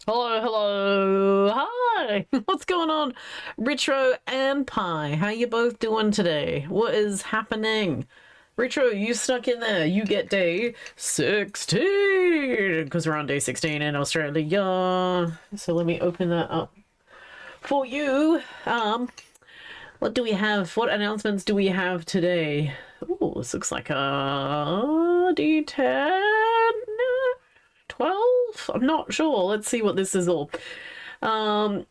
Hello, hello, hi! What's going on? Retro and Pi, how you both doing today? What is happening? Retro, you stuck in there. You get day 16! Because we're on day 16 in Australia. So let me open that up for you. What do we have? What announcements do we have today? Oh, this looks like a D10? 12? I'm not sure. Let's see what this is all.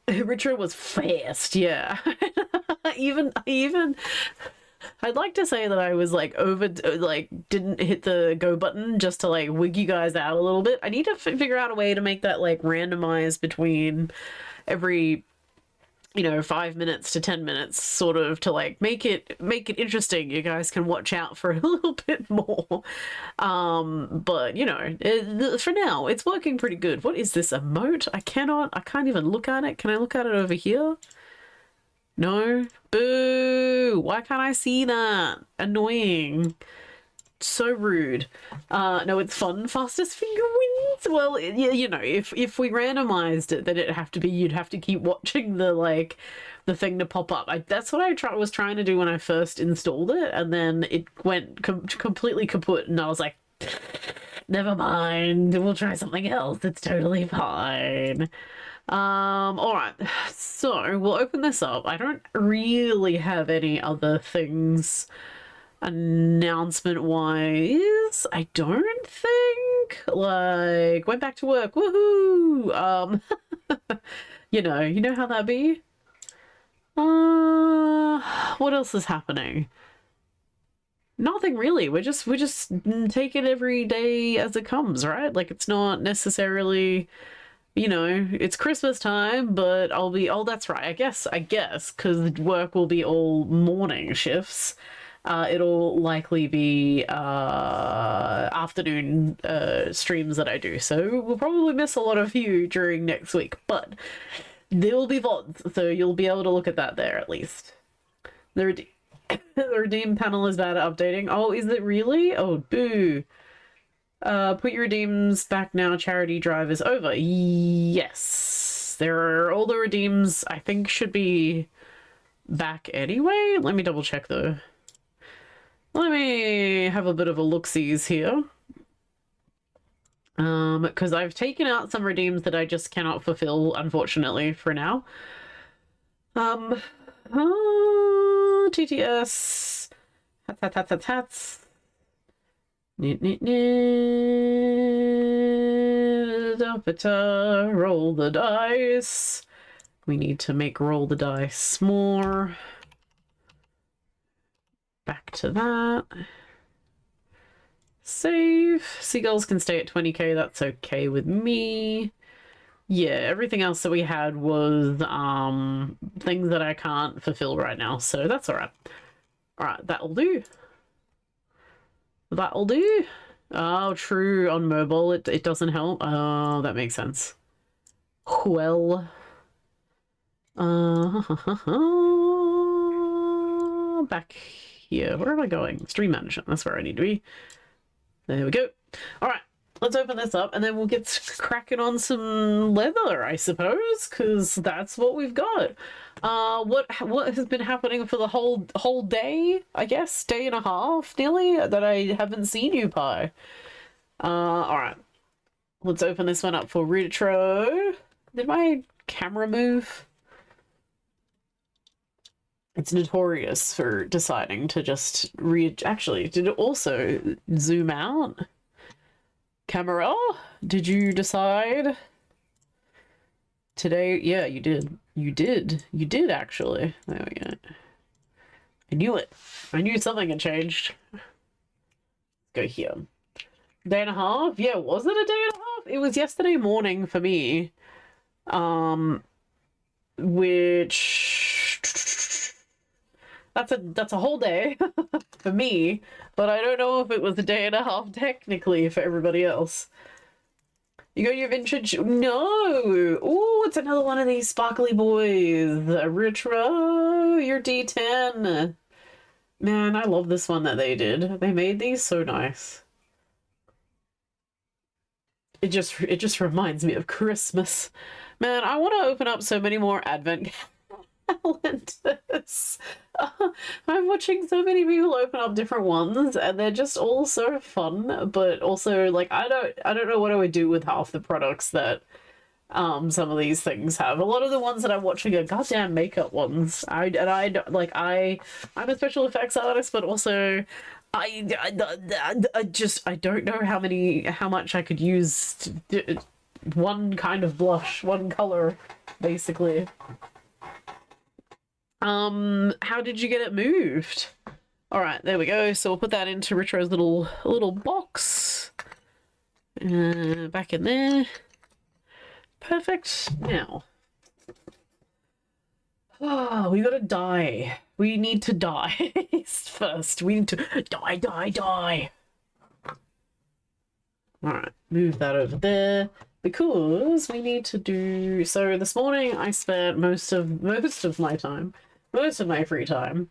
Richard was fast, yeah. even I'd like to say that I was like didn't hit the go button just to like wig you guys out a little bit. I need to figure out a way to make that like randomized between every 5 minutes to 10 minutes, sort of, to like make it interesting. You guys can watch out for a little bit more. But for now it's working pretty good. What is this emote? I can't even look at it. Can I look at it over here? No. Boo! Why can't I see that? Annoying. So rude. No, it's fun. Fastest finger wins. Well, if we randomized it, then you'd have to keep watching the thing to pop up. That's what was trying to do when I first installed it, and then it went completely kaput, and I was like, never mind. We'll try something else. It's totally fine. All right. So we'll open this up. I don't really have any other things announcement wise. I don't think. Like, went back to work. Woohoo! You know how that be. What else is happening? Nothing really. We're just taking every day as it comes, right? Like, it's not necessarily, it's Christmas time, but I'll be, oh, that's right. I guess, because work will be all morning shifts. It'll likely be afternoon streams that I do, so we'll probably miss a lot of you during next week, but there will be VODs, so you'll be able to look at that there at least. The, rede the redeem panel is bad at updating. Oh, is it really? Oh, boo. Put your redeems back now. Charity drive is over. Yes. All the redeems, I think, should be back anyway. Let me double check though. Let me have a bit of a look-sees here. Because I've taken out some redeems that I just cannot fulfill, unfortunately, for now. TTS. Hats. Roll the dice. We need to make roll the dice more. Back to that. Save. Seagulls can stay at 20k. That's okay with me. Yeah, everything else that we had was things that I can't fulfill right now, so that's alright. Alright, that'll do. That'll do. Oh, true. On mobile, it doesn't help. Oh, that makes sense. Well. Back here. Where am I going? Stream management. That's where I need to be. There we go. Alright, let's open this up and then we'll get cracking on some leather, I suppose, because that's what we've got. What has been happening for the whole day, I guess? Day and a half, nearly, that I haven't seen you, Pi. Alright. Let's open this one up for Retro. Did my camera move? It's notorious for deciding to just Actually, did it also zoom out? Camera? Did you decide? Today? Yeah, you did. You did, actually. There we go. I knew it. I knew something had changed. Let's go here. Day and a half? Yeah, was it a day and a half? It was yesterday morning for me. Which that's a whole day for me, but I don't know if it was a day and a half technically for everybody else. You got your vintage? No! Oh, it's another one of these sparkly boys. Retro, your D10. Man, I love this one that they did. They made these so nice. it just reminds me of Christmas. Man, I want to open up so many more advent calendars. I'm watching so many people open up different ones, and they're just all so fun. But also, like, I don't know what I would do with half the products that some of these things have. A lot of the ones that I'm watching are goddamn makeup ones. I'm a special effects artist, but also I don't know how much I could use one kind of blush, one color, basically. How did you get it moved? All right, there we go. So we'll put that into Retro's little box. Back in there. Perfect. Now, we gotta die. We need to die first. We need to die. All right, move that over there because we need to do. So this morning I spent most of my free time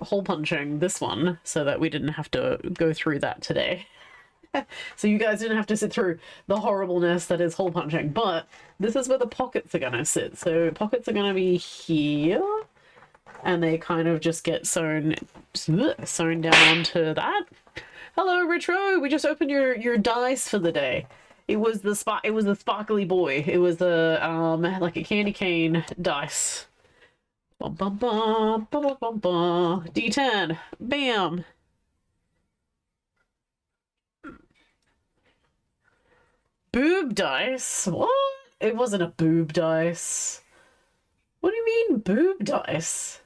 hole punching this one so that we didn't have to go through that today. So you guys didn't have to sit through the horribleness that is hole punching, but this is where the pockets are gonna sit. So pockets are gonna be here, and they kind of just get sewn down onto that. Hello, Retro. We just opened your dice for the day. It was the sparkly boy. It was the like a candy cane dice. Bum bum bum bum bum bum bum. D10. Bam. Boob dice? What? It wasn't a boob dice. What do you mean boob dice?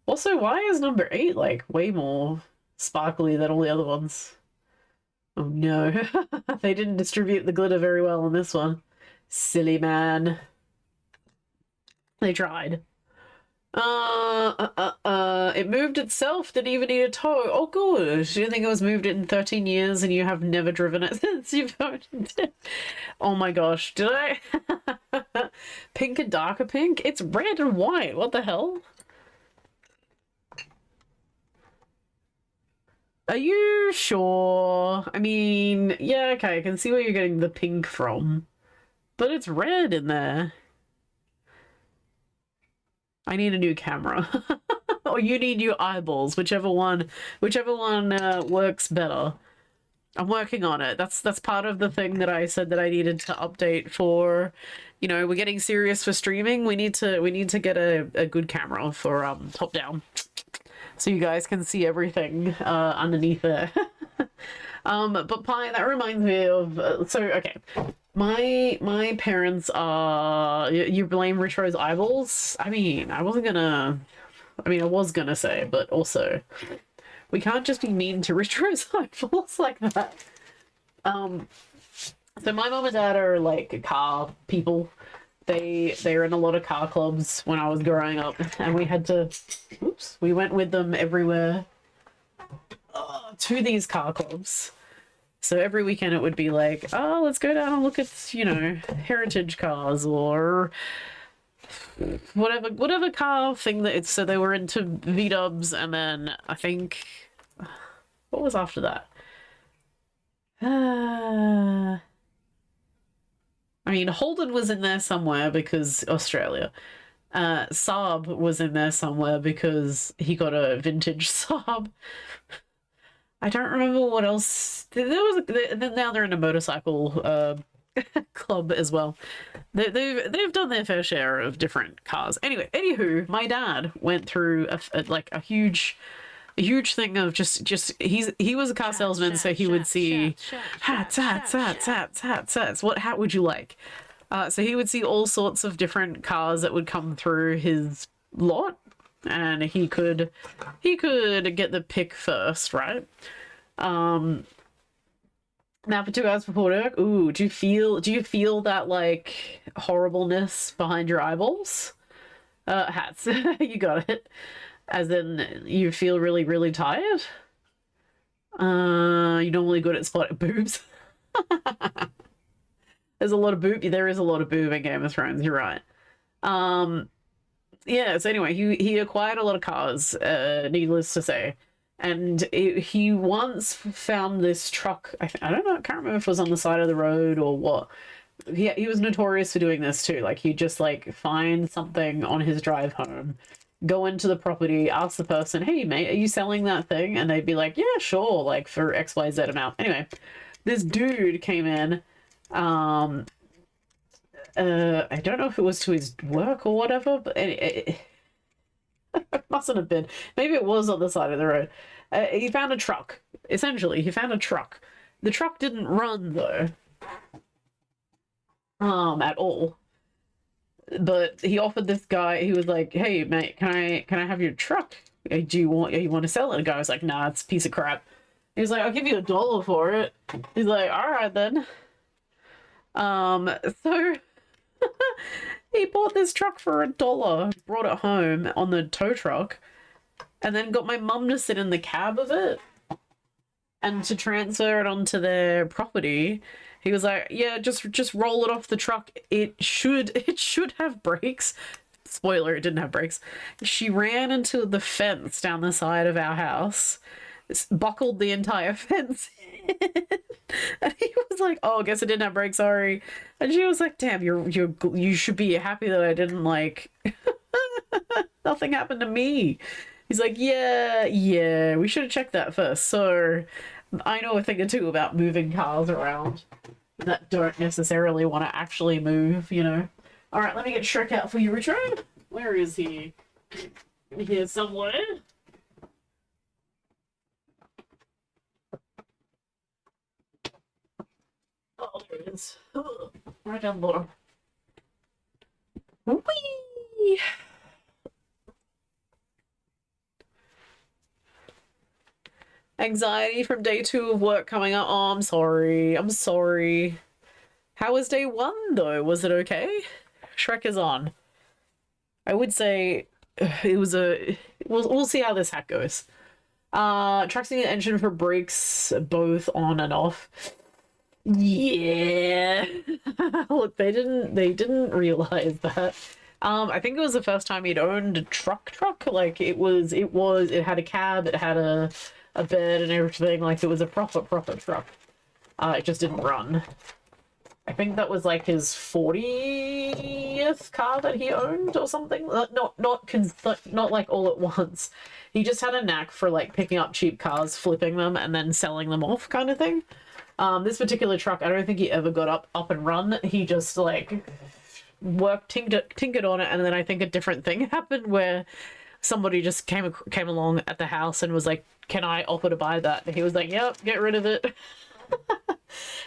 Also, why is number 8 like way more sparkly than all the other ones? Oh no. They didn't distribute the glitter very well on this one. Silly man. They tried. It moved itself, didn't even need a tow. Oh, good. You think it was moved in 13 years and you have never driven it since you've owned it? Oh my gosh, did I? Pink and darker pink? It's red and white. What the hell? Are you sure? I mean, yeah, okay, I can see where you're getting the pink from. But it's red in there. I need a new camera. Or you need new eyeballs, whichever one works better. I'm working on it. That's part of the thing that I said that I needed to update for, you know, we're getting serious for streaming. We need to get a good camera for top down. So you guys can see everything underneath there. But Pie, that reminds me of so okay. My parents are you blame Retro's eyeballs? I mean, I was gonna say, but also we can't just be mean to Retro's eyeballs like that. So my mom and dad are like car people. They're in a lot of car clubs when I was growing up, and we went with them everywhere to these car clubs. So every weekend it would be like, oh, let's go down and look at, you know, heritage cars or whatever car thing that it's. So they were into V-dubs, and then I think what was after that? I mean, Holden was in there somewhere because Australia. Saab was in there somewhere because he got a vintage Saab. I don't remember what else. Now they're in a motorcycle club as well. They've done their fair share of different cars. Anyway, anywho, my dad went through a huge thing of just he was a car salesman, so he would see hats. What hat would you like? So he would see all sorts of different cars that would come through his lot, and he could get the pick first, right? Now for 2 hours before work. Ooh, do you feel that like horribleness behind your eyeballs? Hats. You got it. As in, you feel really, really tired? You're normally good at spotting boobs. There is a lot of boob in Game of Thrones, you're right. Yeah, so anyway, he acquired a lot of cars, needless to say. And he once found this truck. I don't know. I can't remember if it was on the side of the road or what. He was notorious for doing this too. Like he'd just like find something on his drive home, go into the property, ask the person, "Hey mate, are you selling that thing?" And they'd be like, "Yeah, sure," like for XYZ amount. Anyway, this dude came in. I don't know if it was to his work or whatever, but it mustn't have been. Maybe it was on the side of the road. He found a truck. Essentially, he found a truck. The truck didn't run though, at all. But he offered this guy. He was like, "Hey, mate, can I have your truck? Do you want to sell it?" The guy was like, "Nah, it's a piece of crap." He was like, "I'll give you $1 for it." He's like, "All right then." So he bought this truck for $1, brought it home on the tow truck, and then got my mum to sit in the cab of it and to transfer it onto their property. He was like, "Yeah, just roll it off the truck. It should have brakes." Spoiler, it didn't have brakes. She ran into the fence down the side of our house, buckled the entire fence and he was like, "Oh, I guess it didn't have brakes, sorry." And she was like, "Damn, you should be happy that I didn't like nothing happened to me." He's like, "Yeah, we should have checked that first." So I know a thing or two about moving cars around that don't necessarily want to actually move, you know. All right, let me get Shrek out for you, Richard. Where is he? Here somewhere. Oh, there it is. Right down the bottom. Whee! Anxiety from day 2 of work coming up. Oh, I'm sorry. I'm sorry. How was day 1 though? Was it okay? Shrek is on. I would say it was a. We'll see how this hack goes. Tracking the engine for brakes both on and off. Yeah. Look, they didn't realize that. I think it was the first time he'd owned a truck. Like it had a cab, it had a bed and everything. Like it was a proper truck. It just didn't run. I think that was like his 40th car that he owned or something. Not like all at once. He just had a knack for like picking up cheap cars, flipping them, and then selling them off, kind of thing. This particular truck, I don't think he ever got up and run. He just like tinkered on it, and then I think a different thing happened where somebody just came along at the house and was like, "Can I offer to buy that?" And he was like, "Yep, get rid of it."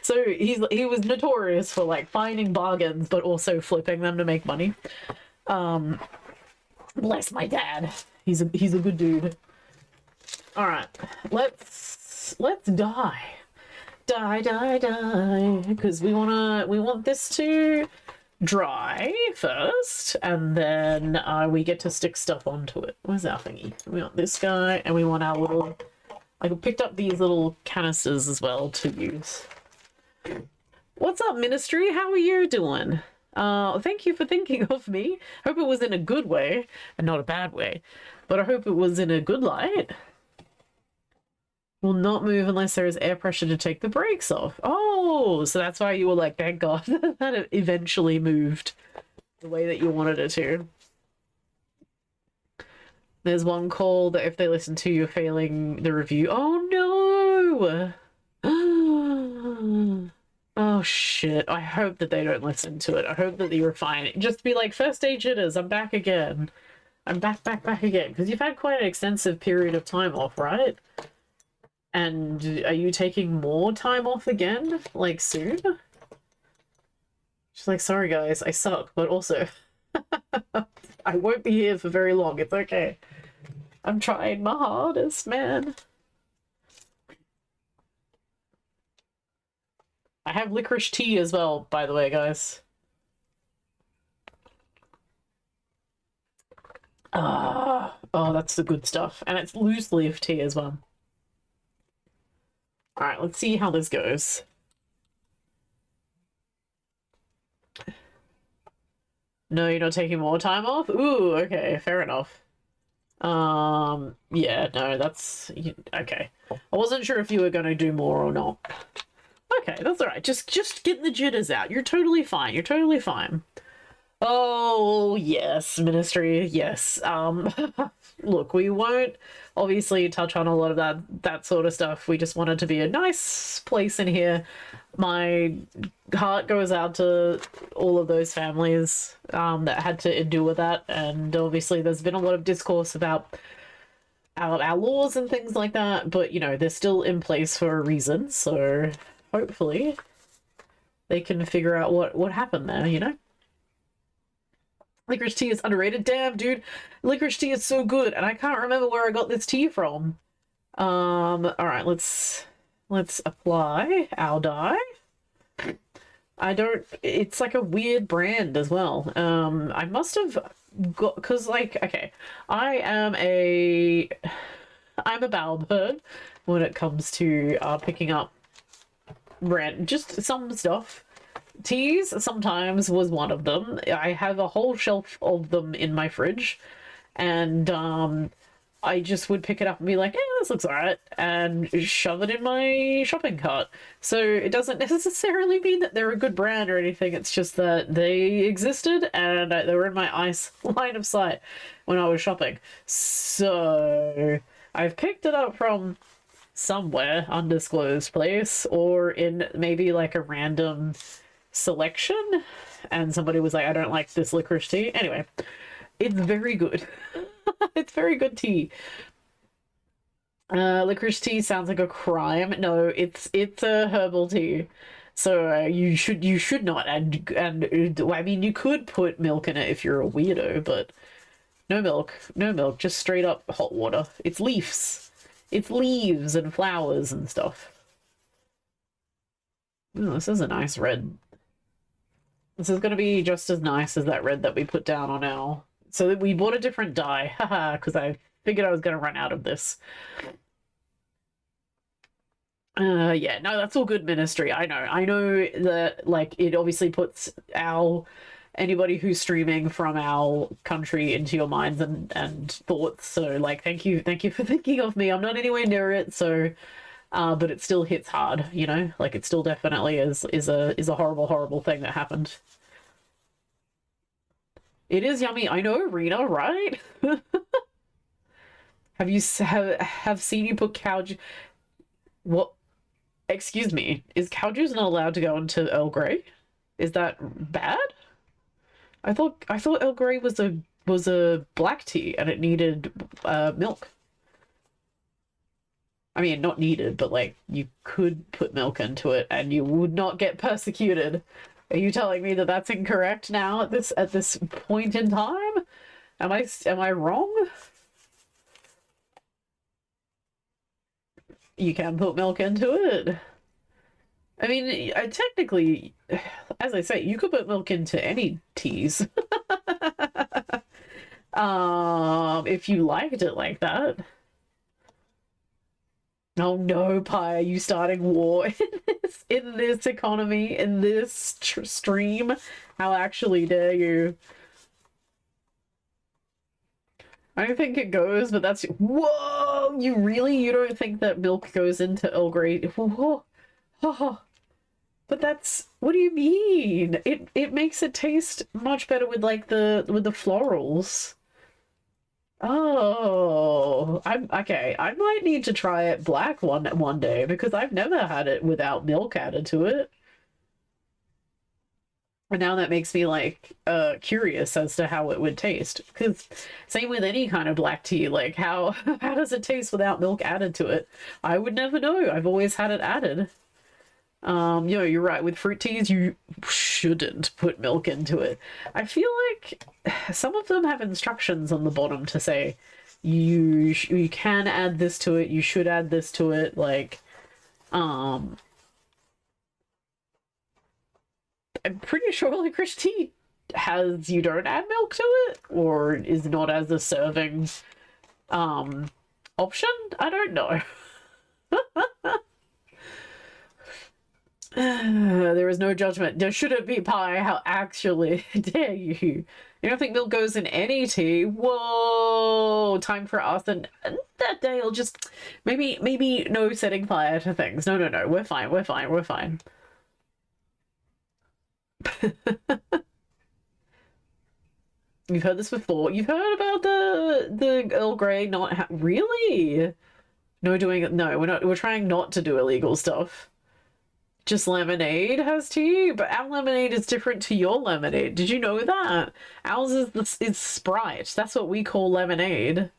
So he was notorious for like finding bargains but also flipping them to make money. Bless my dad. He's a good dude. All right, let's die, because we want this to dry first, and then we get to stick stuff onto it. Where's our thingy? We want this guy, and we want our little. I picked up these little canisters as well to use. What's up, Ministry? How are you doing? Thank you for thinking of me. Hope it was in a good way and not a bad way, but I hope it was in a good light. Will not move unless there is air pressure to take the brakes off. Oh, so that's why you were like, thank God that it eventually moved the way that you wanted it to. There's one call that if they listen to you failing the review. Oh no! Oh shit. I hope that they don't listen to it. I hope that you refine it. Just be like, first day jitters, I'm back again. I'm back again. Because you've had quite an extensive period of time off, right? And are you taking more time off again? Like, soon? She's like, "Sorry guys, I suck, but also I won't be here for very long. It's okay. I'm trying my hardest, man." I have licorice tea as well, by the way, guys. Oh, that's the good stuff. And it's loose leaf tea as well. Alright, let's see how this goes. No, you're not taking more time off? Ooh, okay, fair enough. Yeah, no, that's okay. I wasn't sure if you were gonna do more or not. Okay, that's all right. Just get the jitters out. You're totally fine. You're totally fine. Oh, yes, Ministry, yes. Look, we won't obviously touch on a lot of that sort of stuff. We just want it to be a nice place in here. My heart goes out to all of those families that had to endure that, and obviously there's been a lot of discourse about our laws and things like that, but you know, they're still in place for a reason, so hopefully they can figure out what happened there, you know? Licorice tea is underrated. Damn, dude. Licorice tea is so good, and I can't remember where I got this tea from. Alright, let's apply our dye. I don't... It's like a weird brand as well. I must have got... Because, like, okay, I'm a bowerbird when it comes to picking up brand... Just some stuff. Teas sometimes was one of them. I have a whole shelf of them in my fridge, and I just would pick it up and be like, "Yeah, this looks alright," and shove it in my shopping cart. So it doesn't necessarily mean that they're a good brand or anything. It's just that they existed and they were in my line of sight when I was shopping. So I've picked it up from somewhere undisclosed place, or in maybe like a random selection, and somebody was like, I don't like this licorice tea. Anyway, it's very good. It's very good tea. Licorice tea sounds like a crime. No, it's a herbal tea. So you should not, and I mean, you could put milk in it if you're a weirdo, but no milk, just straight up hot water. It's leaves. It's leaves and flowers and stuff. Ooh, this is a nice red. This is going to be just as nice as that red that we put down on our... So we bought a different dye, haha, because I figured I was going to run out of this. Yeah, no, that's all good, Ministry. I know that, like, it obviously puts anybody who's streaming from our country into your minds and thoughts. So, like, thank you for thinking of me. I'm not anywhere near it, so... but it still hits hard, you know? Like, it still definitely is a horrible thing that happened. It is yummy. I know, Rena, right? Have you have seen you put cow juice... What? Excuse me. Is cow juice not allowed to go into Earl Grey? Is that bad? I thought Earl Grey was a black tea and it needed milk. I mean, not needed, but like you could put milk into it and you would not get persecuted. Are you telling me that that's incorrect now at this point in time? Am I wrong? You can put milk into it. I mean, technically, as I say, you could put milk into any teas. If you liked it like that. Oh no, Pi, are you starting war in this economy, in this stream? How actually dare you? I don't think it goes, but that's... Whoa! You don't think that milk goes into Earl Grey? Whoa. Oh. But that's... What do you mean? It makes it taste much better with, like, the florals. Oh, okay. I might need to try it black one day because I've never had it without milk added to it. And now that makes me like curious as to how it would taste. Because same with any kind of black tea, like how how does it taste without milk added to it? I would never know. I've always had it added. You know, you're right. With fruit teas, you shouldn't put milk into it. I feel like some of them have instructions on the bottom to say you can add this to it, you should add this to it. Like, I'm pretty sure licorice tea has you don't add milk to it, or is not as a serving option. I don't know. There is no judgment. There shouldn't be pie. How actually dare you? You don't think milk goes in any tea? Whoa! Time for us, and that day I'll just maybe no setting fire to things. No, no, no. We're fine. We're fine. We're fine. You've heard this before. You've heard about the Earl Grey not really? No doing it. No, we're not. We're trying not to do illegal stuff. Just lemonade has tea, but our lemonade is different to your lemonade. Did you know that? Ours is Sprite. That's what we call lemonade.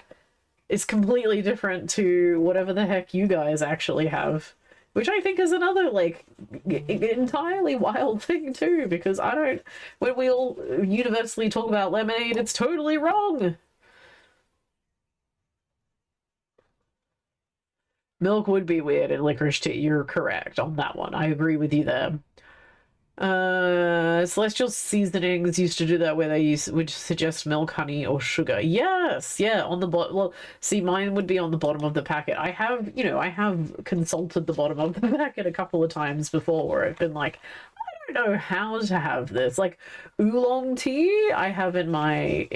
It's completely different to whatever the heck you guys actually have, which I think is another like entirely wild thing too. Because I don't. When we all universally talk about lemonade, it's totally wrong. Milk would be weird in licorice tea. You're correct on that one. I agree with you there. Celestial Seasonings used to do that where they would suggest milk, honey, or sugar. Yes, yeah, on the bottom. Well, see, mine would be on the bottom of the packet. I have, I have consulted the bottom of the packet a couple of times before where I've been like, I don't know how to have this. Like oolong tea, I have in my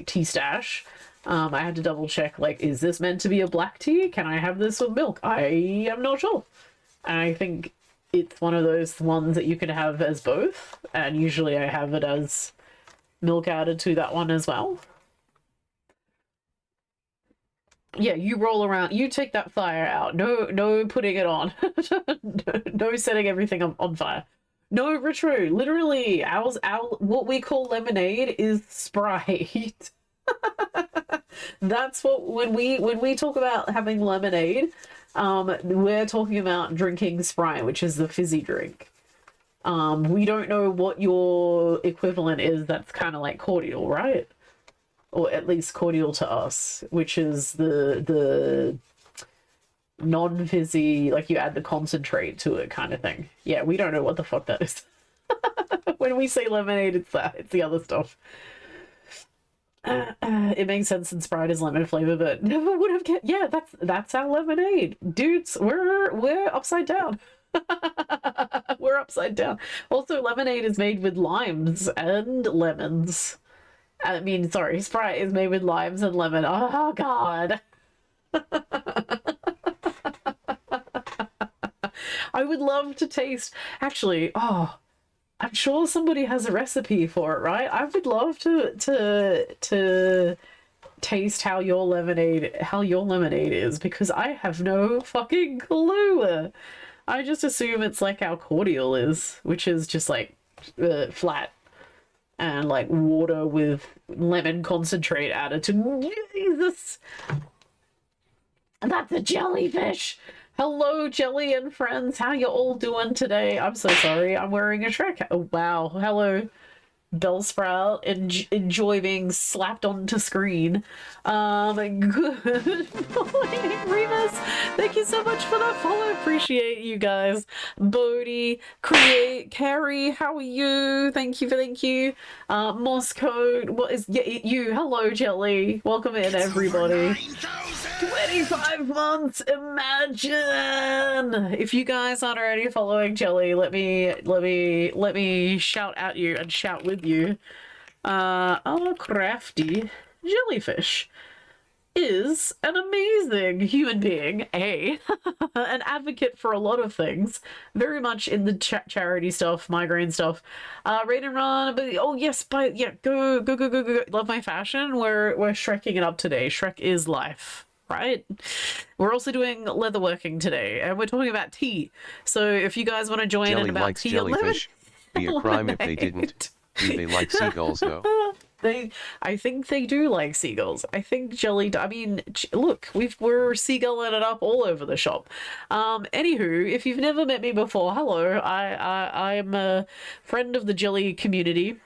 tea stash. I had to double check, like, is this meant to be a black tea? Can I have this with milk? I am not sure. I think it's one of those ones that you can have as both, and usually I have it as milk added to that one as well. Yeah, you roll around, you take that fire out. No putting it on. No setting everything on fire. No, Retro, literally, our what we call lemonade is Sprite. That's what when we talk about having lemonade, we're talking about drinking Sprite, which is the fizzy drink. We don't know what your equivalent is. That's kind of like cordial, right? Or at least cordial to us, which is the non-fizzy, like you add the concentrate to it kind of thing. Yeah, we don't know what the fuck that is. When we say lemonade, it's that. It's the other stuff. It makes sense since Sprite is lemon flavor, but never would have get. Yeah, that's our lemonade, dudes. We're upside down. We're upside down. Also, lemonade is made with limes and lemons. I mean, sorry, Sprite is made with limes and lemon. Oh God. I would love to taste. Actually, I'm sure somebody has a recipe for it, right? I would love to taste how your lemonade is, because I have no fucking clue. I just assume it's like how cordial is, which is just like flat and like water with lemon concentrate added to. Jesus, that's a jellyfish. Hello, Jelly and friends. How you all doing today? I'm so sorry. I'm wearing a Shrek. Oh, wow. Hello, Bellsprout. Enjoy being slapped onto screen. Good morning, Remus. Thank you so much for that follow. Appreciate you guys. Bodhi, Create, Carrie, how are you? Thank you. Moscow, what is you? Hello, Jelly. Welcome in, everybody. 25 months, imagine! If you guys aren't already following Jelly, let me shout at you and shout with you. Our crafty jellyfish is an amazing human being, an advocate for a lot of things, very much in the charity stuff, migraine stuff, raid and run, but oh yes, but yeah, go, love my fashion. We're Shrekking it up today. Shrek is life. Right? We're also doing leatherworking today, and we're talking about tea. So if you guys want to join in about tea, jellyfish. Be a crime if they didn't. Do they like seagulls though? I think they do like seagulls. I think Jelly. I mean, look, we're seagulling it up all over the shop. Anywho, if you've never met me before, hello. I'm a friend of the Jelly community.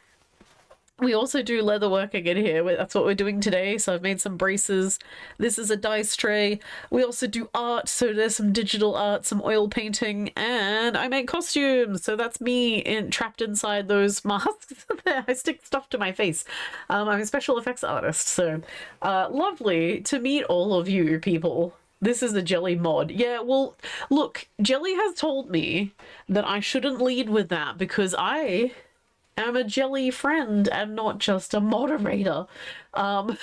We also do leatherworking in here. That's what we're doing today. So I've made some braces. This is a dice tray. We also do art. So there's some digital art, some oil painting, and I make costumes. So that's me trapped inside those masks. I stick stuff to my face. I'm a special effects artist. So lovely to meet all of you people. This is a jelly mod. Yeah, well, look, Jelly has told me that I shouldn't lead with that because I am a jelly friend and not just a moderator. I'm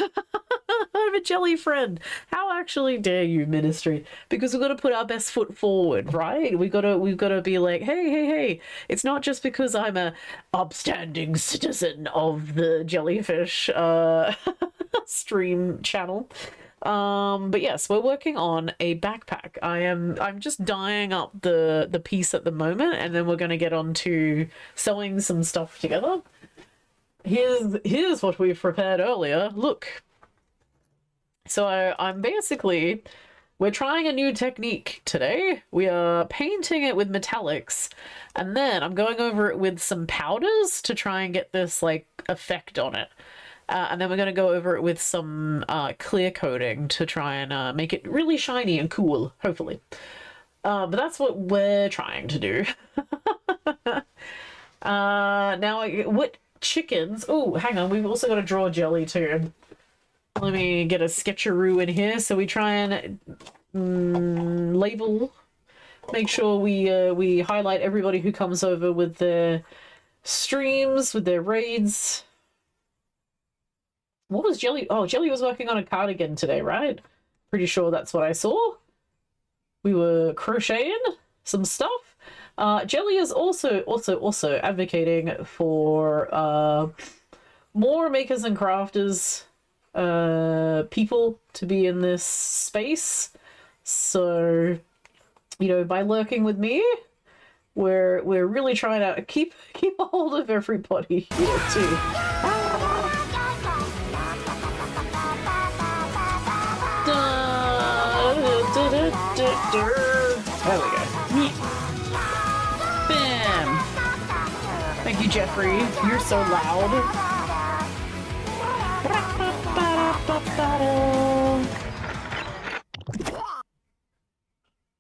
a jelly friend. How actually dare you, Ministry? Because we've got to put our best foot forward, right? We've got to be like, hey. It's not just because I'm a upstanding citizen of the jellyfish stream channel. But yes, we're working on a backpack. I'm just dyeing up the piece at the moment, and then we're gonna get on to sewing some stuff together. Here's what we've prepared earlier. Look. So I'm basically, we're trying a new technique today. We are painting it with metallics, and then I'm going over it with some powders to try and get this like effect on it. And then we're going to go over it with some clear coating to try and make it really shiny and cool, hopefully. But that's what we're trying to do. Now, what chickens? Oh, hang on. We've also got to draw jelly too. Let me get a sketcheroo in here so we try and label. Make sure we highlight everybody who comes over with their streams, with their raids. What was Jelly? Oh, Jelly was working on a cardigan today, right? Pretty sure that's what I saw. We were crocheting some stuff. Jelly is also advocating for more makers and crafters people to be in this space. So, you know, by lurking with me, we're really trying to keep a hold of everybody here too. There we go. Bam! Thank you, Jeffrey. You're so loud.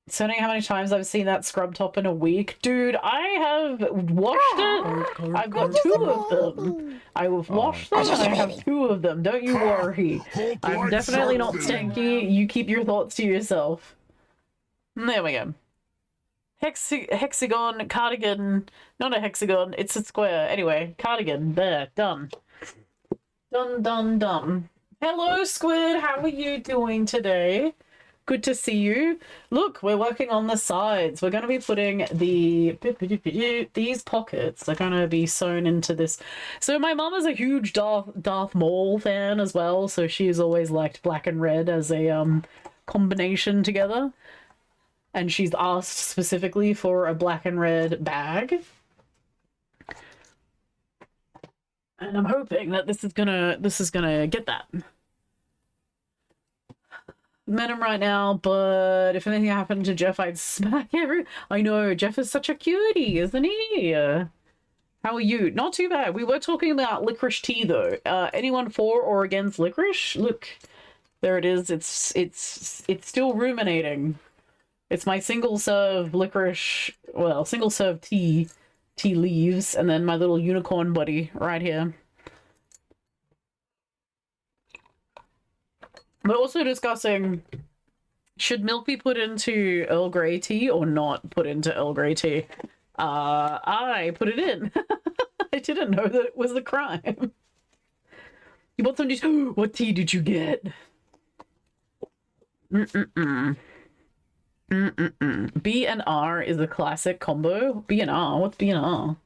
So, how many times I've seen that scrub top in a week? Dude, I have washed it. I've got 2 of them. I have washed them and I have 2 of them. Don't you worry. I'm definitely not stanky. You keep your thoughts to yourself. There we go. Hexagon, cardigan. Not a hexagon, it's a square. Anyway, cardigan. There, done. Done. Hello, Squid. How are you doing today? Good to see you. Look, we're working on the sides. We're going to be putting these pockets are going to be sewn into this. So my mom is a huge Darth Maul fan as well, so she's always liked black and red as a combination together. And she's asked specifically for a black and red bag. And I'm hoping that this is gonna get that. Met him right now, but if anything happened to Jeff, I'd smack every. I know, Jeff is such a cutie, isn't he? How are you? Not too bad. We were talking about licorice tea, though. Anyone for or against licorice? Look, there it is. It's still ruminating. It's my single serve licorice, well, single serve tea leaves, and then my little unicorn buddy right here. But also discussing, should milk be put into Earl Grey tea or not put into Earl Grey tea? I put it in. I didn't know that it was a crime. You bought some tea? What tea did you get? B and R is a classic combo. B and R? What's B and R?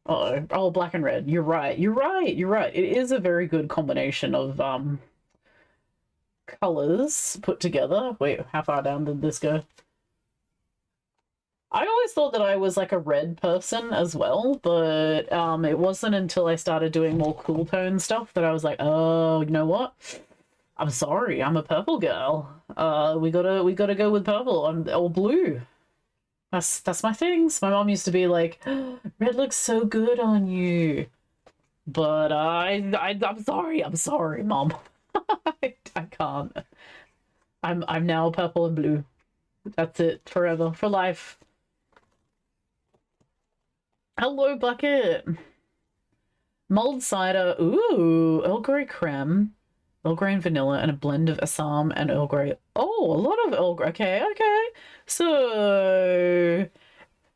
Oh, black and red. You're right. It is a very good combination of colors put together. Wait, how far down did this go? I always thought that I was like a red person as well, but it wasn't until I started doing more cool tone stuff that I was like, oh, you know what? I'm sorry, I'm a purple girl. We gotta go with purple or blue. That's my things. My mom used to be like, red looks so good on you. But I'm sorry, Mom. I can't. I'm now purple and blue. That's it, forever, for life. Hello, Bucket. Mulled cider. Ooh, Earl Grey creme. Earl Grey and vanilla, and a blend of Assam and Earl Grey. Oh, a lot of Earl Grey. Okay, okay. So,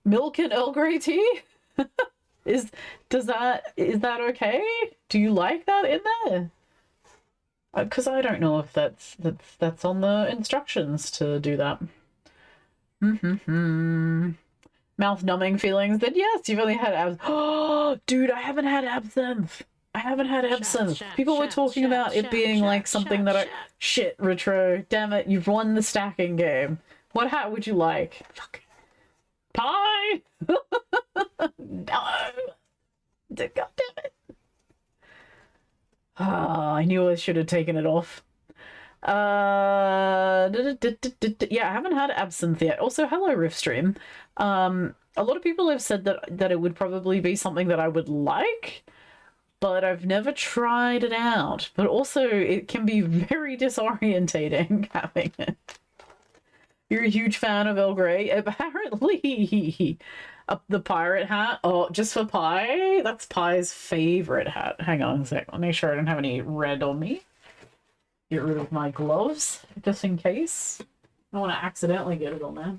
milk and Earl Grey tea? Is that okay? Do you like that in there? Because I don't know if that's on the instructions to do that. Mouth numbing feelings. Then yes, you've only had abs. Oh, dude, I haven't had absinthe. I haven't had absinthe. People were talking about it being like something that I. Shit, Retro. Damn it, you've won the stacking game. What hat would you like? Fuck. Pie. No. God damn it. Ah, I knew I should have taken it off. Yeah, I haven't had absinthe yet. Also, hello Riftstream. A lot of people have said that it would probably be something that I would like, but I've never tried it out. But also, it can be very disorientating having it. You're a huge fan of Earl Grey, apparently. The pirate hat. Oh, just for Pie? That's Pie's favorite hat. Hang on a sec. Let me make sure I don't have any red on me. Get rid of my gloves, just in case. I don't want to accidentally get it on there.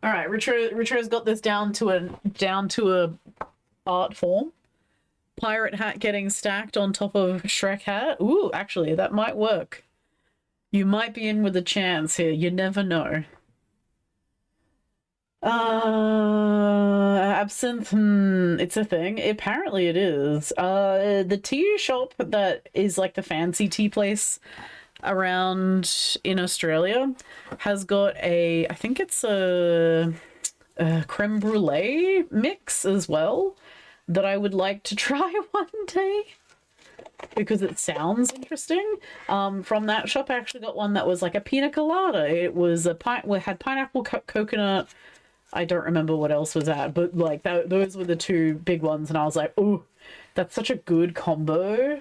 All right, Ritro's got this down to a art form. Pirate hat getting stacked on top of Shrek hat. Ooh, actually, that might work. You might be in with a chance here. You never know. Absinthe, it's a thing. Apparently it is. The tea shop that is like the fancy tea place around in Australia has got I think it's a creme brulee mix as well that I would like to try one day because it sounds interesting. From that shop I actually got one that was like a pina colada. It was had pineapple, coconut. I don't remember what else was that, but like those were the two big ones, and I was like, "Ooh, that's such a good combo."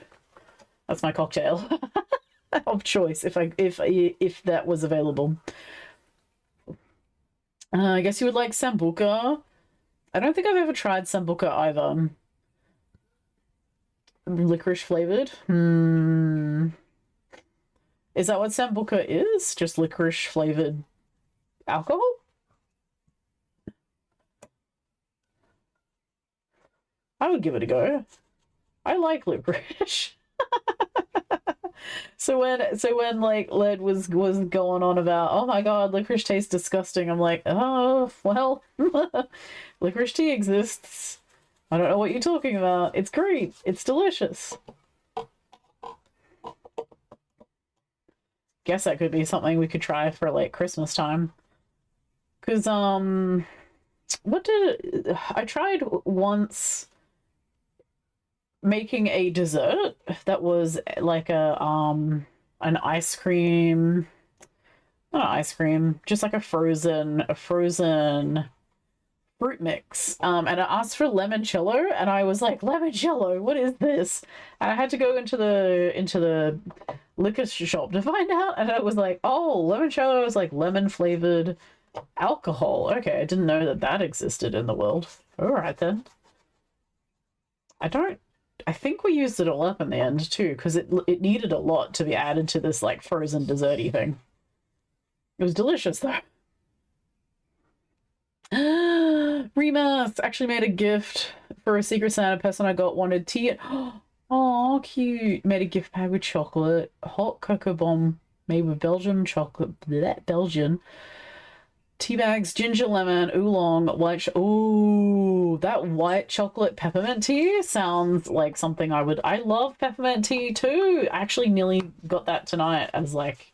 That's my cocktail of choice if that was available. I guess you would like sambuca. I don't think I've ever tried sambuca either. Licorice flavored. Is that what sambuca is? Just licorice flavored alcohol? I would give it a go. I like licorice. So when like Led was going on about, oh my god, licorice tastes disgusting, I'm like, oh well, licorice tea exists. I don't know what you're talking about. It's great. It's delicious. Guess that could be something we could try for like Christmas time. Cause I tried once making a dessert that was like an ice cream, not ice cream, just like a frozen fruit mix. And I asked for limoncello, and I was like, limoncello, what is this? And I had to go into the liquor shop to find out, and it was like, oh, limoncello is like lemon flavored alcohol. Okay, I didn't know that existed in the world. All right then. I think we used it all up in the end too, because it needed a lot to be added to this like frozen desserty thing. It was delicious though. Remus actually made a gift for a Secret Santa person I got wanted tea. Oh, cute. Made a gift bag with chocolate, hot cocoa bomb made with Belgian chocolate, Belgian. Tea bags, ginger lemon, oolong, white. Ooh, that white chocolate peppermint tea sounds like something I love peppermint tea too. I actually nearly got that tonight as like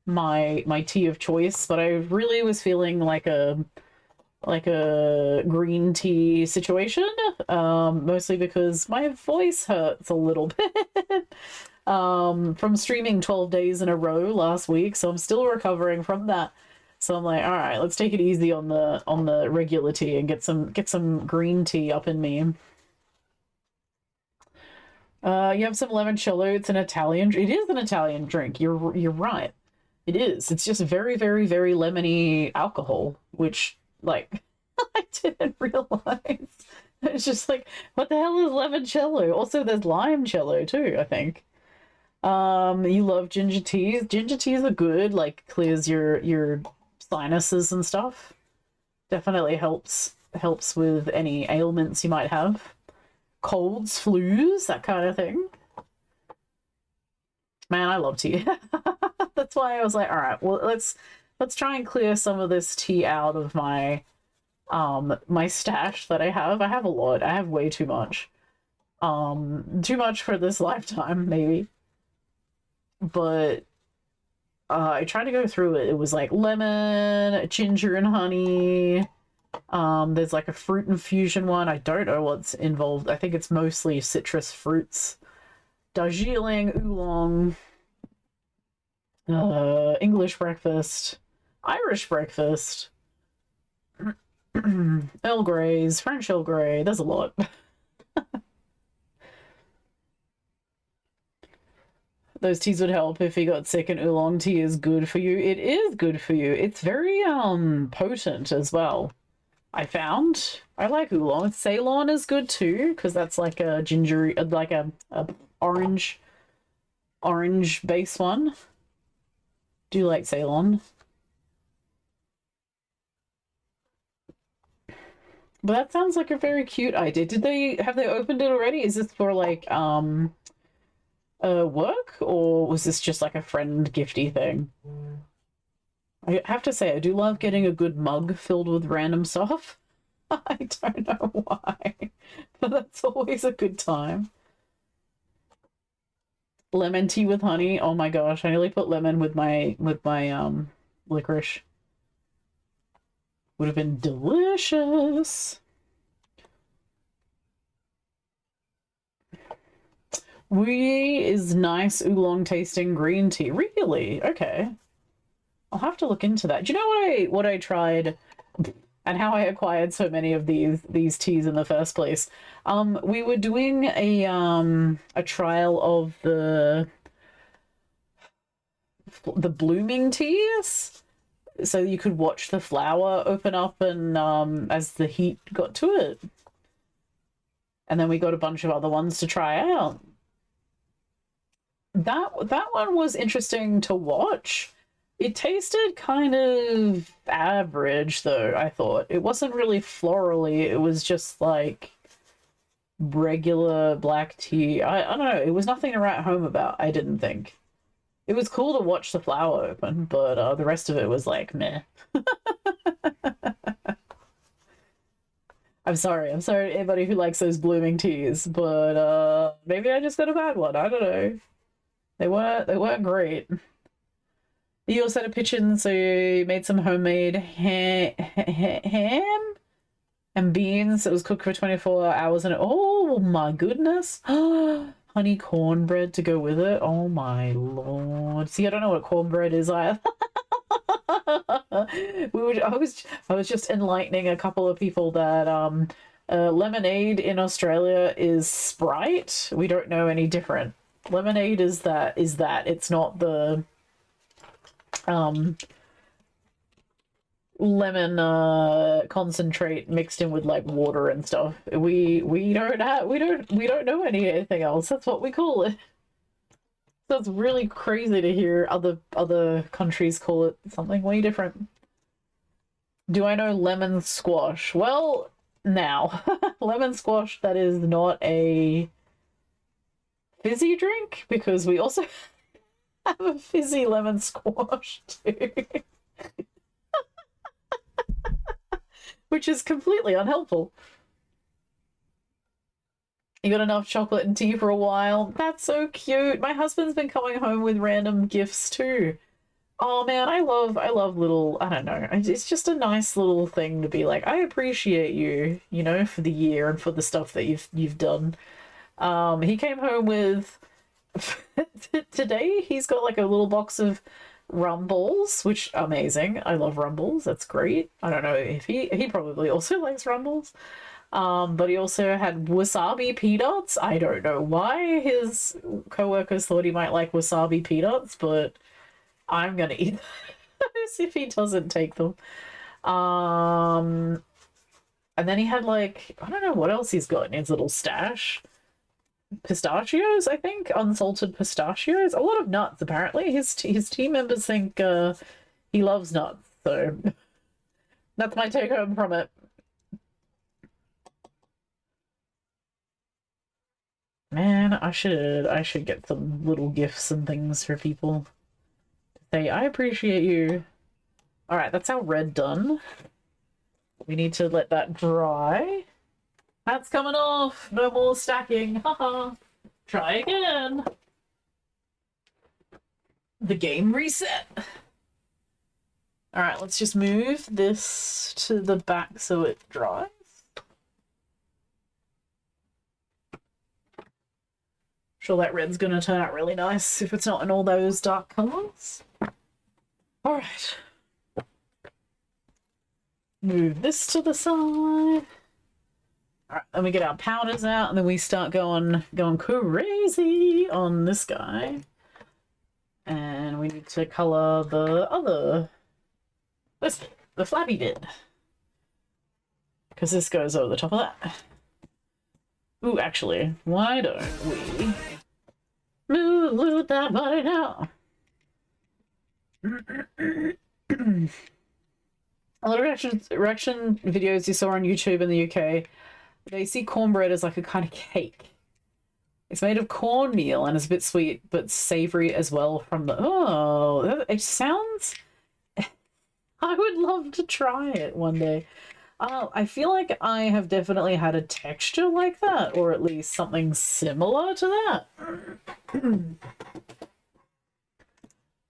my tea of choice, but I really was feeling like a green tea situation, mostly because my voice hurts a little bit from streaming 12 days in a row last week, so I'm still recovering from that. So I'm like, all right, let's take it easy on the regular tea and get some green tea up in me. You have some limoncello. It's an Italian. It is an Italian drink. You're right. It is. It's just very, very, very lemony alcohol, which like I didn't realize. It's just like, what the hell is limoncello? Also, there's limoncello too, I think. You love ginger teas. Ginger teas are good, like clears your sinuses and stuff. Definitely helps with any ailments you might have. Colds, flus, that kind of thing. Man, I love tea. That's why I was like, all right, well, let's try and clear some of this tea out of my my stash that I have. I have a lot. I have way too much. Too much for this lifetime, maybe. But I tried to go through it. It was like lemon, ginger and honey. There's like a fruit infusion one. I don't know what's involved. I think it's mostly citrus fruits. Darjeeling, oolong, English breakfast, Irish breakfast, Earl Greys, French Earl Grey. There's a lot. Those teas would help if you got sick, and oolong tea is good for you. It is good for you. It's very potent as well. I found. I like oolong. Ceylon is good too, because that's like a gingery, like a orange base one. Do you like Ceylon? But that sounds like a very cute idea. Have they opened it already? Is this for like work, or was this just like a friend gifty thing? I have to say, I do love getting a good mug filled with random stuff. I don't know why, but that's always a good time. Lemon tea with honey. Oh my gosh, I nearly put lemon with my licorice. Would have been delicious. Wee is nice oolong tasting green tea. Really? Okay. I'll have to look into that. Do you know what I tried and how I acquired so many of these teas in the first place? We were doing a trial of the blooming teas, so you could watch the flower open up and as the heat got to it. And then we got a bunch of other ones to try out. That one was interesting to watch. It tasted kind of average, though, I thought. It wasn't really florally. It was just like regular black tea. I don't know. It was nothing to write home about, I didn't think. It was cool to watch the flower open, but the rest of it was like, meh. I'm sorry anybody who likes those blooming teas, but maybe I just got a bad one. I don't know. They weren't great. You also had a kitchen, so you made some homemade ham and beans. It was cooked for 24 hours, and oh my goodness, honey cornbread to go with it. Oh my lord! See, I don't know what cornbread is either. I was just enlightening a couple of people that lemonade in Australia is Sprite. We don't know any different. Lemonade is that. It's not the lemon concentrate mixed in with like water and stuff. We don't know anything else. That's what we call it. So it's really crazy to hear other countries call it something way different. Do I know lemon squash? Well, now lemon squash, that is not a fizzy drink, because we also have a fizzy lemon squash too. Which is completely unhelpful. You got enough chocolate and tea for a while? That's so cute. My husband's been coming home with random gifts too. Oh man, I love little, I don't know. It's just a nice little thing to be like, I appreciate you, you know, for the year and for the stuff that you've done. He came home with today he's got like a little box of Rumbles, which amazing. I love Rumbles. That's great. I don't know if he probably also likes Rumbles. But he also had wasabi peanuts. I don't know why his coworkers thought he might like wasabi peanuts, but I'm gonna eat those if he doesn't take them. And then he had like, I don't know what else he's got in his little stash. Pistachios, I think, unsalted pistachios. A lot of nuts, apparently. His team members think he loves nuts, so that's my take home from it. Man, I should get some little gifts and things for people to say I appreciate you. All right, that's our red done. We need to let that dry. That's coming off. No more stacking. Haha. Try again. The game reset. All right, let's just move this to the back so it dries. Sure, that red's gonna turn out really nice if it's not in all those dark colors. All right. Move this to the side. All right, then we get our powders out, and then we start going crazy on this guy. And we need to color the flabby bit, because this goes over the top of that. Ooh, actually, why don't we move that body now? A lot of reaction videos you saw on YouTube in the UK, they see cornbread as like a kind of cake. It's made of cornmeal and is a bit sweet, but savory as well from the... Oh, it sounds... I would love to try it one day. I feel like I have definitely had a texture like that, or at least something similar to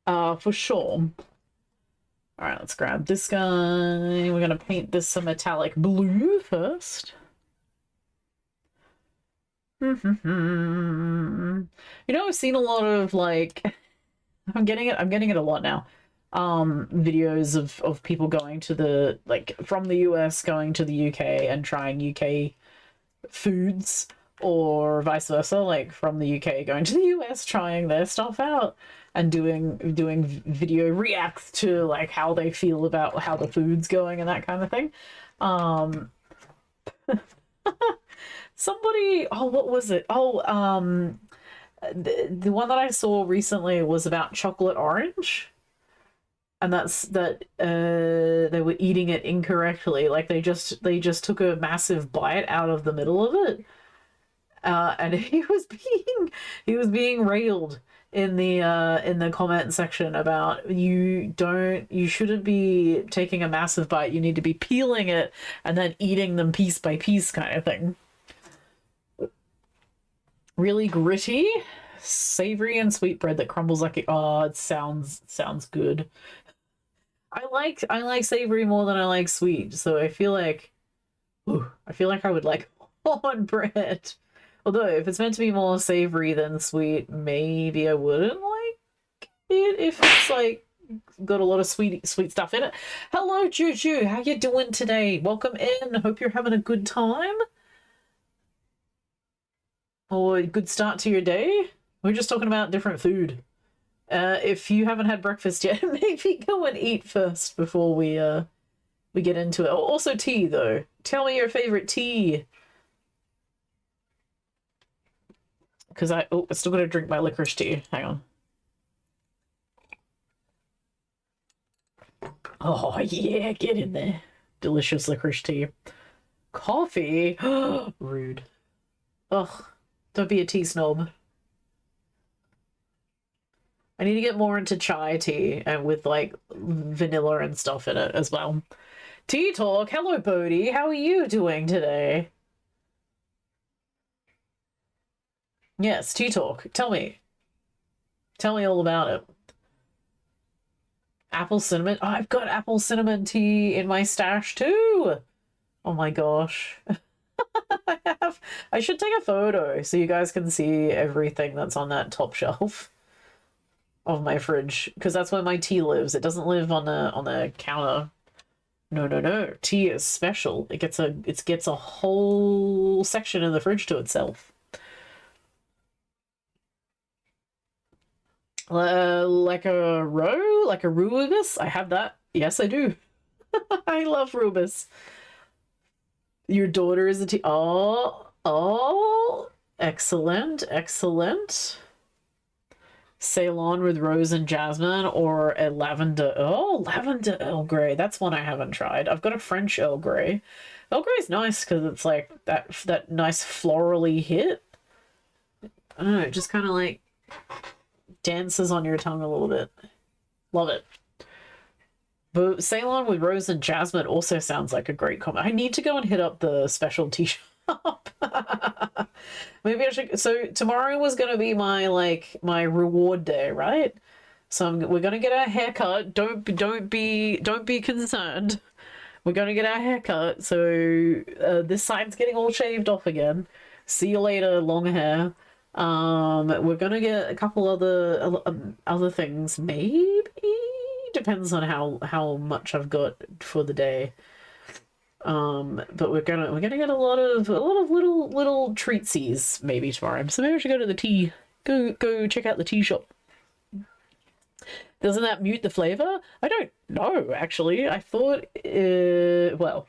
that. For sure. Alright, let's grab this guy. We're going to paint this some metallic blue first. You know, I've seen a lot of, like... I'm getting it a lot now. Videos of people going to the, like, from the US going to the UK and trying UK foods, or vice versa, like from the UK going to the US trying their stuff out and doing video reacts to like how they feel about how the food's going and that kind of thing. Somebody, oh, what was it? The one that I saw recently was about chocolate orange. And that's that they were eating it incorrectly. Like they just took a massive bite out of the middle of it, and he was being railed in the comment section about you shouldn't be taking a massive bite. You need to be peeling it and then eating them piece by piece, kind of thing. Really gritty, savory and sweet bread that crumbles like it sounds good. I like savory more than I like sweet, so I feel like I would like cornbread. Although if it's meant to be more savory than sweet, maybe I wouldn't like it if it's like got a lot of sweet stuff in it. Hello, Juju, how you doing today? Welcome in. Hope you're having a good time. Or a good start to your day. We're just talking about different food. If you haven't had breakfast yet, maybe go and eat first before we get into it. Oh, also tea, though. Tell me your favorite tea. Because I still gotta drink my licorice tea. Hang on. Oh, yeah, get in there. Delicious licorice tea. Coffee? Rude. Ugh, don't be a tea snob. I need to get more into chai tea and with like vanilla and stuff in it as well. Tea Talk, hello Bodhi, how are you doing today? Yes, Tea Talk, tell me all about it. Apple cinnamon, oh, I've got apple cinnamon tea in my stash too. Oh my gosh. I should take a photo so you guys can see everything that's on that top shelf of my fridge, because that's where my tea lives. It doesn't live on the counter. No. Tea is special. It gets a whole section in the fridge to itself. Like a rooibos? I have that. Yes, I do. I love rooibos. Your daughter is a tea. Oh, excellent, excellent. Ceylon with rose and jasmine, or a lavender. Oh, lavender Earl Grey. That's one I haven't tried. I've got a French Earl Grey. Earl Grey's nice because it's like that nice florally hit. I don't know, it just kind of like dances on your tongue a little bit. Love it. But Ceylon with rose and jasmine also sounds like a great combo. I need to go and hit up the specialty shop. Maybe I should. So tomorrow was gonna be my reward day, right? So we're gonna get our haircut. Don't be concerned. We're gonna get our haircut. So this side's getting all shaved off again. See you later, long hair. We're gonna get a couple other things, maybe. Depends on how much I've got for the day. But we're gonna get a lot of little treatsies maybe tomorrow. So maybe I should go to the tea. Go check out the tea shop. Doesn't that mute the flavor? I don't know, actually. I thought, well,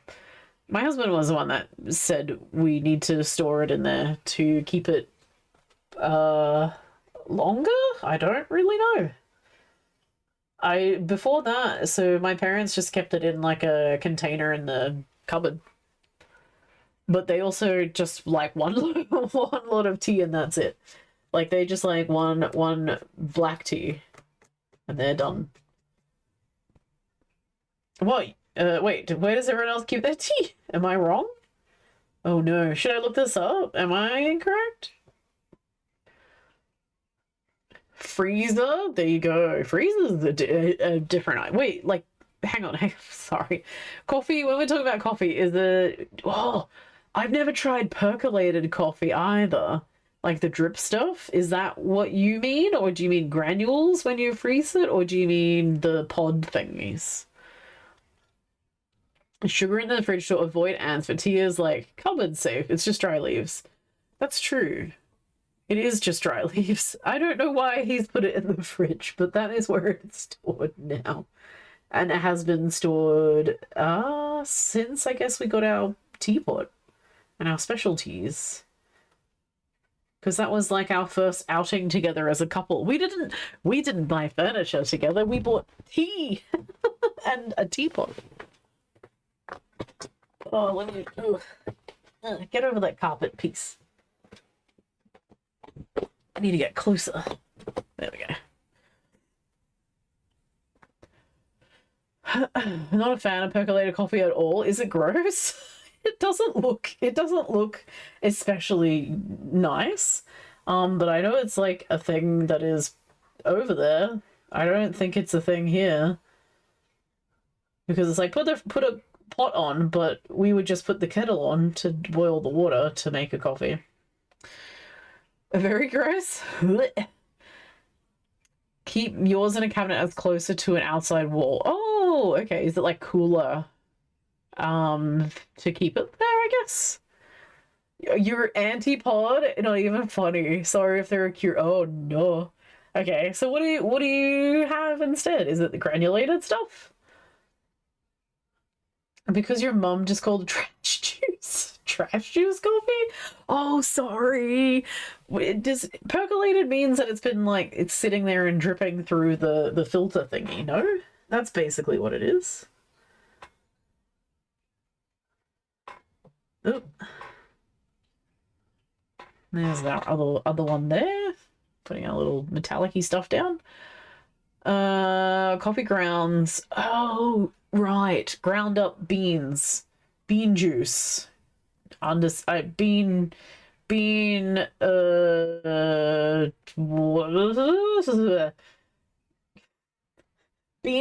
my husband was the one that said we need to store it in there to keep it longer? I don't really know. Before that, so my parents just kept it in like a container in the cupboard. But they also just like one lot of tea and that's it. Like they just like one black tea and they're done. What? Wait, where does everyone else keep their tea? Am I wrong? Oh no, should I look this up? Am I incorrect? Freezer? There you go. Freezer's a different... Wait, like, hang on. Sorry. Coffee, when we're talking about coffee, is the... Oh, I've never tried percolated coffee either. Like the drip stuff. Is that what you mean? Or do you mean granules when you freeze it? Or do you mean the pod thingies? Sugar in the fridge to avoid ants, but tea is like cupboard safe. It's just dry leaves. That's true. It is just dry leaves. I don't know why he's put it in the fridge, but that is where it's stored now. And it has been stored since I guess we got our teapot and our specialties. Because that was like our first outing together as a couple. We didn't buy furniture together. We bought tea and a teapot. Oh, let me get over that carpet piece. I need to get closer. There we go. Not a fan of percolated coffee at all. Is it gross? It doesn't look especially nice. But I know it's like a thing that is over there. I don't think it's a thing here. Because it's like put a pot on, but we would just put the kettle on to boil the water to make a coffee. Very gross. Keep yours in a cabinet as closer to an outside wall. Oh, okay. Is it like cooler? To keep it there, I guess. Your anti-pod? Not even funny. Sorry if they're cute. Oh no. Okay, so what do you have instead? Is it the granulated stuff? Because your mum just called trash juice. Trash juice coffee? Oh, sorry. Does percolated means that it's been like it's sitting there and dripping through the filter thingy, no? That's basically what it is. Oh. There's that other one there. Putting our little metallic-y stuff down. Coffee grounds. Oh, right. Ground up beans. Bean juice. Bean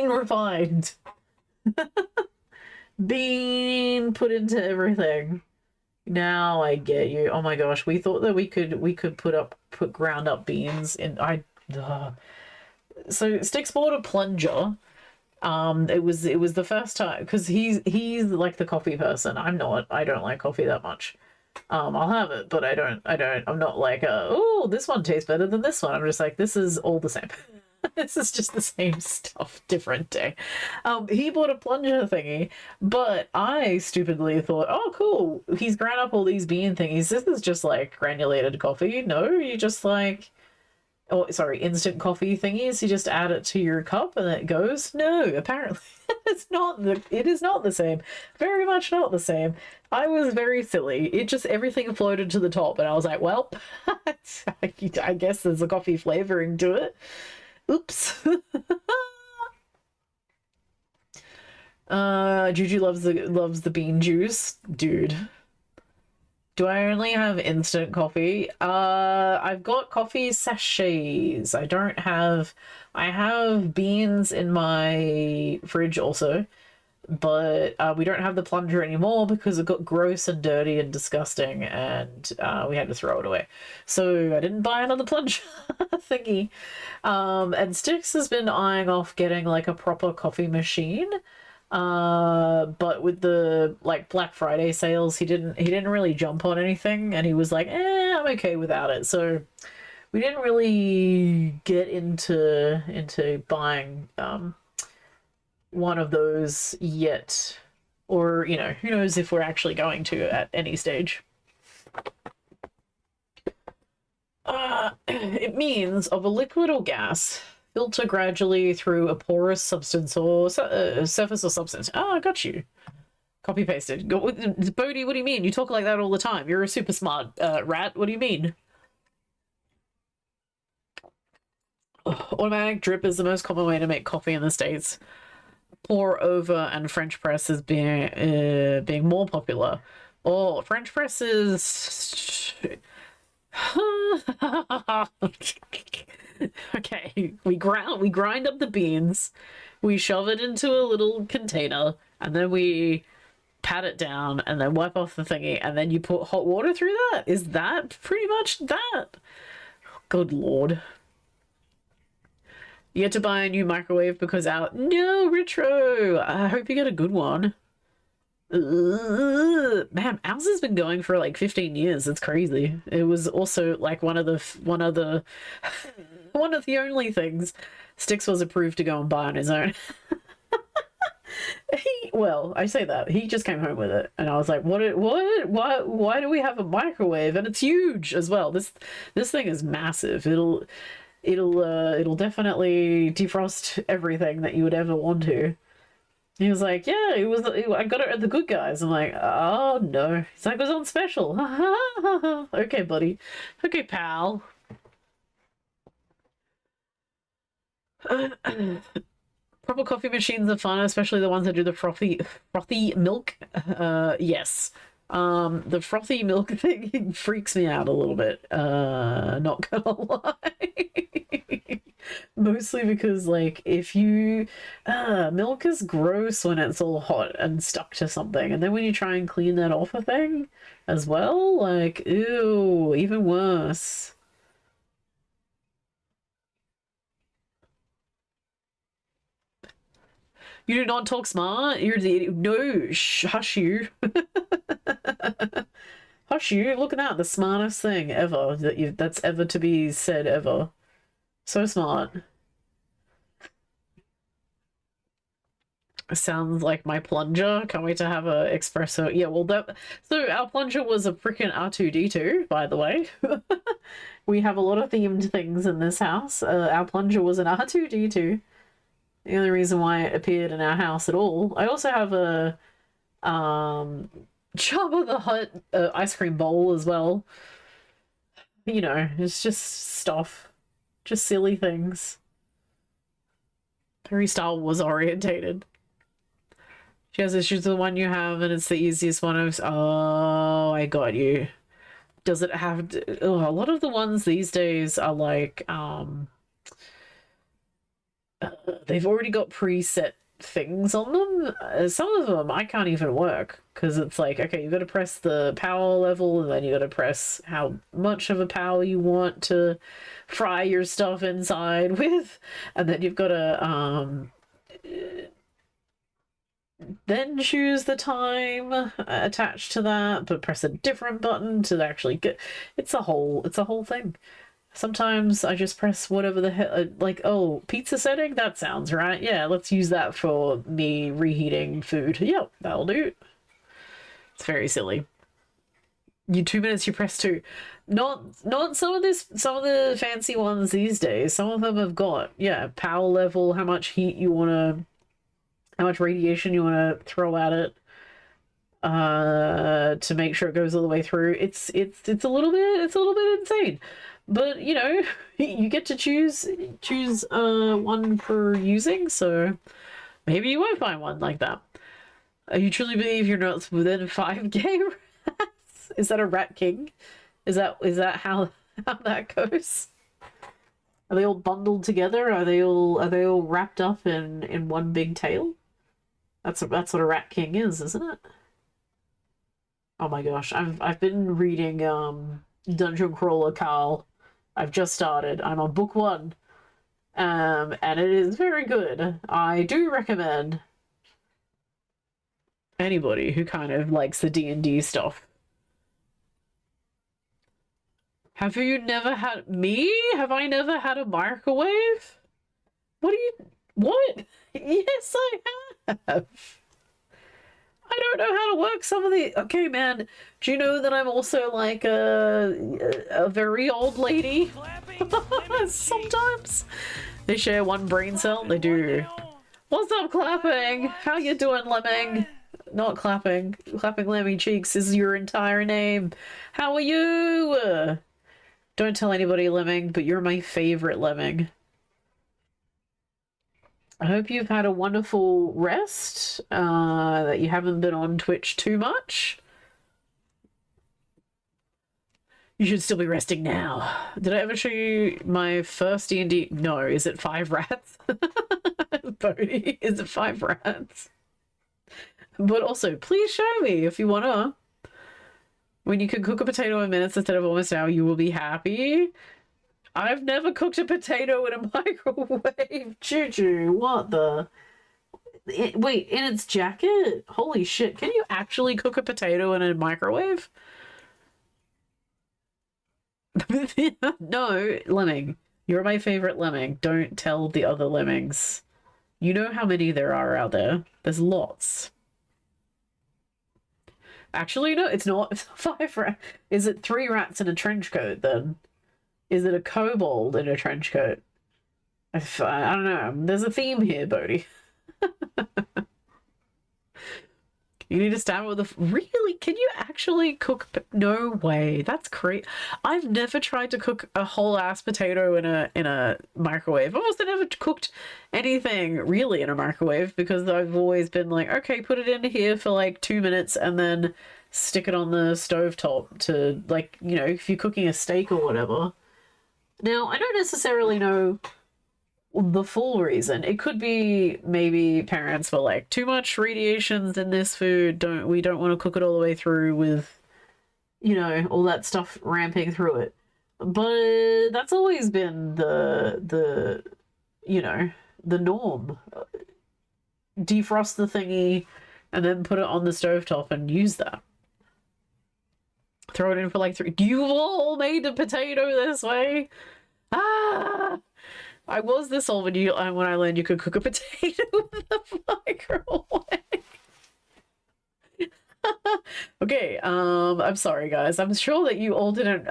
refined. Bean put into everything. Now I get you. Oh my gosh, we thought that we could put ground up beans in. So Sticks bought a plunger. It was the first time because he's like the coffee person. I'm not. I don't like coffee that much. I'll have it, but I'm not like oh, this one tastes better than this one. I'm just like this is all the same. This is just the same stuff, different day. He bought a plunger thingy, but I stupidly thought, oh, cool. He's ground up all these bean thingies. This is just like granulated coffee. No, you just like, oh, sorry, instant coffee thingies. You just add it to your cup and it goes. No, apparently it is not the same. Very much not the same. I was very silly. It just, everything floated to the top and I was like, well, I guess there's a coffee flavoring to it. Oops. Juju loves the bean juice. Dude. Do I only have instant coffee? I've got coffee sachets. I have beans in my fridge also, but we don't have the plunger anymore because it got gross and dirty and disgusting and we had to throw it away. So I didn't buy another plunger thingy. And Styx has been eyeing off getting like a proper coffee machine. But with the like Black Friday sales, he didn't really jump on anything and he was like, I'm okay without it. So we didn't really get into buying one of those yet. Or, you know, who knows if we're actually going to at any stage. It means of a liquid or gas, filter gradually through a porous substance or surface or substance. Oh, I got you. Copy pasted. Bodhi, what do you mean? You talk like that all the time. You're a super smart rat. What do you mean? Automatic drip is the most common way to make coffee in the States. Pour over and French press is being more popular. Oh, French press is... Okay, we grind up the beans, we shove it into a little container, and then we pat it down and then wipe off the thingy, and then you put hot water through that. Is that pretty much that? Good lord. You had to buy a new microwave because no, Retro, I hope you get a good one. Man, ours has been going for like 15 years. It's crazy. It was also like one of the only things Styx was approved to go and buy on his own. Well, I say that he just came home with it, and I was like, "What? Why do we have a microwave? And it's huge as well. This thing is massive. It'll definitely defrost everything that you would ever want to." He was like, yeah, I got it at the Good Guys. I'm like, oh no. He's like, it was on special. Okay, buddy. Okay, pal. Proper coffee machines are fun, especially the ones that do the frothy milk. Yes. The frothy milk thing freaks me out a little bit. Not gonna lie. Mostly because, like, if you... milk is gross when it's all hot and stuck to something. And then when you try and clean that off a thing as well, like, ew, even worse. You do not talk smart? You're the... No, hush you. Hush you. Look at that. The smartest thing ever that's ever to be said ever. So smart. Sounds like my plunger. Can't wait to have a espresso. Yeah, well, so our plunger was a freaking R2-D2, by the way. We have a lot of themed things in this house. Our plunger was an R2-D2. The only reason why it appeared in our house at all. I also have a Jabba the Hutt ice cream bowl as well. You know, it's just stuff. Just silly things. Very Star Wars orientated. She has issues with the one you have, and it's the easiest one of... Oh, I got you. Does it have... Oh, a lot of the ones these days are like... they've already got preset things on them. Some of them I can't even work, because it's like, okay, you've got to press the power level, and then you got to press how much of a power you want to fry your stuff inside with, and then you've got to then choose the time attached to that, but press a different button to actually get... It's a whole thing. Sometimes I just press whatever the hell, like, oh, pizza setting? That sounds right. Yeah, let's use that for me reheating food. Yep, that'll do. It's very silly. You 2 minutes, you press two. Not some of the fancy ones these days. Some of them have got, yeah, power level, how much heat you wanna, how much radiation you wanna throw at it, to make sure it goes all the way through. It's a little bit insane. But you know, you get to choose one for using, so maybe you won't find one like that. You truly believe you're not within 5K rats? Is that a rat king? Is that how that goes? Are they all bundled together? Are they all wrapped up in one big tail? That's what a rat king is, isn't it? Oh my gosh, I've been reading Dungeon Crawler Carl. I've just started. I'm on book 1. And it is very good. I do recommend anybody who kind of likes the D&D stuff. Have you never had me? Have I never had a microwave? What? Yes, I have. I don't know how to work some of the... Okay, man, do you know that I'm also like a very old lady? Sometimes. They share one brain cell? They do. What's up, clapping? How you doing, Lemming? Not clapping. Clapping Lemmy Cheeks is your entire name. How are you? Don't tell anybody, Lemming, but you're my favorite Lemming. I hope you've had a wonderful rest, that you haven't been on Twitch too much. You should still be resting now. Did I ever show you my first D&D? No, is it 5 rats? Bodhi, is it 5 rats? But also, please show me if you wanna. When you can cook a potato in minutes instead of almost an hour, you will be happy. I've never cooked a potato in a microwave. Choo-choo, what the... Wait, in its jacket? Holy shit, can you actually cook a potato in a microwave? No, Lemming. You're my favorite Lemming. Don't tell the other Lemmings. You know how many there are out there. There's lots. Actually, no, it's not. It's 5 rats. Is it 3 rats in a trench coat, then? Is it a kobold in a trench coat? I don't know. There's a theme here, Bodhi. You need to stab it with a... Really? Can you actually cook... No way. That's great. I've never tried to cook a whole ass potato in a microwave. I've also never cooked anything really in a microwave because I've always been like, okay, put it in here for like 2 minutes and then stick it on the stovetop to, like, you know, if you're cooking a steak or whatever. Now, I don't necessarily know the full reason. It could be maybe parents were like, too much radiations in this food, we don't want to cook it all the way through with, you know, all that stuff ramping through it. But that's always been the you know, the norm. Defrost the thingy and then put it on the stovetop and use that. Throw it in for like 3... You've all made a potato this way? Ah! I was this old when I learned you could cook a potato in the microwave. Okay, I'm sorry guys. I'm sure that you all didn't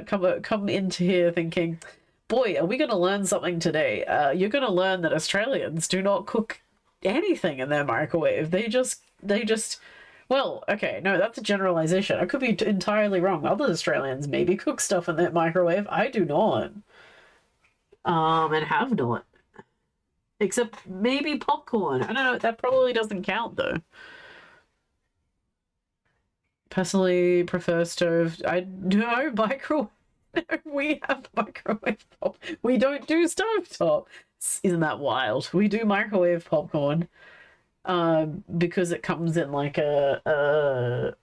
come into here thinking, boy, are we gonna learn something today? You're gonna learn that Australians do not cook anything in their microwave. They just well, okay, no, that's a generalization. I could be entirely wrong. Other Australians maybe cook stuff in their microwave. I do not. And have not. Except maybe popcorn. I don't know, that probably doesn't count though. Personally prefer stove. I do microwave. We have microwave pop. We don't do stovetop. Isn't that wild? We do microwave popcorn. Because it comes in like a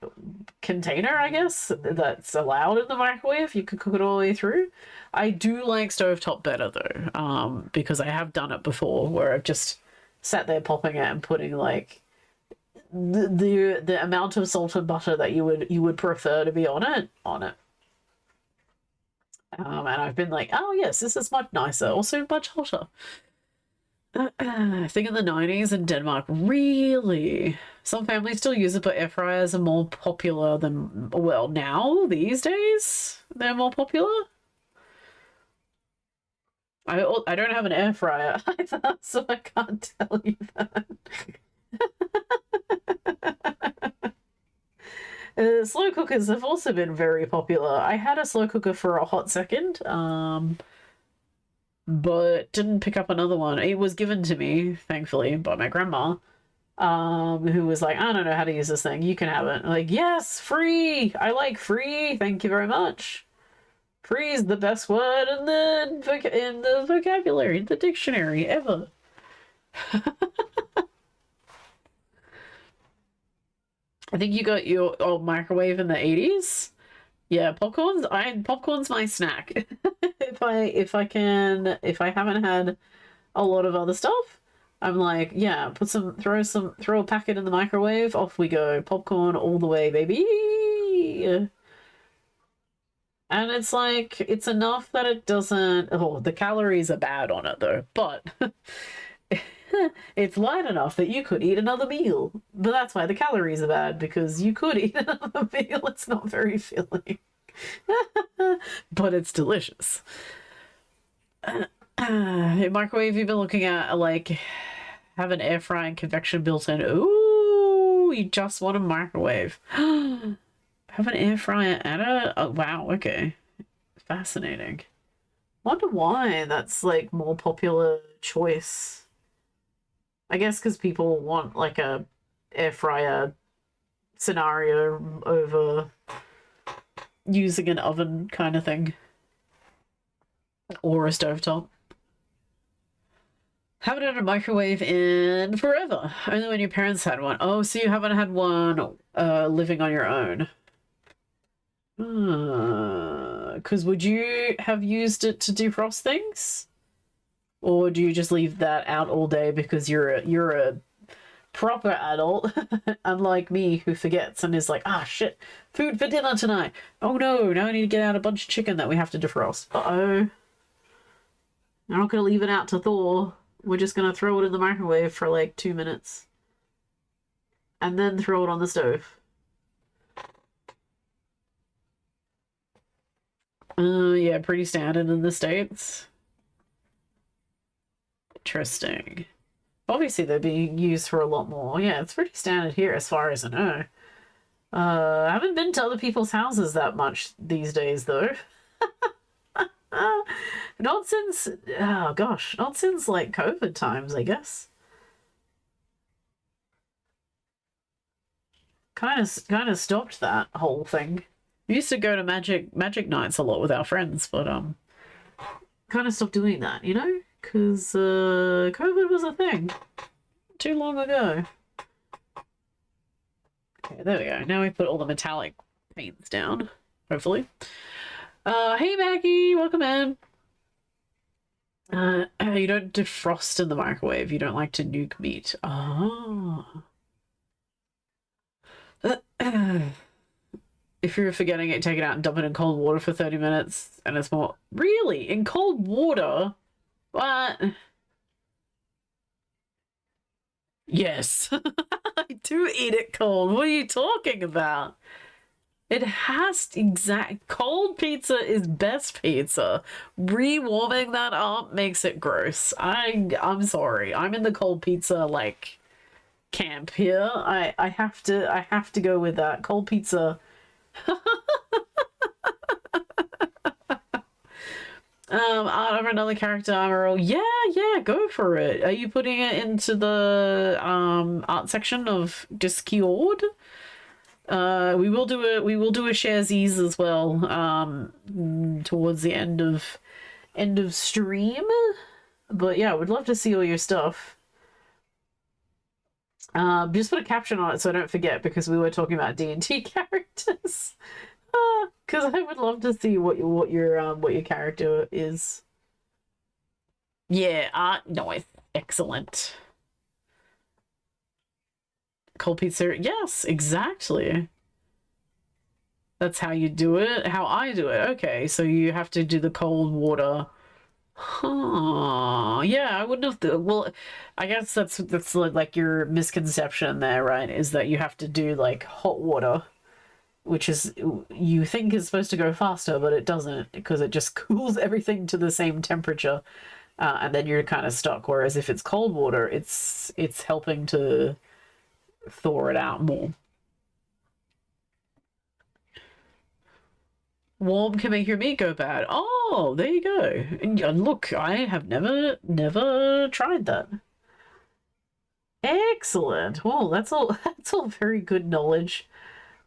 container, I guess, that's allowed in the microwave. You can cook it all the way through. I do like stovetop better though, because I have done it before where I've just sat there popping it and putting like the amount of salt and butter that you would prefer to be on it. And I've been like, oh yes, this is much nicer, also much hotter. I think in the 90s in Denmark, really, some families still use it, but air fryers are more popular than, well, now, these days, they're more popular. I don't have an air fryer either, so I can't tell you that. Slow cookers have also been very popular. I had a slow cooker for a hot second, but didn't pick up another one. It was given to me, thankfully, by my grandma, who was like, I don't know how to use this thing. You can have it. I'm like, yes, free. I like free. Thank you very much. Free is the best word in the vocabulary, in the dictionary ever. I think you got your old microwave in the 80s. Yeah, popcorn's my snack. if I haven't had a lot of other stuff, I'm like, yeah, throw a packet in the microwave, off we go. Popcorn all the way, baby. And it's like, it's enough that it doesn't, oh, the calories are bad on it though, but it's light enough that you could eat another meal. But that's why the calories are bad, because you could eat another meal. It's not very filling. But it's delicious. Microwave you've been looking at, like, have an air fry and convection built in. Ooh, you just want a microwave. Have an air fryer and a... Oh, wow, okay. Fascinating. Wonder why that's, like, more popular choice. I guess because people want, like, a air fryer scenario over using an oven kind of thing. Or a stovetop. Haven't had a microwave in forever. Only when your parents had one. Oh, so you haven't had one living on your own. Because would you have used it to defrost things? Or do you just leave that out all day because you're a proper adult, unlike me, who forgets and is like, ah, shit, food for dinner tonight. Oh no, now I need to get out a bunch of chicken that we have to defrost. Uh-oh. I'm not going to leave it out to thaw. We're just going to throw it in the microwave for like 2 minutes. And then throw it on the stove. Yeah, pretty standard in the States. Interesting. Obviously, they're being used for a lot more. Yeah, it's pretty standard here as far as I know. I haven't been to other people's houses that much these days, though. Not since, oh gosh, not since like COVID times, I guess. Kind of stopped that whole thing. We used to go to magic nights a lot with our friends, but kind of stopped doing that, you know, because COVID was a thing too long ago. Okay, there we go. Now we put all the metallic paints down, hopefully. Hey Maggie, welcome in. You don't defrost in the microwave. You don't like to nuke meat. Oh. If you're forgetting it, take it out and dump it in cold water for 30 minutes, and it's more... Really? In cold water? What? Yes. I do eat it cold. What are you talking about? It has to... Cold pizza is best pizza. Rewarming that up makes it gross. I'm sorry. I'm in the cold pizza, like, camp here. I have to go with that. Cold pizza... Art of another character armor roll. Yeah, go for it. Are you putting it into the art section of Discord? We will do a sharesies as well towards the end of stream. But yeah, we'd love to see all your stuff. Just put a caption on it so I don't forget, because we were talking about D&D characters. Because I would love to see what your character is. Yeah, nice, excellent. Cold pizza, yes, exactly. That's how you do it? How I do it. Okay, so you have to do the cold water. Huh. Yeah, I wouldn't have well, I guess that's like your misconception there, right? Is that you have to do like hot water, which is you think is supposed to go faster, but it doesn't because it just cools everything to the same temperature. And then you're kind of stuck. Whereas if it's cold water, it's helping to thaw it out more. Warm can make your meat go bad. Oh, there you go. And look, I have never tried that. Excellent. Well, that's all. That's all very good knowledge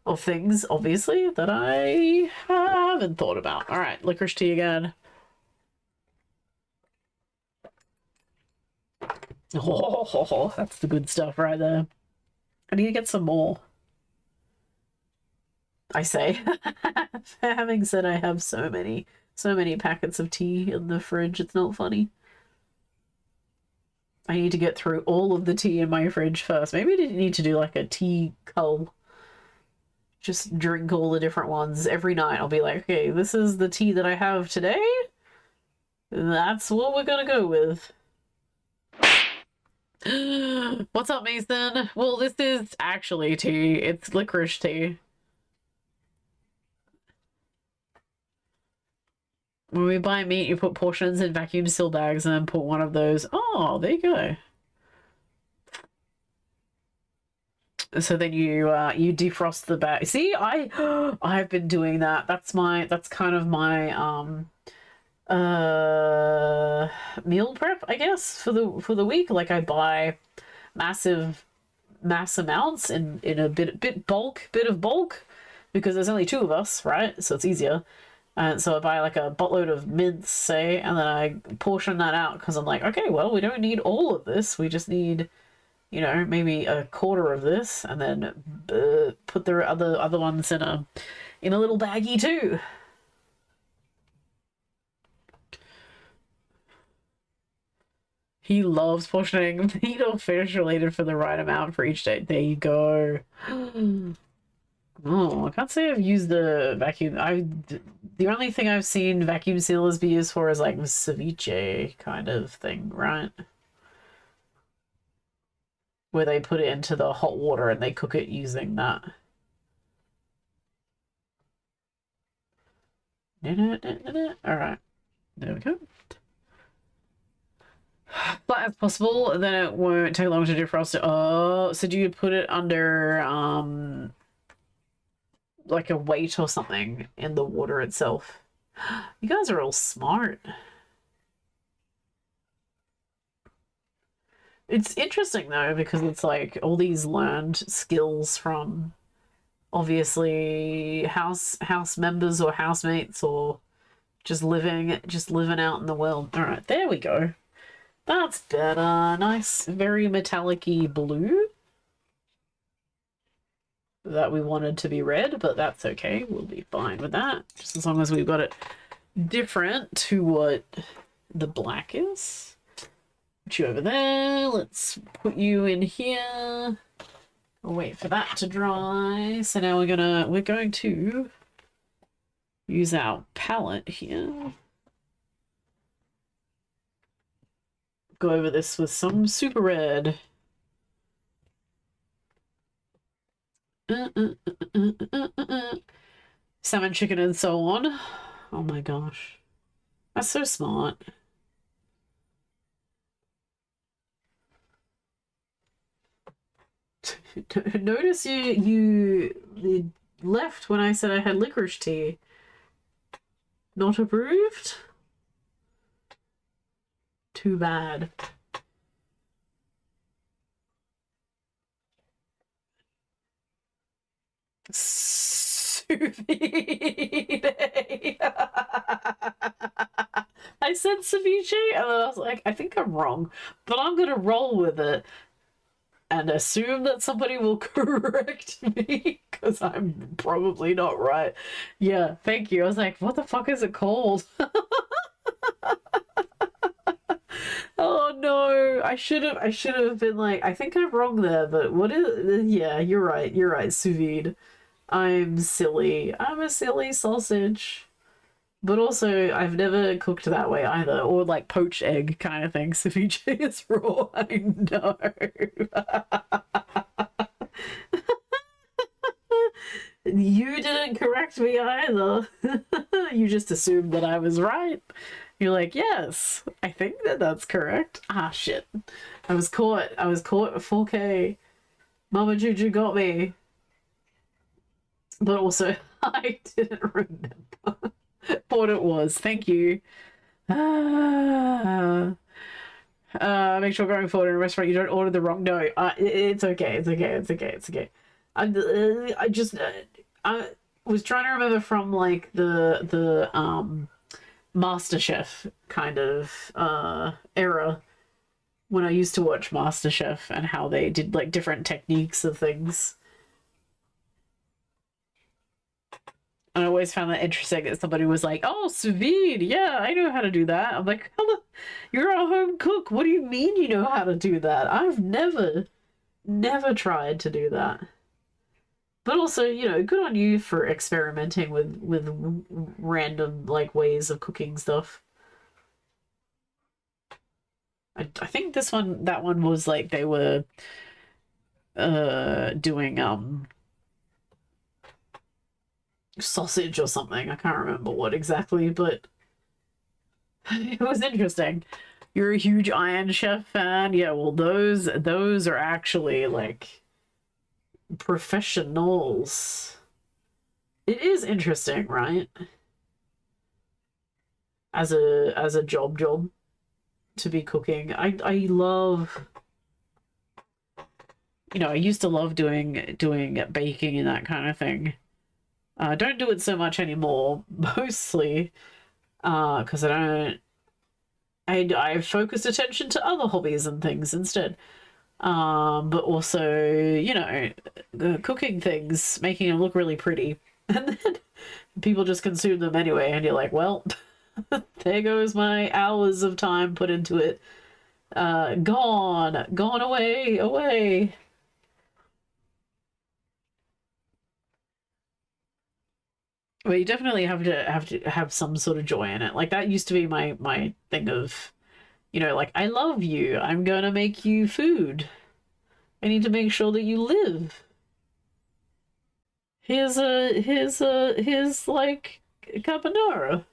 of things, obviously, that I haven't thought about. All right, licorice tea again. Oh, that's the good stuff right there. I need to get some more. I say, having said I have so many packets of tea in the fridge, it's not funny. I need to get through all of the tea in my fridge first. Maybe I didn't need to do like a tea cull. Just drink all the different ones every night. I'll be like, okay, this is the tea that I have today. That's what we're gonna go with. What's up, Mason? Well, this is actually tea. It's licorice tea. When we buy meat, you put portions in vacuum seal bags and then put one of those. Oh, there you go. So then you defrost the bag. See, I've been doing that. That's kind of my meal prep, I guess, for the week. Like I buy mass amounts in a bit of bulk because there's only 2 of us, right? So it's easier. And so I buy like a buttload of mince, say, and then I portion that out because I'm like, okay, well, we don't need all of this. We just need, you know, maybe a quarter of this, and then put the other ones in a little baggie too. He loves portioning meat or fish related for the right amount for each day. There you go. Oh, I can't say I've used the vacuum. The only thing I've seen vacuum sealers be used for is like ceviche kind of thing, right? Where they put it into the hot water and they cook it using that. All right, there we go. Flat as possible, then it won't take long to defrost it. Oh, so do you put it under like a weight or something in the water itself? You guys are all smart. It's interesting though because it's like all these learned skills from obviously house members or housemates or just living out in the world. All right, there we go. That's better. Nice, very metallic-y blue that we wanted to be red, but that's okay. We'll be fine with that, just as long as we've got it different to what the black is. Put you over there. Let's put you in here. We'll wait for that to dry. So now we're going to use our palette here. Go over this with some super red. Salmon, chicken, and so on. Oh my gosh. That's so smart. Notice you left when I said I had licorice tea. Not approved? Too bad. Sous vide. I said ceviche and then I was like, I think I'm wrong, but I'm gonna roll with it and assume that somebody will correct me because I'm probably not right. Yeah, thank you. I was like, what the fuck is it called? Oh no, I should have been like, I think I'm wrong there, but what is, yeah, you're right, sous vide. I'm silly. I'm a silly sausage. But also, I've never cooked that way either, or like poached egg kind of thing. Ceviche is raw. I know. You didn't correct me either. You just assumed that I was right. You're like, yes, I think that that's correct. Ah, shit. I was caught. I was caught at 4K. Mama Juju got me. But also, I didn't remember what it was. Thank you. Make sure going forward in a restaurant you don't order the wrong. No, it's okay. It's okay. It's okay. It's okay. I just I was trying to remember from like the MasterChef kind of era when I used to watch MasterChef and how they did like different techniques of things. And I always found that interesting that somebody was like, "Oh, sous vide, yeah, I know how to do that." I'm like, "Hello, you're a home cook. What do you mean you know how to do that? I've never tried to do that." But also, you know, good on you for experimenting with random like ways of cooking stuff. I think that one was like they were doing sausage or something. I can't remember what exactly, but it was interesting. You're a huge Iron Chef fan? Yeah, well those are actually like professionals. It is interesting, right? As a job to be cooking. I love, you know, I used to love doing baking and that kind of thing. Don't do it so much anymore, mostly because I've focused attention to other hobbies and things instead. But also, you know, cooking things, making them look really pretty, and then people just consume them anyway, and you're like, well, there goes my hours of time put into it. Gone away. Well, you definitely have to have some sort of joy in it. Like that used to be my thing of, you know, like I love you. I'm gonna make you food. I need to make sure that you live. Here's like carbonara.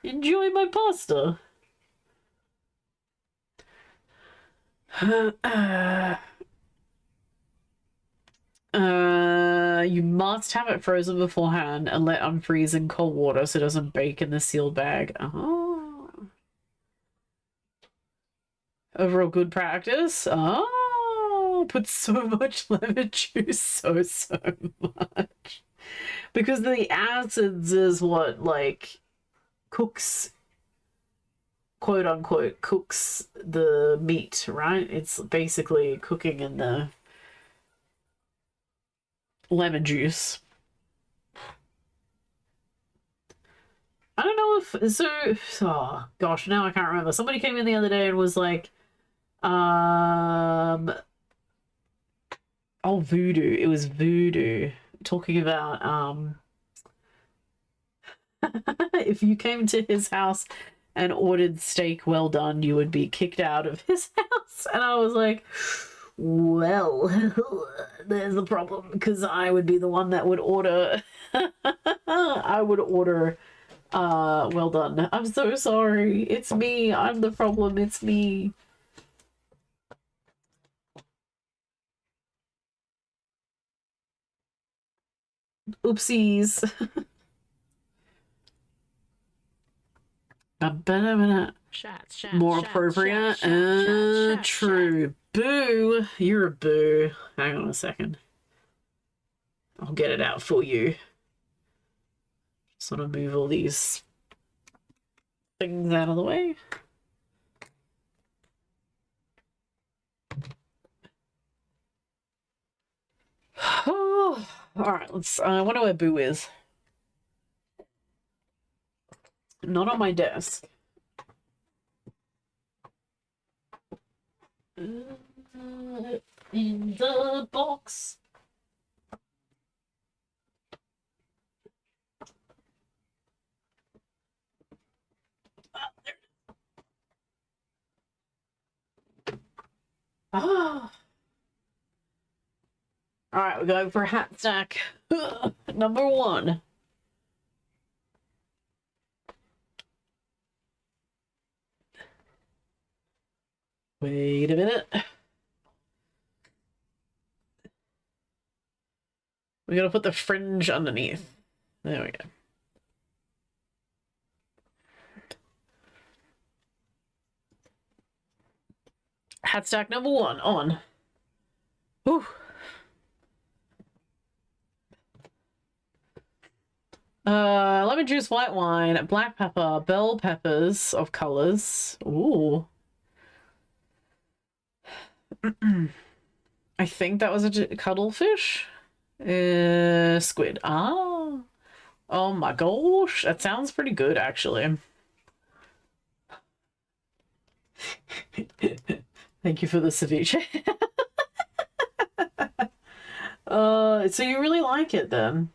Enjoy my pasta. You must have it frozen beforehand and let unfreeze in cold water so it doesn't bake in the sealed bag. Oh. Overall good practice. Oh, put so much lemon juice, so much. Because the acids is what, like, cooks, quote unquote, cooks the meat, right? It's basically cooking in the lemon juice. I don't know if so. Oh gosh, now I can't remember. Somebody came in the other day and was like, oh, Voodoo. It was Voodoo talking about if you came to his house and ordered steak well done, you would be kicked out of his house. And I was like, well, there's a problem because I would be the one that would order. I would order well done. I'm so sorry. It's me. I'm the problem. It's me. Oopsies. Shots, More appropriate. True. Boo. You're a boo. Hang on a second. I'll get it out for you. Sort of move all these things out of the way. Oh, all right. Let's. I wonder where Boo is. Not on my desk. In the box. we're going for hat stack number 1. Wait a minute. We gotta put the fringe underneath. There we go. Hat stack number 1 on. Whew. Lemon juice, white wine, black pepper, bell peppers of colors. Ooh. I think that was a cuttlefish. Squid. Ah. Oh my gosh. That sounds pretty good, actually. Thank you for the ceviche. So you really like it then?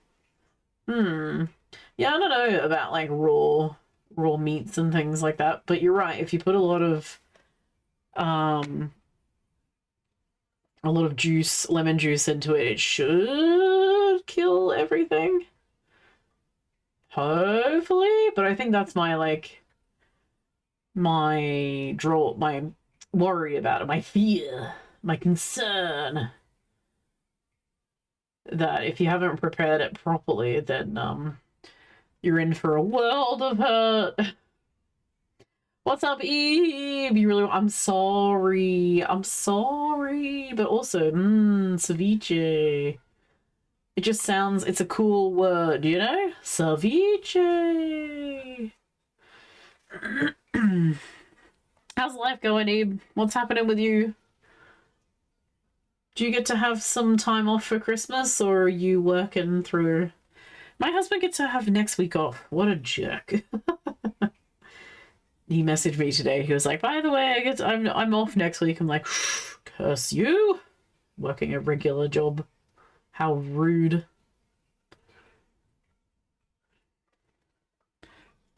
Yeah, I don't know about like raw meats and things like that, but you're right. If you put a lot of juice, lemon juice into it, it should kill everything. Hopefully, but I think that's my my worry about it, my fear, my concern. That if you haven't prepared it properly, then you're in for a world of hurt. What's up, Eve? I'm sorry. I'm sorry. But also, ceviche. It just sounds, it's a cool word, you know? Ceviche. How's life going, Eve? What's happening with you? Do you get to have some time off for Christmas, or are you working through? My husband gets to have next week off. What a jerk. He messaged me today. He was like, by the way, I'm off next week. I'm like, curse you. Working a regular job. How rude.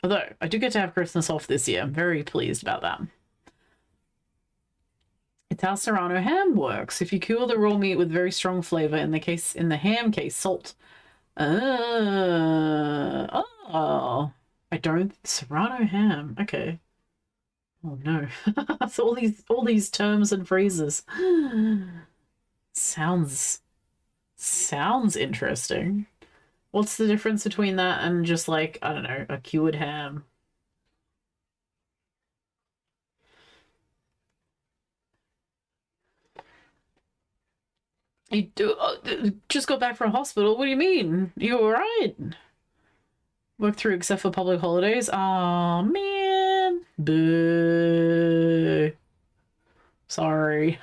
Although, I do get to have Christmas off this year. I'm very pleased about that. It's how Serrano ham works. If you cool the raw meat with very strong flavor, in the ham case, salt. Oh, I don't Serrano ham. Okay. Oh no. So all these terms and phrases. Sounds interesting. What's the difference between that and just like, I don't know, a cured ham? You do just got back from hospital. What do you mean? You all right? Work through except for public holidays. Oh man, boo. Sorry.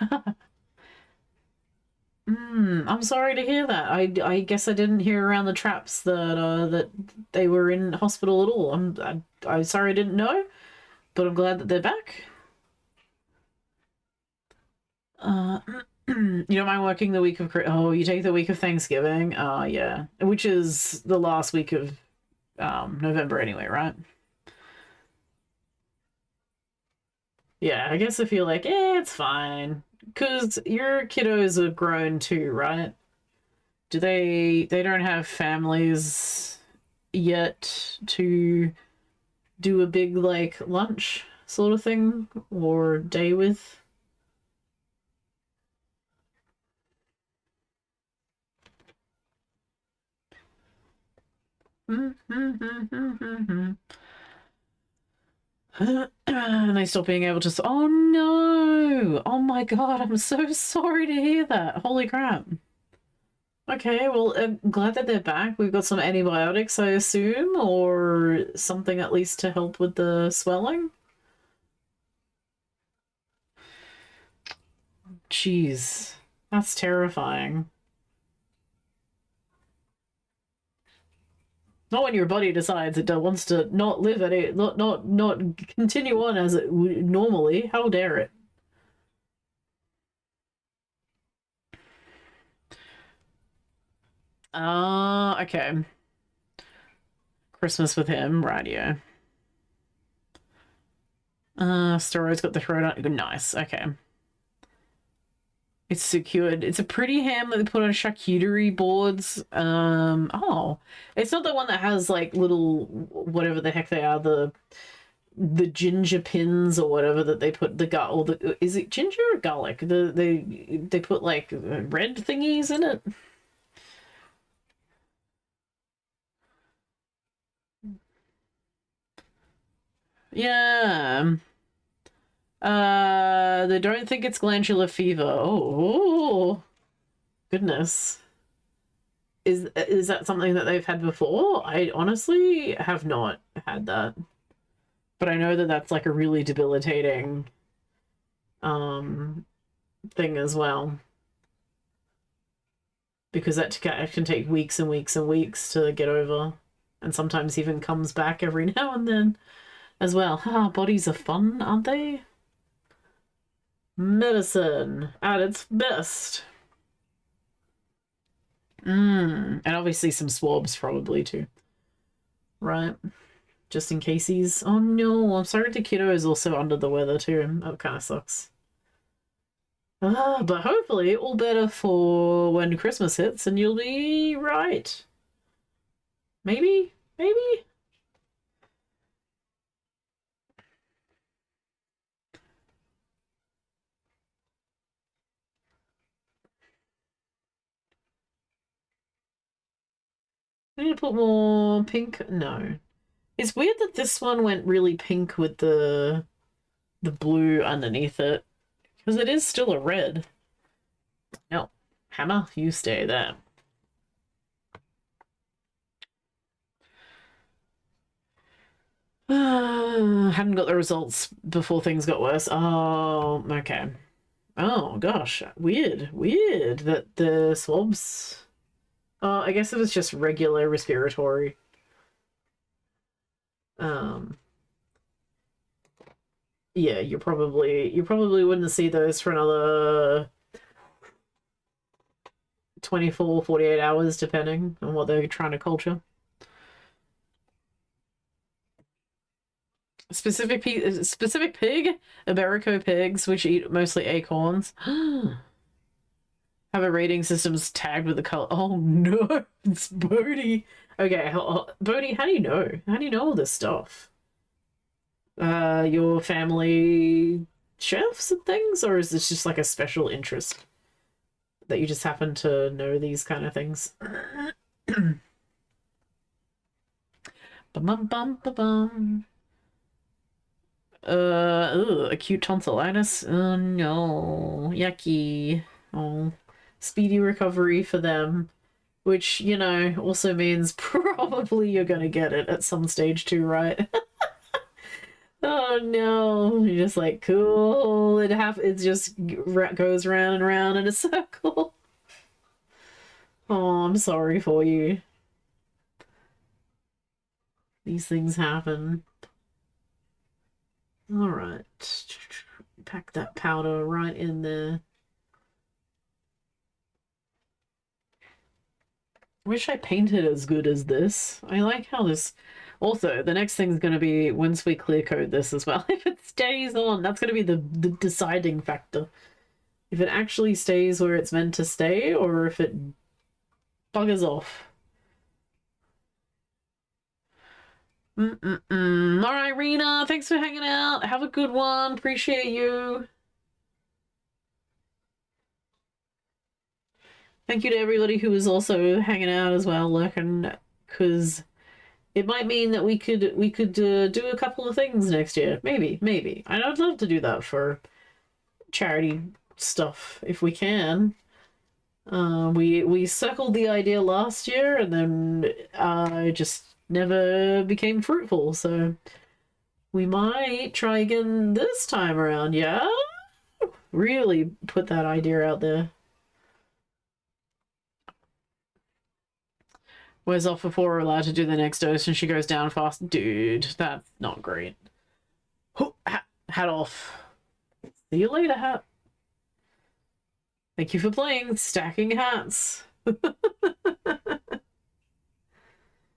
I'm sorry to hear that. I guess I didn't hear around the traps that they were in hospital at all. I'm sorry I didn't know, but I'm glad that they're back. You don't mind working the week of... Oh, you take the week of Thanksgiving? Yeah. Which is the last week of November anyway, right? Yeah, I guess I feel like, it's fine. Because your kiddos are grown too, right? Do they don't have families yet to do a big, like, lunch sort of thing? Or day with? And they stop being able to... Oh no! Oh my god, I'm so sorry to hear that. Holy crap. Okay, well, I'm glad that they're back. We've got some antibiotics, I assume, or something at least to help with the swelling. Jeez, that's terrifying. Not when your body decides it wants to not live at it, not continue on as it would normally. How dare it? Okay. Christmas with him, radio. Steroids got the throat on. Nice, okay. It's secured. It's a pretty ham that they put on charcuterie boards. Oh, it's not the one that has like little whatever the heck they are, the ginger pins or whatever that they put or the is it ginger or garlic? They put like red thingies in it. Yeah. They don't think it's glandular fever. Oh, goodness. Is that something that they've had before? I honestly have not had that. But I know that that's like a really debilitating thing as well. Because that can take weeks and weeks and weeks to get over. And sometimes even comes back every now and then as well. Bodies are fun, aren't they? Medicine at its best. And obviously some swabs probably too. Right. Just in case he's... Oh no, I'm sorry the kiddo is also under the weather too. That kind of sucks. But hopefully all better for when Christmas hits and you'll be right. Maybe? Maybe? I need to put more pink. No. It's weird that this one went really pink with the blue underneath it. Because it is still a red. No. Hammer, you stay there. Hadn't got the results before things got worse. Oh, okay. Oh, gosh. Weird. Weird that the swabs... Oh, I guess it was just regular respiratory. Yeah, you probably wouldn't see those for another 24, 48 hours, depending on what they're trying to culture. Specific pig, Iberico pigs, which eat mostly acorns, have a rating systems tagged with the color. Oh no, it's Bodhi. Okay, Bodhi, how do you know? How do you know all this stuff? Your family chefs and things, or is this just like a special interest that you just happen to know these kind of things? Bum. Acute tonsillitis. Oh no, yucky. Oh, speedy recovery for them, which, you know, also means probably you're gonna get it at some stage too, right? Oh no, you're just like, cool, it just goes round and round in a circle. Oh, I'm sorry for you. These things happen. All right, pack that powder right in there. Wish I painted as good as this. I like how this... Also, the next thing's going to be once we clear code this as well. If it stays on, that's going to be the deciding factor. If it actually stays where it's meant to stay, or if it buggers off. Alright, Rena, thanks for hanging out. Have a good one. Appreciate you. Thank you to everybody who was also hanging out as well, lurking, because it might mean that we could do a couple of things next year. Maybe. I'd love to do that for charity stuff if we can. We circled the idea last year and then just never became fruitful, so we might try again this time around. Yeah, really put that idea out there. Where's off before we're allowed to do the next dose and she goes down fast? Dude, that's not great. Hat off. See you later, hat. Thank you for playing Stacking Hats.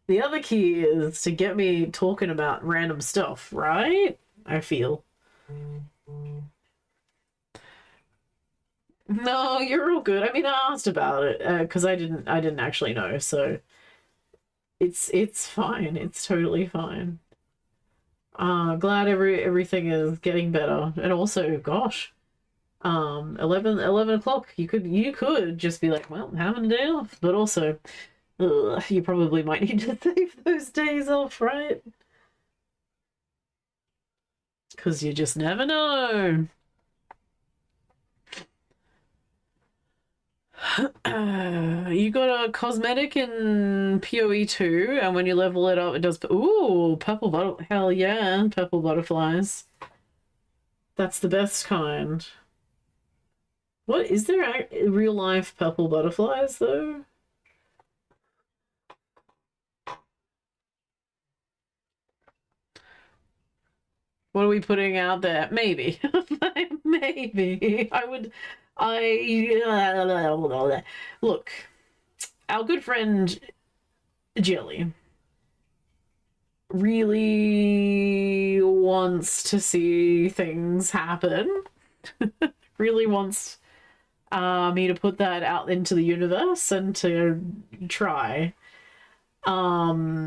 The other key is to get me talking about random stuff, right? I feel. No, you're all good. I mean, I asked about it because I didn't actually know, so it's fine. It's totally fine. Glad everything is getting better, and also, gosh, 11 o'clock. You could just be like, well, having a day off, but also, you probably might need to save those days off, right? Because you just never know. You got a cosmetic in PoE 2, and when you level it up, it does. Ooh, purple butterfly. Hell yeah, purple butterflies. That's the best kind. What is there real life purple butterflies though? What are we putting out there? Maybe. Maybe. Look, our good friend Jilly really wants to see things happen. Really wants me to put that out into the universe and to try.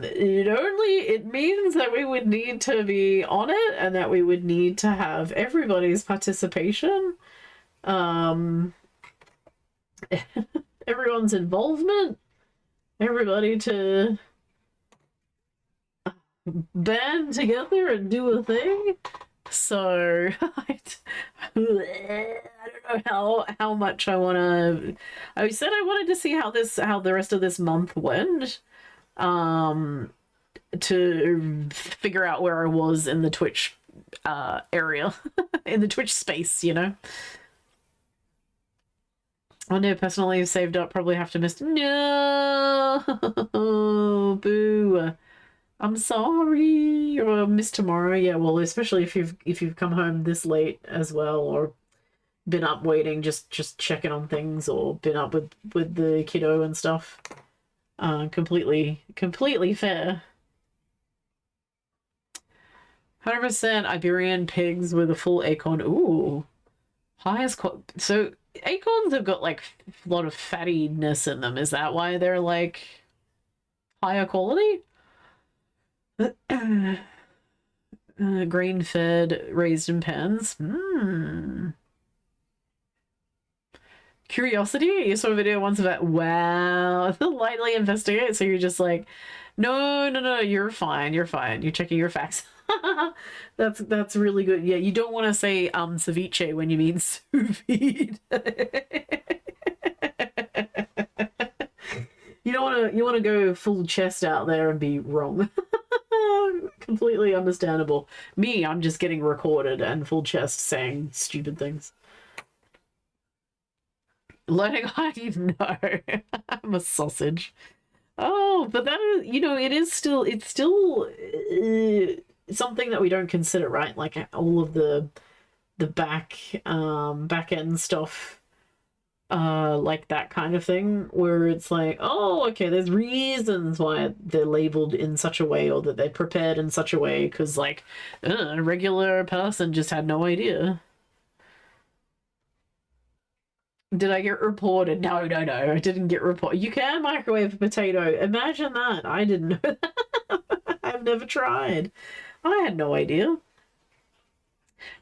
It means that we would need to be on it and that we would need to have everybody's participation, everyone's involvement, everybody to band together and do a thing. So I don't know how much I want to. I said I wanted to see how the rest of this month went, to figure out where I was in the Twitch area, in the Twitch space, you know. One day personally saved up, probably have to miss. No, boo. I'm sorry. Or miss tomorrow. Yeah, well, especially if you've come home this late as well, or been up waiting, just checking on things, or been up with the kiddo and stuff. Completely fair. 100% Iberian pigs with a full acorn. Ooh, highest so acorns have got like a lot of fattiness in them. Is that why they're like higher quality? Grain fed, raised in pens. Curiosity. You saw a video once about wow, lightly investigate. So you're just like, no, you're fine. You're checking your facts. That's really good. Yeah, you don't want to say ceviche when you mean sous vide. You want to go full chest out there and be wrong. Completely understandable. Me, I'm just getting recorded and full chest saying stupid things. Learning how you know. I'm a sausage. Oh, but that is, it's still something that we don't consider, right? Like all of the back end stuff, like that kind of thing, where it's like, oh, okay, there's reasons why they're labeled in such a way, or that they're prepared in such a way, because like a regular person just had no idea. Did I get reported? No, I didn't get reported. You can microwave a potato. Imagine that. I didn't know that. I've never tried. I had no idea.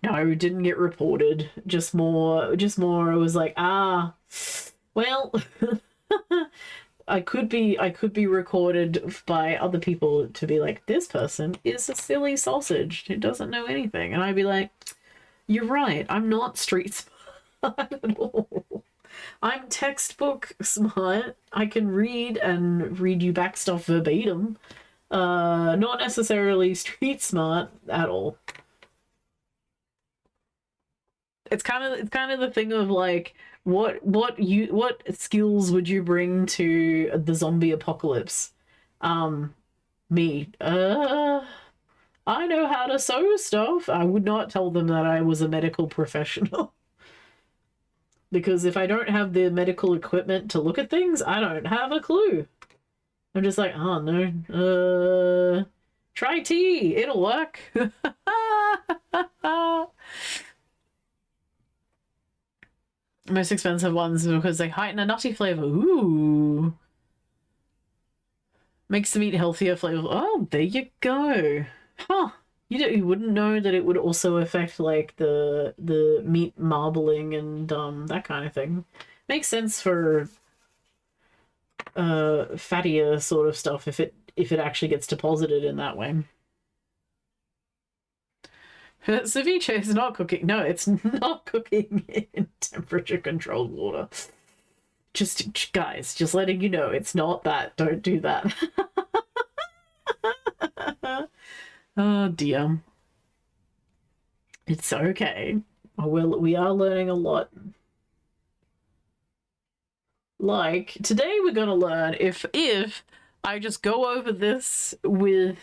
No, didn't get reported. Just more, it was like, well, I could be recorded by other people to be like, this person is a silly sausage who doesn't know anything. And I'd be like, you're right, I'm not street smart at all. I'm textbook smart. I can read and read you back stuff verbatim. Not necessarily street smart at all. It's kind of the thing of like, what skills would you bring to the zombie apocalypse? Me. I know how to sew stuff. I would not tell them that I was a medical professional. Because if I don't have the medical equipment to look at things, I don't have a clue. I'm just like, oh no. Try tea. It'll work. Most expensive ones because they heighten a nutty flavor. Ooh. Makes the meat healthier flavor. Oh, there you go. Huh. You wouldn't know that it would also affect like the meat marbling and that kind of thing. Makes sense for fattier sort of stuff if it actually gets deposited in that way. Ceviche is not cooking. No, it's not cooking in temperature controlled water. Just guys, just letting you know, it's not that. Don't do that. Oh dear. It's okay. Oh, well, we are learning a lot. Like, today we're gonna learn if I just go over this with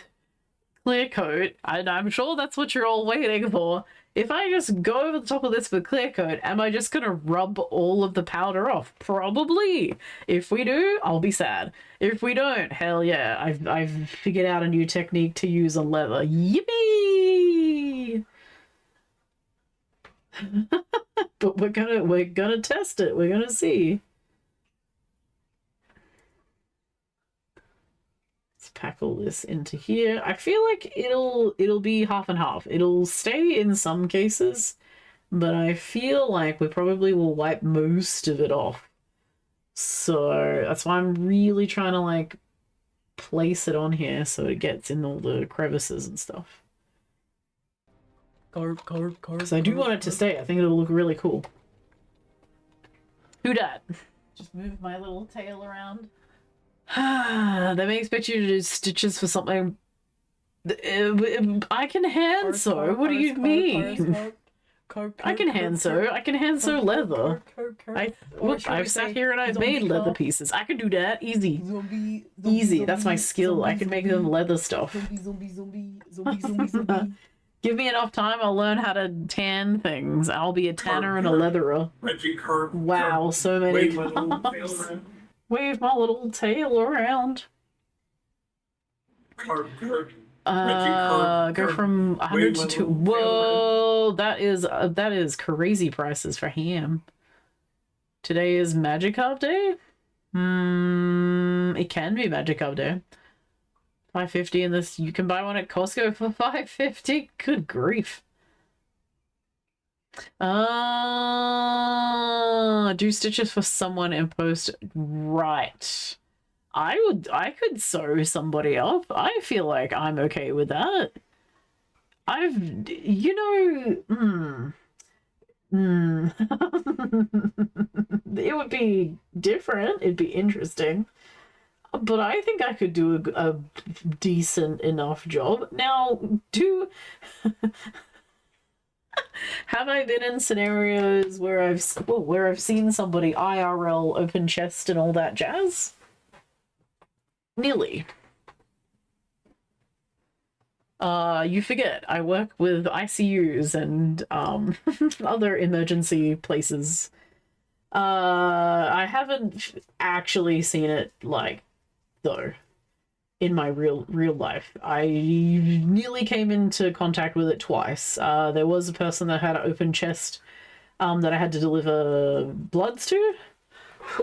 clear coat, and I'm sure that's what you're all waiting for. If I just go over the top of this with clear coat, am I just gonna rub all of the powder off? Probably. If we do, I'll be sad. If we don't, hell yeah, I've figured out a new technique to use on leather. Yippee! But we're gonna test it. We're gonna see. Let's pack all this into here. I feel like it'll be half and half. It'll stay in some cases, but I feel like we probably will wipe most of it off. So that's why I'm really trying to like place it on here so it gets in all the crevices and stuff. Because I do want it to stay. I think it'll look really cool. Who dat? Just move my little tail around. They may expect you to do stitches for something. I can hand sew. What do you mean? I can hand sew. I can hand sew leather. I've sat here and I've made leather pieces. I can do that easy. Easy. That's my skill. I can make them leather stuff. Give me enough time, I'll learn how to tan things. I'll be a tanner and a leatherer. Wow, so many times. Wave my little tail around. Go from 100 to 2. Whoa, that is crazy prices for ham. Today is Magikarp Day? It can be Magikarp Day. $5.50 in this. You can buy one at Costco for $5.50. Good grief. Do stitches for someone and post. Right. I could sew somebody up. I feel like I'm okay with that. It would be different. It'd be interesting. But I think I could do a decent enough job. Now, have I been in scenarios where I've seen somebody IRL open chest and all that jazz? Nearly. You forget, I work with ICUs and other emergency places. I haven't actually seen it like though in my real life. I nearly came into contact with it twice. There was a person that had an open chest that I had to deliver bloods to.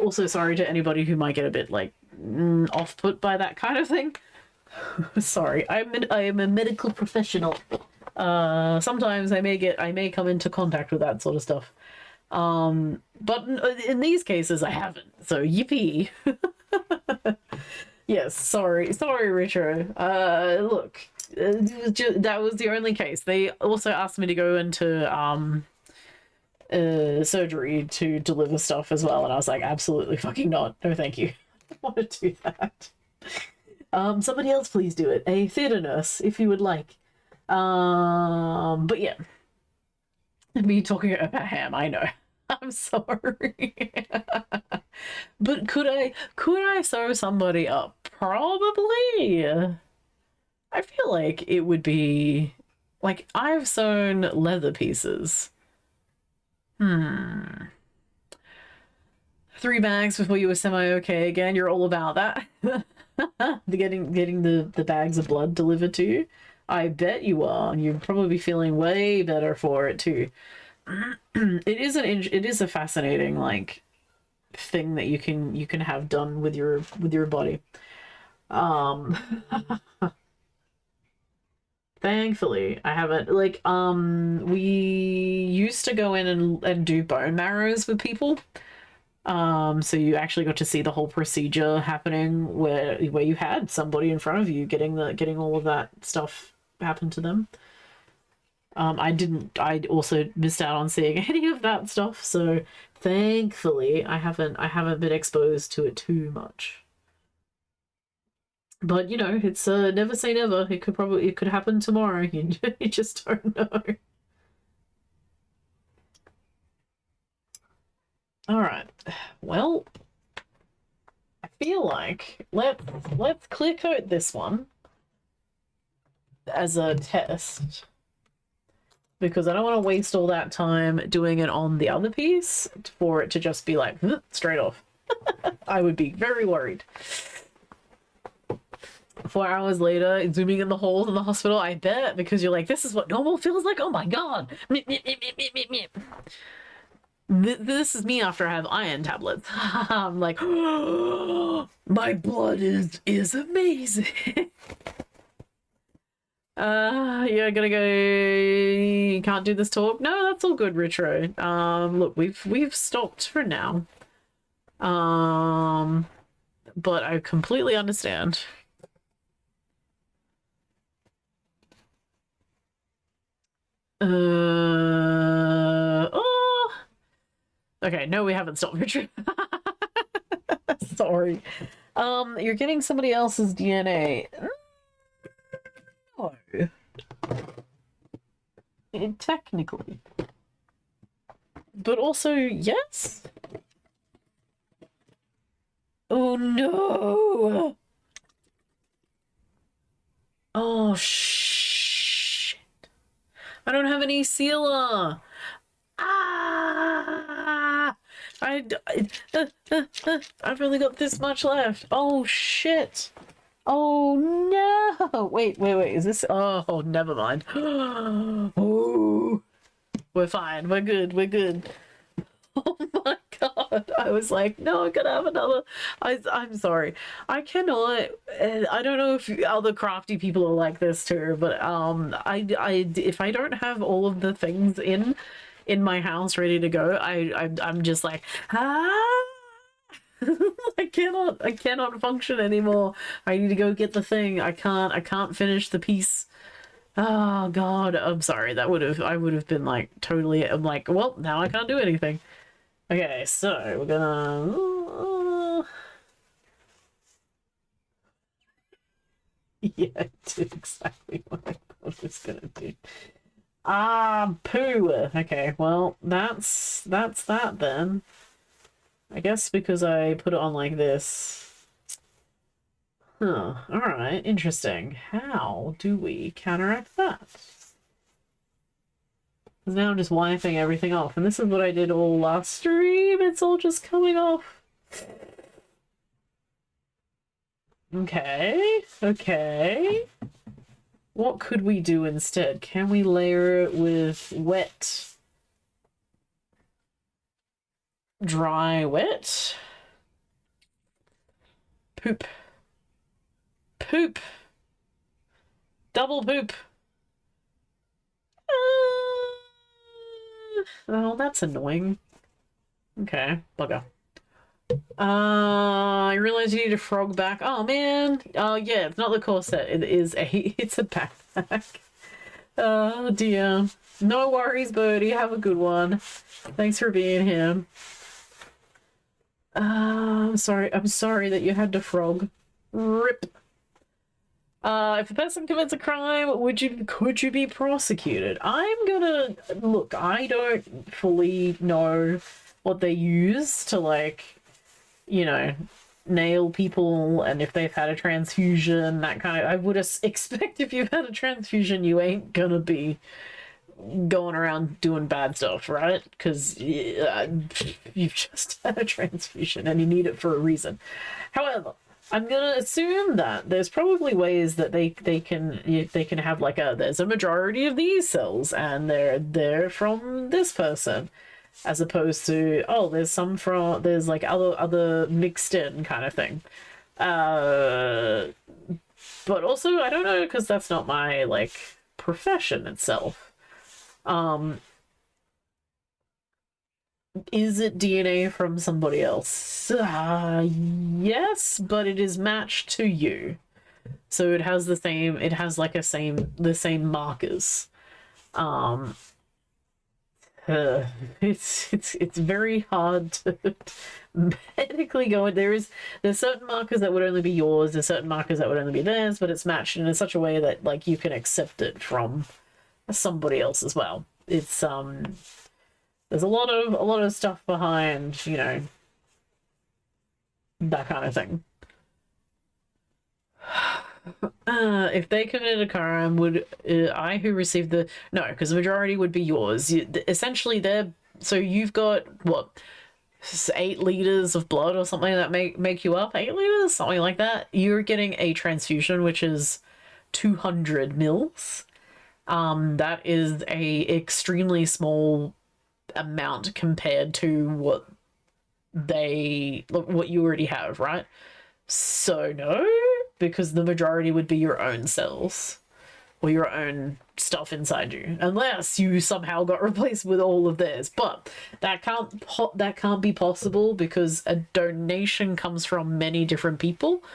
Also sorry to anybody who might get a bit like off put by that kind of thing. Sorry, I am a medical professional. Sometimes I may come into contact with that sort of stuff. But in these cases I haven't, so yippee. Yes, sorry Retro. Look, that was the only case. They also asked me to go into surgery to deliver stuff as well, and I was like, absolutely fucking not. No thank you. I don't want to do that. Somebody else please do it. A theater nurse, if you would like. But yeah. Me talking about ham, I know. I'm sorry. But could I sew somebody up? Probably. I feel like it would be like I've sewn leather pieces. 3 bags before you were semi-okay again. You're all about that. Getting the bags of blood delivered to you. I bet you are. You'd probably be feeling way better for it too. it is a fascinating like thing that you can have done with your body. Thankfully, I haven't like we used to go in and do bone marrows with people. So you actually got to see the whole procedure happening where you had somebody in front of you getting all of that stuff happen to them. I also missed out on seeing any of that stuff, so thankfully I haven't been exposed to it too much. But you know, it's never say never. It could happen tomorrow. You just don't know. All right. Well, I feel like let's clear coat this one as a test because I don't want to waste all that time doing it on the other piece for it to just be like straight off. I would be very worried. 4 hours later, zooming in the holes in the hospital, I bet, because you're like, this is what normal feels like? Oh my god! This is me after I have iron tablets. I'm like, oh, my blood is amazing. Yeah, gotta go. You can't do this talk. No, that's all good, Retro. Look, we've stopped for now. But I completely understand. Oh. Okay, no, we haven't stopped, Richard. Sorry. You're getting somebody else's DNA. No. Technically. But also, yes? Oh no! Oh shit! I don't have any sealer. Ah! I've only got this much left. Oh shit! Oh no! Wait. Is this? Oh, never mind. Oh, we're fine. We're good. Oh my god! I was like, no, I'm gonna have another. I'm sorry. I cannot. I don't know if other crafty people are like this too, but if I don't have all of the things in my house ready to go, I'm just like I cannot function anymore. I need to go get the thing. I can't finish the piece. Oh god, I'm sorry. I would have been like totally. I'm like, well, now I can't do anything. Okay, so we're gonna yeah, I did exactly what I thought it was gonna do. Poo. Okay, well, that's that then. I guess because I put it on like this. Huh, alright, interesting. How do we counteract that? Because now I'm just wiping everything off, and this is what I did all last stream. It's all just coming off. Okay. What could we do instead? Can we layer it with wet? Dry, wet? Poop. Poop. Double poop. Oh, that's annoying. Okay, bugger. I realized you need a frog back. Oh man. Oh yeah, it's not the corset. It's a backpack. Oh dear. No worries, Birdie. Have a good one. Thanks for being here. I'm sorry that you had to frog. Rip. If a person commits a crime, could you be prosecuted? I'm gonna look. I don't fully know what they use to, like, you know, nail people, and if they've had a transfusion, that kind of. I would expect if you've had a transfusion, you ain't gonna be going around doing bad stuff, right? Because you've just had a transfusion and you need it for a reason. However, I'm gonna assume that there's probably ways that they can have like there's a majority of these cells and they're from this person, as opposed to there's like other mixed in kind of thing. But also I don't know, because that's not my like profession itself. Is it DNA from somebody else? Yes, but it is matched to you, so it has the same. It has like the same markers. It's very hard to medically go. There's certain markers that would only be yours. There's certain markers that would only be theirs, but it's matched in such a way that like you can accept it from somebody else as well. It's there's a lot of stuff behind, you know, that kind of thing. If they committed a crime, would I who received the... No, because the majority would be yours. Essentially, so you've got, what, 8 liters of blood or something that make you up? 8 liters? Something like that. You're getting a transfusion, which is 200 mils. That is a extremely small amount compared to what you already have, right? So no, because the majority would be your own cells or your own stuff inside you, unless you somehow got replaced with all of theirs. But that can't be possible, because a donation comes from many different people,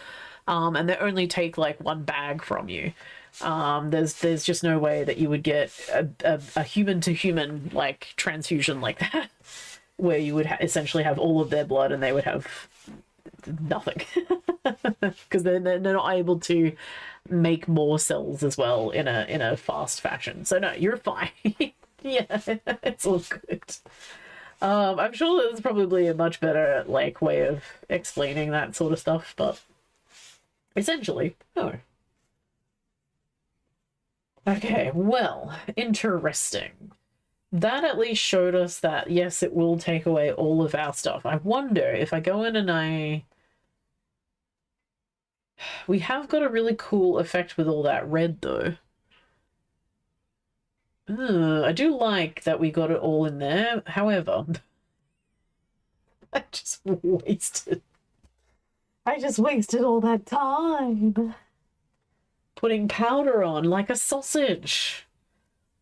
and they only take like one bag from you. There's just no way that you would get a human to human like transfusion like that, where you would essentially have all of their blood and they would have nothing, because they're not able to make more cells as well in a fast fashion. So no, you're fine. Yeah, it's all good. I'm sure there's probably a much better like way of explaining that sort of stuff, but essentially, no. Okay, well, interesting. That at least showed us that, yes, it will take away all of our stuff. I wonder if I go in and we have got a really cool effect with all that red, though. I do like that we got it all in there. However, I just wasted all that time putting powder on like a sausage.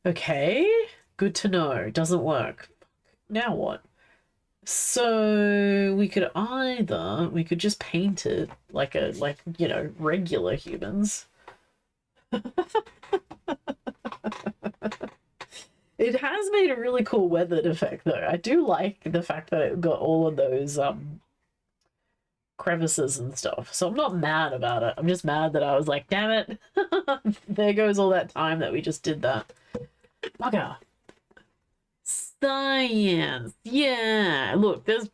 Okay, good to know. Doesn't work. Now what? So we could just paint it like you know, regular humans. It has made a really cool weathered effect, though. I do like the fact that it got all of those crevices and stuff. So I'm not mad about it. I'm just mad that I was like, damn it. There goes all that time that we just did that. Bugger. Science. Yeah. Look, there's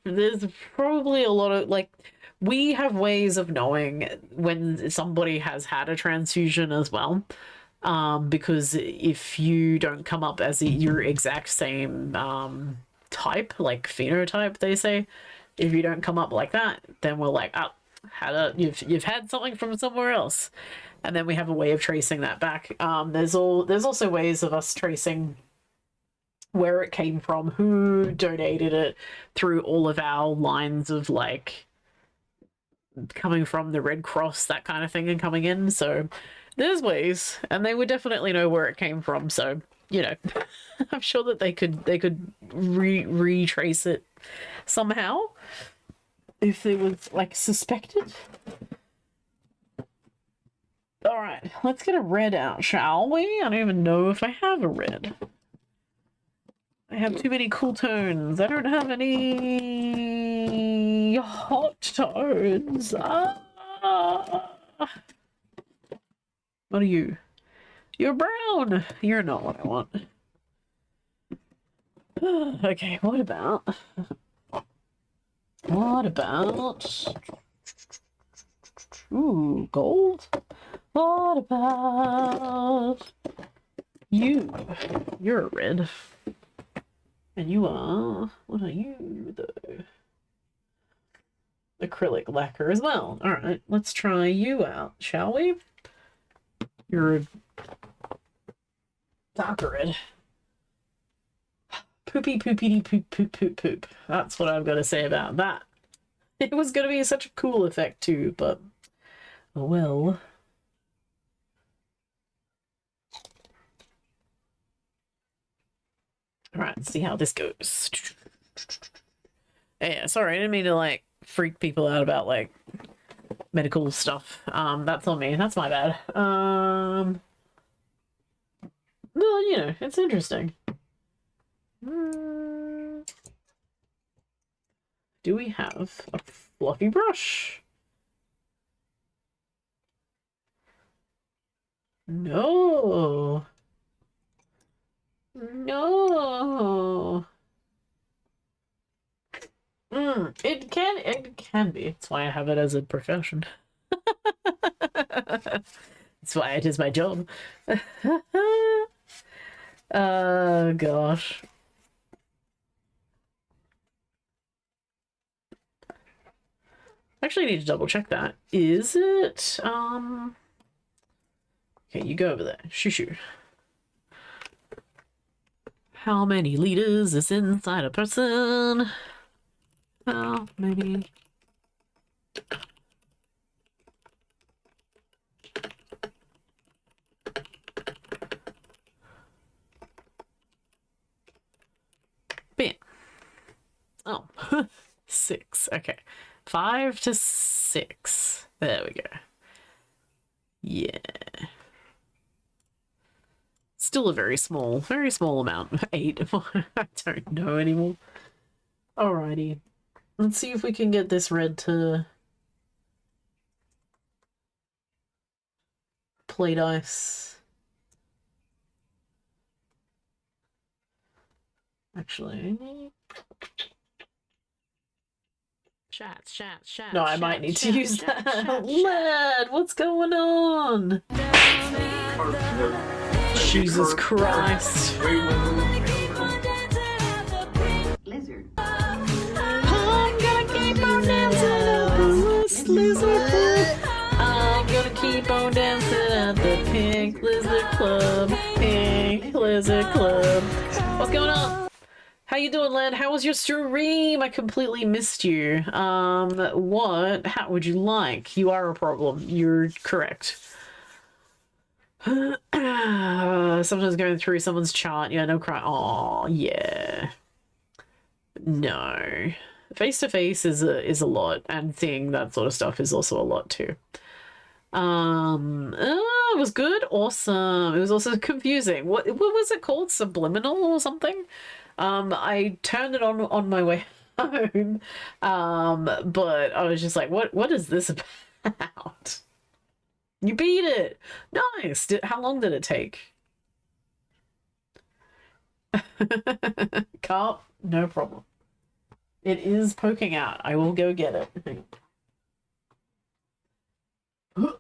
probably a lot of like, we have ways of knowing when somebody has had a transfusion as well. Because if you don't come up as your exact same type, like phenotype, they say, if you don't come up like that, then we're like, oh, you've had something from somewhere else, and then we have a way of tracing that back. There's also ways of us tracing where it came from, who donated it, through all of our lines of like coming from the Red Cross, that kind of thing, and coming in. So there's ways, and they would definitely know where it came from. So, you know, I'm sure that they could retrace it somehow if it was like suspected. All right, let's get a red out, shall we? I don't even know if I have a red. I have too many cool tones. I don't have any hot tones. What are you? You're brown. You're not what I want. Okay, what about... Ooh, gold? What about... you? You're a red. And you are... what are you, though? acrylic lacquer as well. All right, let's try you out, shall we? You're a darker red. Poopy poopy poop poop poop poop. That's what I've got to say about that. It was going to be such a cool effect too, but oh well. All right, let's see how this goes. Yeah, sorry, I didn't mean to like freak people out about like medical stuff. That's on me. That's my bad. Well, you know, it's interesting. Do we have a fluffy brush? No. No. It can be. That's why I have it as a profession. That's why it is my job. Gosh. Actually, I need to double check that. Is it, okay, you go over there. Shoo shoo. How many liters is inside a person? How many? Bam. Oh, 6. Okay. 5 to 6. There we go. Yeah. Still a very small amount. 8. I don't know anymore. Alrighty. Let's see if we can get this red to play dice. Actually. Shots. No, I might need to use that. Lad, what's going on? Jesus Christ. Lizard. I'm gonna keep on dancing at the Lizard Club. I'm gonna keep on dancing at the Pink Lizard Club. Pink Lizard Club. What's going on? How you doing, Lad? How was your stream? I completely missed you. What? How would you like? You are a problem. You're correct. Sometimes going through someone's chart. Yeah, no cry. Oh, yeah. No. Face to face is a lot, and seeing that sort of stuff is also a lot too. It was good. Awesome. It was also confusing. What was it called? Subliminal or something? I turned it on my way home. But I was just like, what is this about? You beat it. Nice. How long did it take? Carp, no problem. It is poking out. I will go get it. Hang on.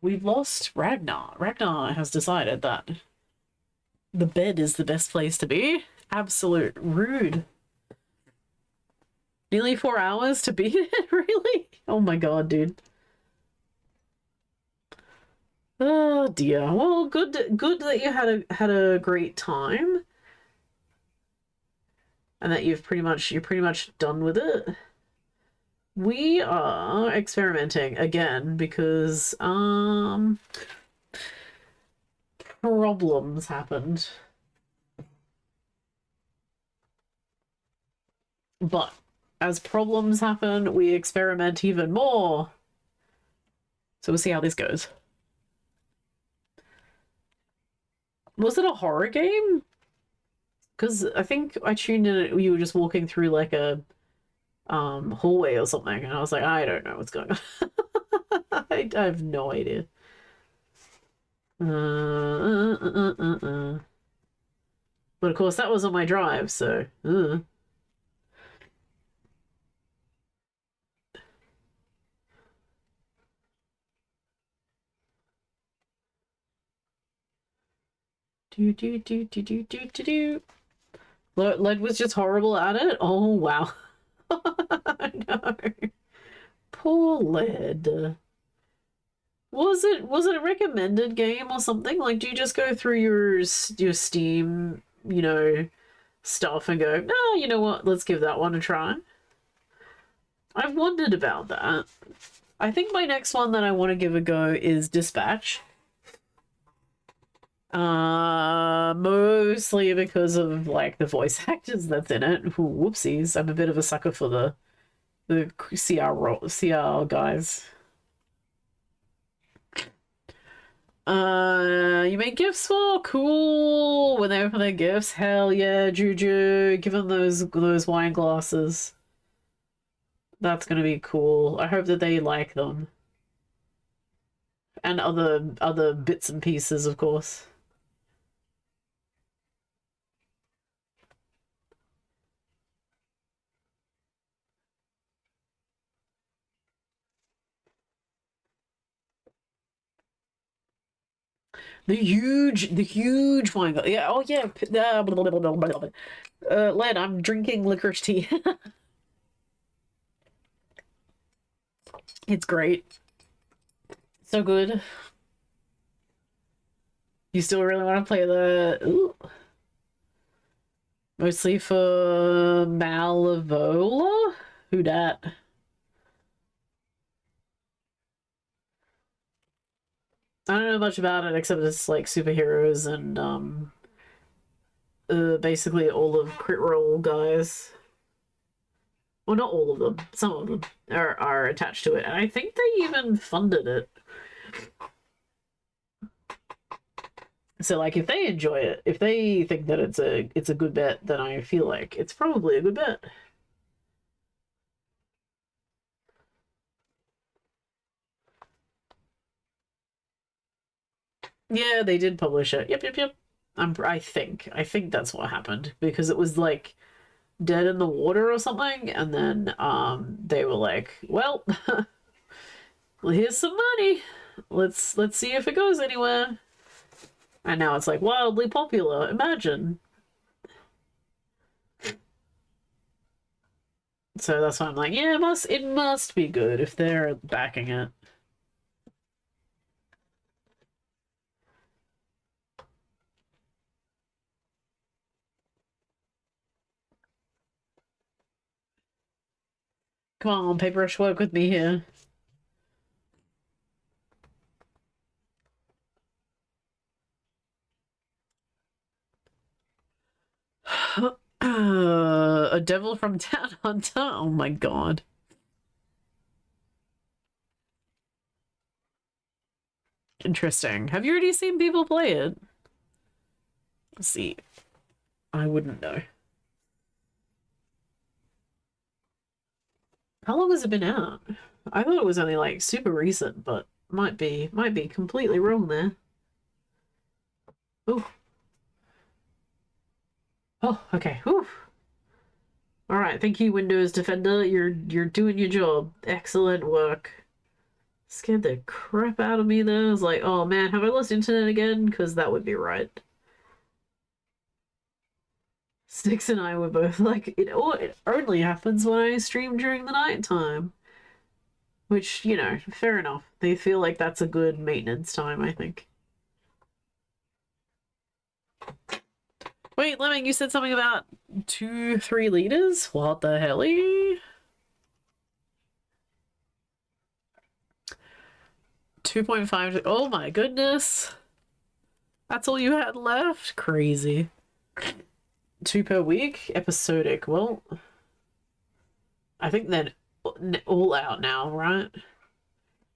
We've lost Ragnar. Ragnar has decided that the bed is the best place to be. Absolute rude. Nearly 4 hours to beat it? Really? Oh my god, dude. Oh dear. Well, good that you had a great time. And that you're pretty much done with it. We are experimenting again because problems happened. But as problems happen, we experiment even more. So we'll see how this goes. Was it a horror game? Because I think I tuned in, you were just walking through like a hallway or something, and I was like, I don't know what's going on. I have no idea. But of course that was on my drive, so do. Led was just horrible at it? Oh, wow. No. Poor Led. Was it a recommended game or something? Like, do you just go through your Steam, stuff and go, no, you know what, let's give that one a try? I've wondered about that. I think my next one that I want to give a go is Dispatch. Mostly because of, like, the voice actors that's in it. Ooh, whoopsies. I'm a bit of a sucker for the CR guys. You make gifts for? Cool. When they open their gifts, hell yeah, Juju. Give them those wine glasses. That's gonna be cool. I hope that they like them. And other bits and pieces, of course. The huge wine glass. Yeah, oh yeah. Led, I'm drinking licorice tea. It's great. So good. You still really want to play the... Ooh. Mostly for Malavola? Who dat? I don't know much about it except it's like superheroes and basically all of Crit Role guys. Well, not all of them. Some of them are attached to it, and I think they even funded it. So, like, if they enjoy it, if they think that it's a good bet, then I feel like it's probably a good bet. Yeah, they did publish it. Yep. I think that's what happened because it was like dead in the water or something, and then they were like, well, well, here's some money. Let's see if it goes anywhere. And now it's like wildly popular. Imagine. So that's why I'm like, yeah, it must be good if they're backing it. Come on, Paintbrush, work with me here. A devil from Town Hunter? Oh my god. Interesting. Have you already seen people play it? Let's see. I wouldn't know. How long has it been out? I thought it was only like super recent, but might be completely wrong there. Ooh. Oh, okay. Whew. All right, thank you, Windows Defender. You're doing your job. Excellent work. Scared the crap out of me there. I was like, oh man, have I lost internet again? Because that would be right. Styx and I were both like, it only happens when I stream during the night time. Which, fair enough. They feel like that's a good maintenance time, I think. Wait, Lemming, you said something about 2-3 liters? What the helly? 2.5. Oh my goodness. That's all you had left? Crazy. 2 per week? Episodic. Well, I think they're all out now, right?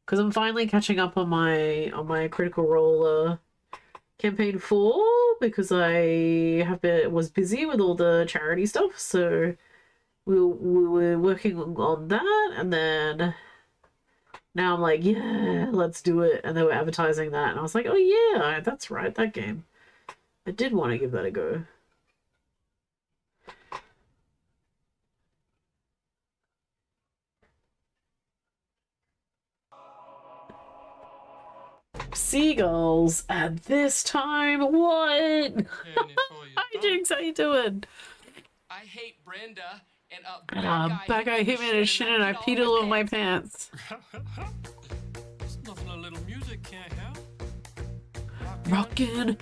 Because I'm finally catching up on my Critical Role campaign 4 because I was busy with all the charity stuff, so we were working on that, and then now I'm like, yeah, let's do it, and they were advertising that, and I was like, oh yeah, that's right, that game. I did want to give that a go. Seagulls at this time. What? Hi Jinx, how you doing? I hate Brenda and Bad guy hit me in the shin and I peed all over my pants. Nothing a little music can't help. Rockin'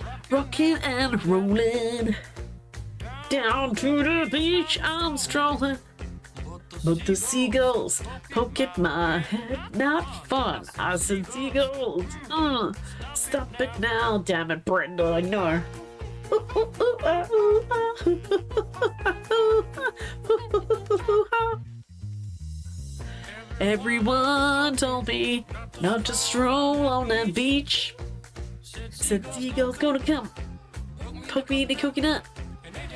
and rollin'. Down to the beach I'm strolling. But the seagulls poke at my head. Not fun. I said seagulls. Stop it now. Damn it, Brenda, I know. Everyone told me not to stroll on that beach. Said seagulls gonna come poke me in the coconut.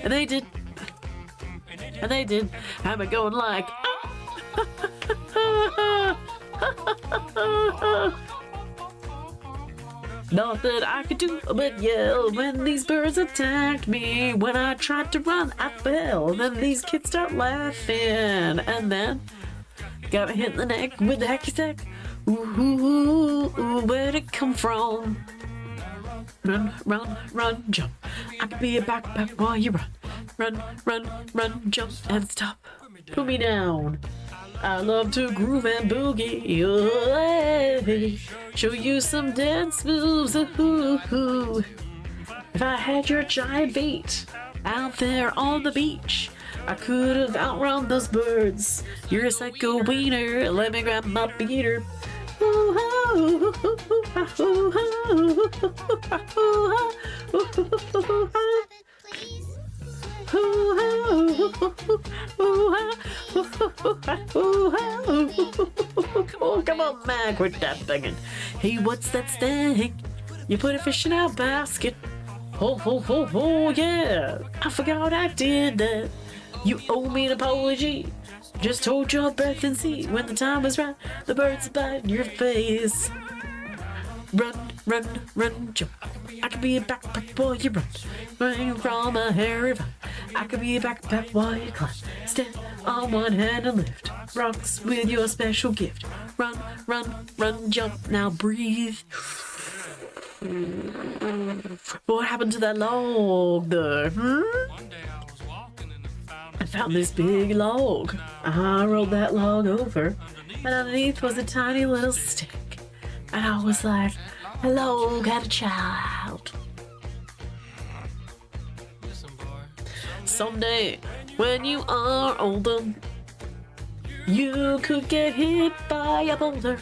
And they did. And they did. I'm going like nothing I could do but yell when these birds attacked me. When I tried to run, I fell. Then these kids start laughing. And then got me hit in the neck with the hacky sack. Ooh, where'd it come from? Run, run, run, jump. I could be a backpack while you run. Run, run, run, jump, and stop. Put me down. I love to groove and boogie. Hey. Show you some dance moves. Ooh. If I had your giant feet out there on the beach, I could have outrun those birds. You're a psycho wiener. Let me grab my beater. Come on, Mag, quit that banging. Hey, what's that thing? You put a fish in our basket. Oh, yeah. I forgot I did that. You owe me an apology. Just hold your breath and see when the time is right. The birds bite your face. Run, run, run, jump. I could be a backpack while you run. Running from a hairy vine. I could be a backpack while you climb. Stand on one hand and lift rocks with your special gift. Run, run, run, jump. Now breathe. What happened to that log though? One day I was walking and I found this big log. I rolled that log over, and underneath was a tiny little stick. And I was like, the log had a child. Listen, boy. Someday, when you are older, you could get hit by a boulder.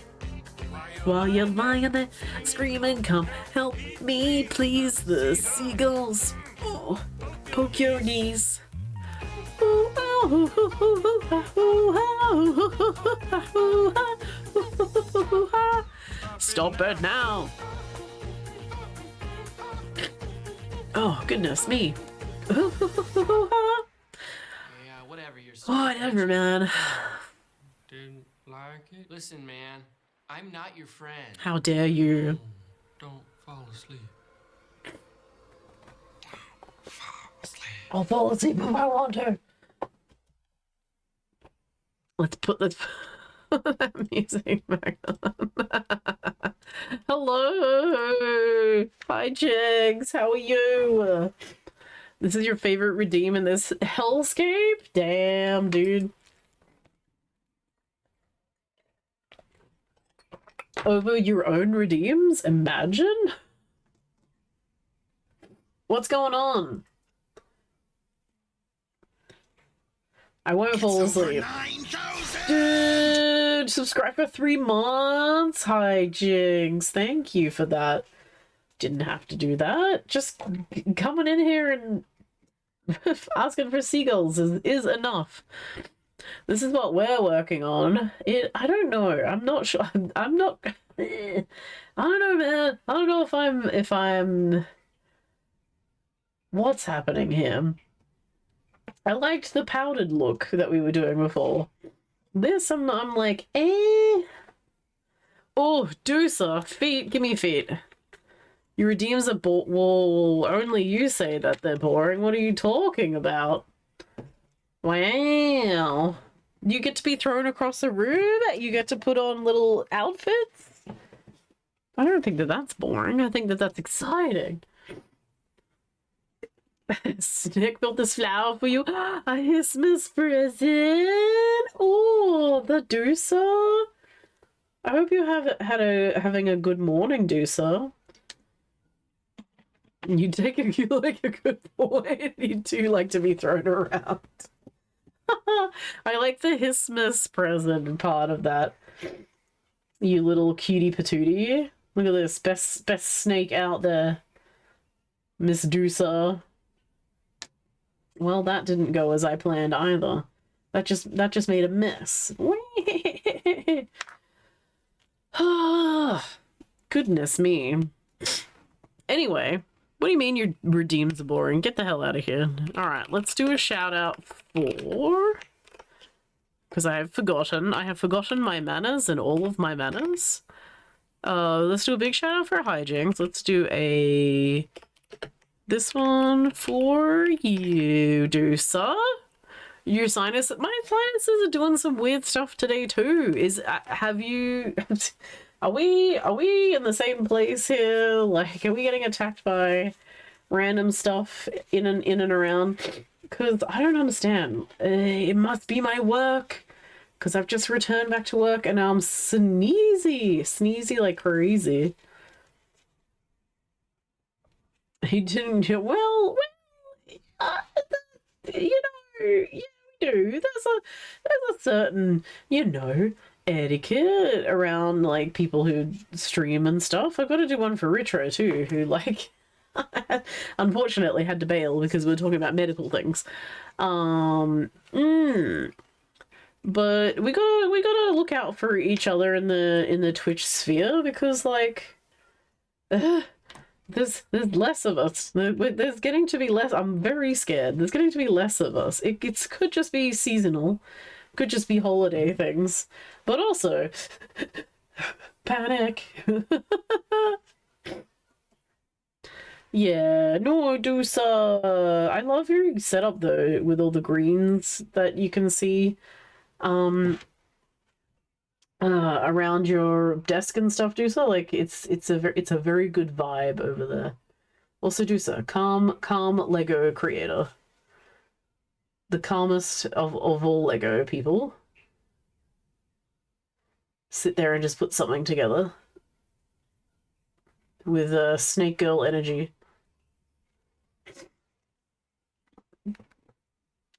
While you're lying there screaming, come help me, please. The seagulls poke your knees. Stop it now. Oh, goodness me. Yeah, whatever you're saying. Whatever, man. Didn't like it. Listen, man, I'm not your friend. How dare you? Don't fall asleep. I'll fall asleep if I want to. Let's put that music back on. Hello! Hi, Jigs! How are you? This is your favorite redeem in this hellscape? Damn, dude. Over your own redeems? Imagine? What's going on? I won't fall asleep. Dude, subscribe for 3 months. Hi, Jigs. Thank you for that. Didn't have to do that. Just coming in here and asking for seagulls is enough. This is what we're working on. I don't know. I'm not sure. I'm not. I don't know, man. I don't know if I'm. What's happening here? I liked the powdered look that we were doing before. There's some I'm like, eh. Oh, Doosa, feet, give me feet. Your redeems are well, only you say that they're boring. What are you talking about? Wow. You get to be thrown across the room? You get to put on little outfits? I don't think that that's boring. I think that that's exciting. Snick built this flower for you. A Christmas present. Oh, the Doosa. I hope you have having a good morning, Doosa. You like a good boy. You do like to be thrown around. I like the Christmas present part of that. You little cutie patootie. Look at this, best snake out there, Miss Doosa. Well, that didn't go as I planned either. That just made a mess. Goodness me. Anyway, what do you mean your redeems are boring? Get the hell out of here. Alright, let's do a shout out for... Because I have forgotten my manners and all of my manners. Let's do a big shout out for hijinks. Let's do this one for you, Doosa. Your sinus, my sinuses are doing some weird stuff today too. Are we in the same place here? Like, are we getting attacked by random stuff in and around? Because I don't understand. It must be my work. Because I've just returned back to work and now I'm sneezy like crazy. He didn't. Well, you know, yeah, we do. There's a certain, etiquette around like people who stream and stuff. I've got to do one for Retro too, who like unfortunately had to bail because we're talking about medical things. But we gotta look out for each other in the Twitch sphere because like there's less of us. There's getting to be less. I'm very scared. There's getting to be less of us. It could just be seasonal, could just be holiday things, but also panic. Yeah, no, Doosa. I love your setup though, with all the greens that you can see around your desk and stuff, Doosa. Like it's a very good vibe over there. Also, Doosa, calm Lego creator, the calmest of all Lego people. Sit there and just put something together with snake girl energy.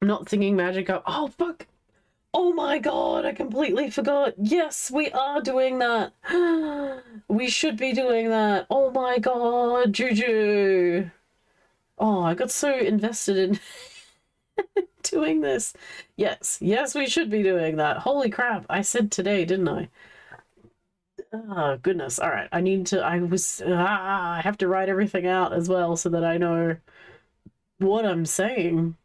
Not thinking magic up. Oh fuck. Oh my god, I completely forgot. Yes, we are doing that. We should be doing that. Oh my god, Juju. Oh, I got so invested in doing this. Yes, we should be doing that. Holy crap, I said today, didn't I? Oh, goodness. All right, I have to write everything out as well so that I know what I'm saying.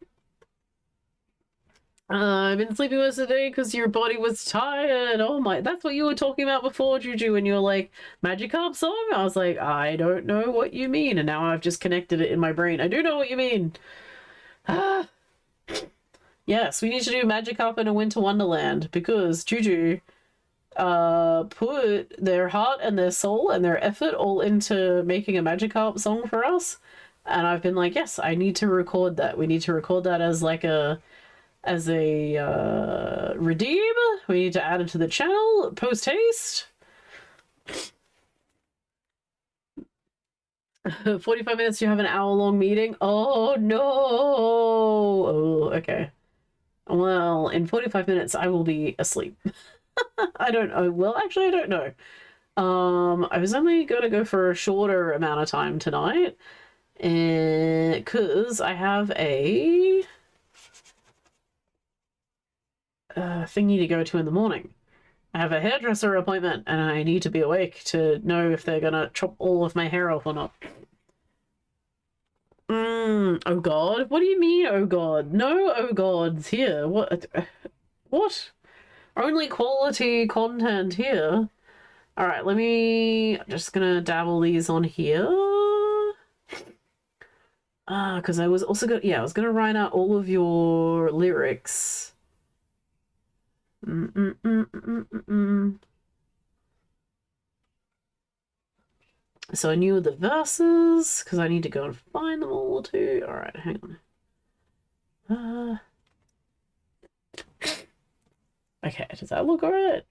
I've been sleeping most of the day because your body was tired. Oh my, that's what you were talking about before, Juju, when you were like, Magikarp song? I was like, I don't know what you mean. And now I've just connected it in my brain. I do know what you mean. Yes, we need to do Magikarp in a Winter Wonderland because Juju put their heart and their soul and their effort all into making a Magikarp song for us. And I've been like, yes, I need to record that. We need to record that as like a redeem. We need to add it to the channel post haste. 45 minutes, you have an hour-long meeting. Oh no. Oh, okay. Well, in 45 minutes I will be asleep. I don't know. Well, actually I don't know. I was only going to go for a shorter amount of time tonight because I have a thingy to go to in the morning. I have a hairdresser appointment and I need to be awake to know if they're gonna chop all of my hair off or not. Oh god. What do you mean, oh god? No oh gods here. What? What? Only quality content here. Alright, I'm just gonna dabble these on here. Because I was also gonna, I was gonna write out all of your lyrics. So I knew the verses because I need to go and find them all too. All right, hang on. Okay, does that look all right?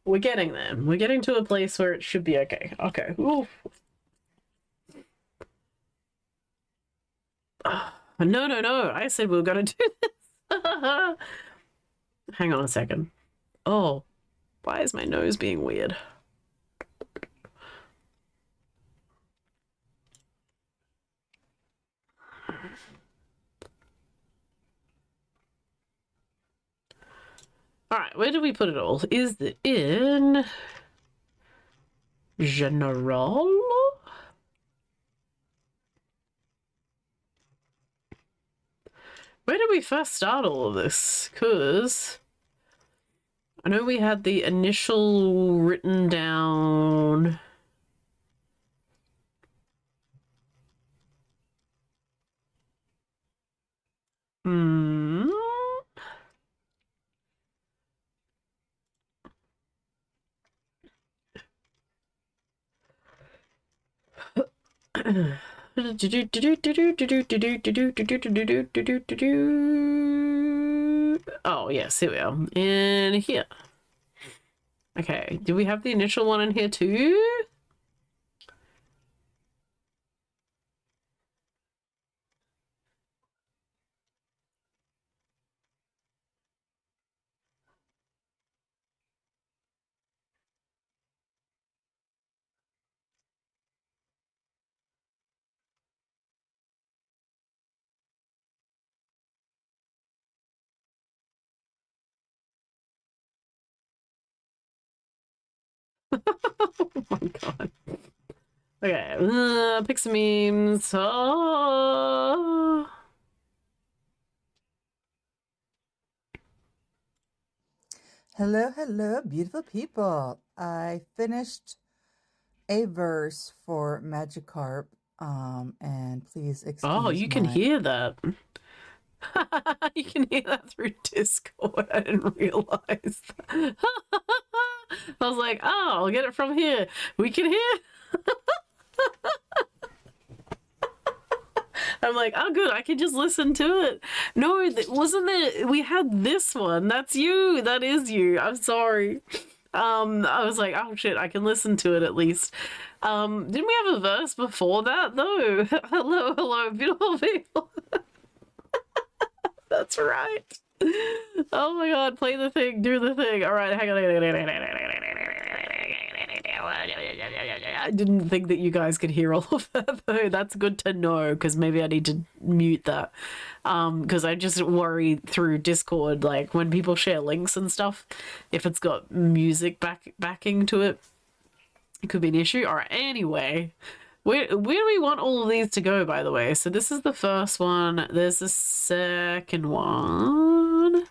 We're getting there. We're getting to a place where it should be okay. Okay. Oof. No, no, no. I said we were going to do this. Hang on a second. Oh, why is my nose being weird? All right, where do we put it all? Is it in general? Where did we first start all of this? Because I know we had the initial written down. Hmm. Oh, yes, here we are. In here. Okay, do we have the initial one in here too? Oh my god. Okay, Pixamemes. Oh. Hello, hello, beautiful people. I finished a verse for Magikarp, and please excuse Oh, you can my... hear that. You can hear that through Discord. I didn't realize that. I was like, oh, I'll get it from here. We can hear. I'm like, oh, good. I can just listen to it. No, wasn't there? We had this one. That's you. That is you. I'm sorry. I was like, oh shit, I can listen to it at least. Didn't we have a verse before that though? Hello, hello, beautiful people. That's right. Oh my god, play the thing, do the thing. All right, hang on. I didn't think that you guys could hear all of that though. That's good to know because maybe I need to mute that. Because I just worry through Discord, like when people share links and stuff, if it's got music backing to it, it could be an issue. All right, anyway. Where do we want all of these to go, by the way? So this is the first one. There's the second one.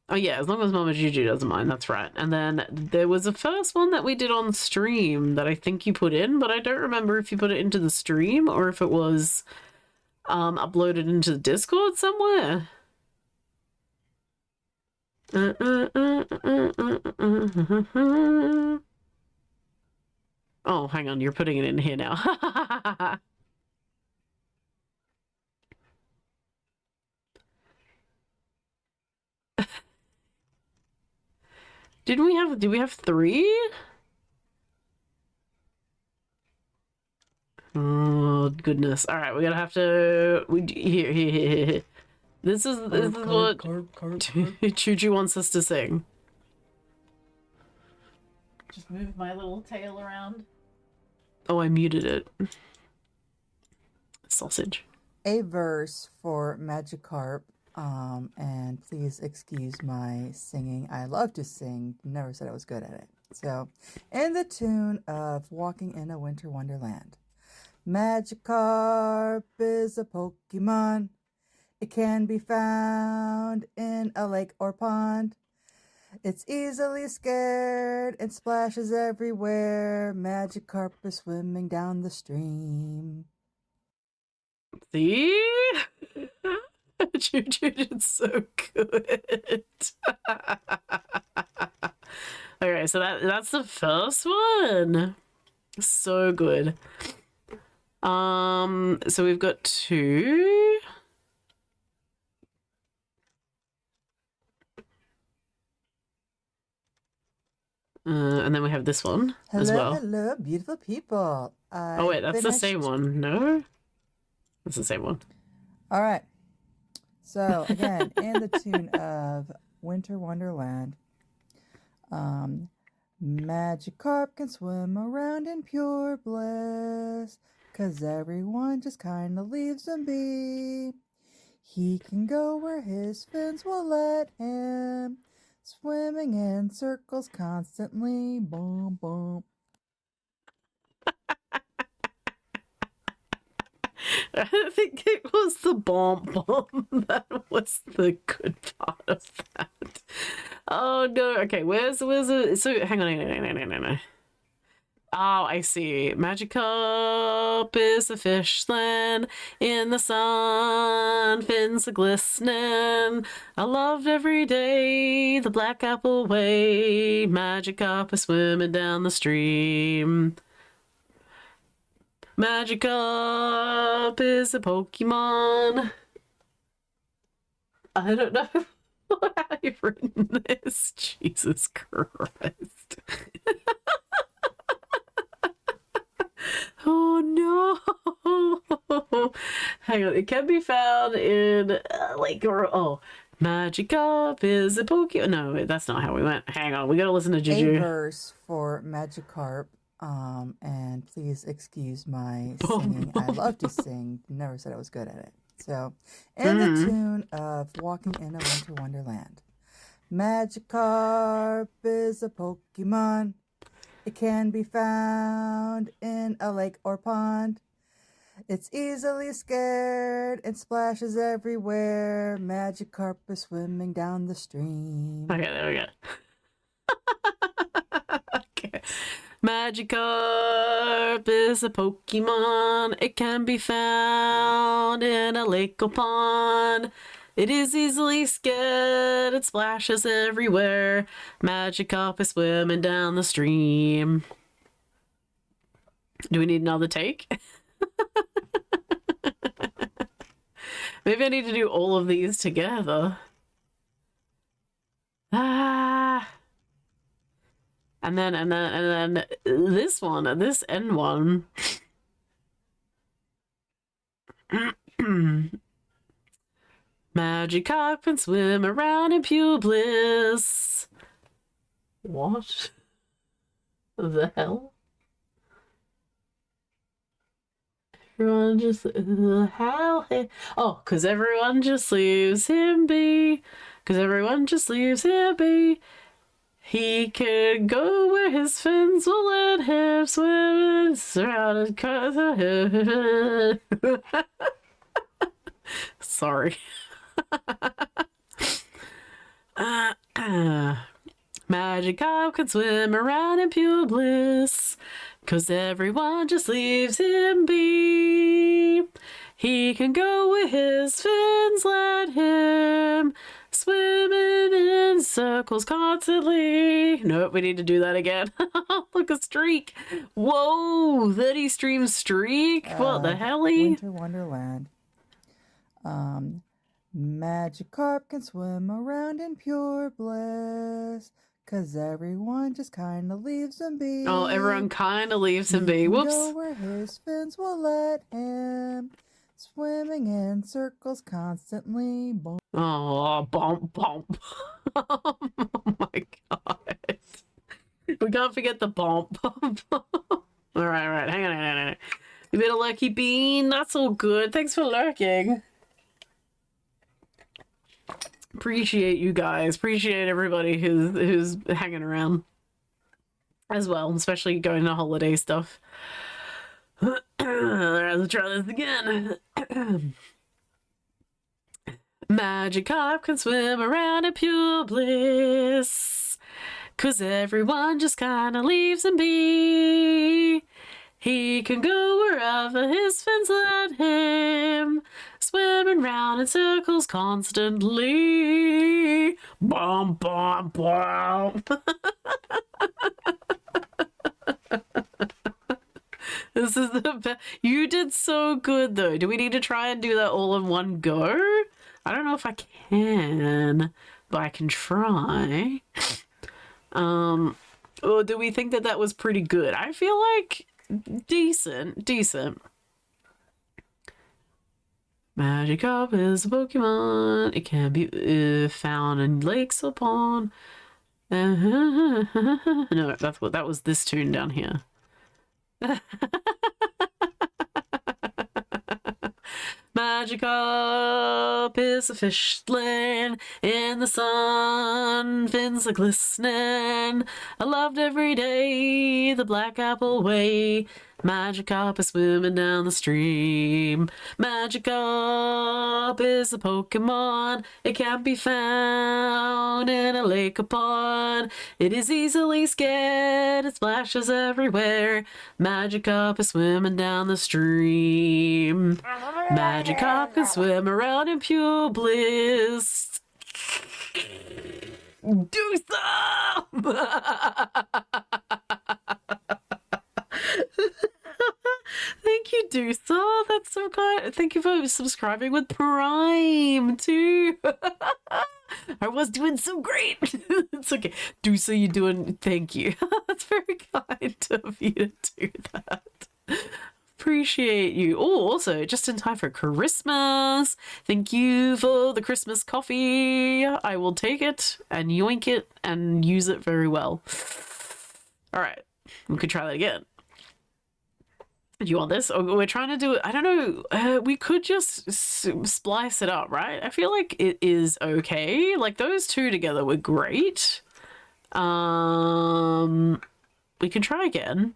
Oh yeah, as long as Mama Juju doesn't mind, that's right. And then there was a first one that we did on stream that I think you put in, but I don't remember if you put it into the stream or if it was uploaded into the Discord somewhere. Oh, hang on, you're putting it in here now. Did we have 3? Oh goodness. All right, we're gonna have to here. This is what Chuju wants us to sing. Just move my little tail around. Oh, I muted it. Sausage. A verse for Magikarp, and please excuse my singing. I love to sing, never said I was good at it. So, in the tune of Walking in a Winter Wonderland. Magikarp is a Pokemon. It can be found in a lake or pond. It's easily scared and splashes everywhere. Magikarp is swimming down the stream. See? Juju did so good. Okay, so that's the first one. So good. So we've got two. And then we have this one as well. Hello, beautiful people. Oh wait, that's the same one. No? That's the same one. All right. So again, in the tune of Winter Wonderland, Magikarp can swim around in pure bliss, 'cause everyone just kinda leaves him be. He can go where his fins will let him, swimming in circles constantly. Boom, boom. I think it was the bomb bomb that was the good part of that. Oh no! Okay, where's it? So hang on. Oh, I see. Magikarp is a fish then in the sun, fins are glistening. I loved every day the black apple way. Magikarp is swimming down the stream. Magikarp is a Pokemon. I don't know how you've written this. Jesus Christ. Oh no! Hang on, it can be found in Magikarp is a Pokemon. No, that's not how we went. Hang on, we gotta listen to Juju. A verse for Magikarp. And please excuse my singing. I love to sing. Never said I was good at it. So, in the tune of Walking in a Winter Wonderland. Magikarp is a Pokemon. It can be found in a lake or pond. It's easily scared and splashes everywhere. Magikarp is swimming down the stream. Okay, there we go. Okay. Magikarp is a Pokemon. It can be found in a lake or pond. It is easily scared. It splashes everywhere. Magikarp is swimming down the stream. Do we need another take? Maybe I need to do all of these together. And then this one, this end one. Magikarp can swim around in pure bliss. What the hell? Everyone just cause everyone just leaves him be. 'Cause everyone just leaves him be. He can go where his fins will let him swim surrounded. Sorry. Magikarp can swim around in pure bliss, 'cause everyone just leaves him be. He can go where his fins let him, swimming in circles constantly. Nope, we need to do that again. Look, a streak. Whoa, 30 stream streak. What the hell? Winter Wonderland. Magikarp can swim around in pure bliss, 'cause everyone just kinda leaves him be. Oh, everyone kinda leaves him be. He can Whoops. go where his fins will let him, swimming in circles constantly. Boom. Oh, bump, bump. Oh my god. We can't forget the bump. Alright, hang on. You bit a lucky bean. That's all good. Thanks for lurking. Appreciate you guys. Appreciate everybody who's hanging around as well, especially going to holiday stuff. Let's try this again. Magikarp can swim around in pure bliss, 'cause everyone just kinda leaves him be. He can go wherever his fins let him, swimming round in circles constantly. Bum, bum, bum. This is the best. You did so good, though. Do we need to try and do that all in one go? I don't know if I can, but I can try. Or do we think that that was pretty good? I feel like decent. Magikarp is a Pokemon. It can be found in lakes or pond. No, that was this tune down here. Magikarp is a fishling in the sun, fins are glistening. I loved every day the black apple way. Magikarp is swimming down the stream. Magikarp is a Pokemon. It can be found in a lake or pond. It is easily scared. It splashes everywhere. Magikarp is swimming down the stream. Magikarp can swim around in pure bliss. Do some! Thank you, Dusa. That's so kind. Thank you for subscribing with Prime too. I was doing so great. It's okay. Dusa, you're doing. Thank you. That's very kind of you to do that. Appreciate you. Oh, also, just in time for Christmas. Thank you for the Christmas coffee. I will take it and yoink it and use it very well. All right, we could try that again. Do you want this? Or we're trying to do it. I don't know. We could just splice it up, right? I feel like it is okay. Like those two together were great. We can try again.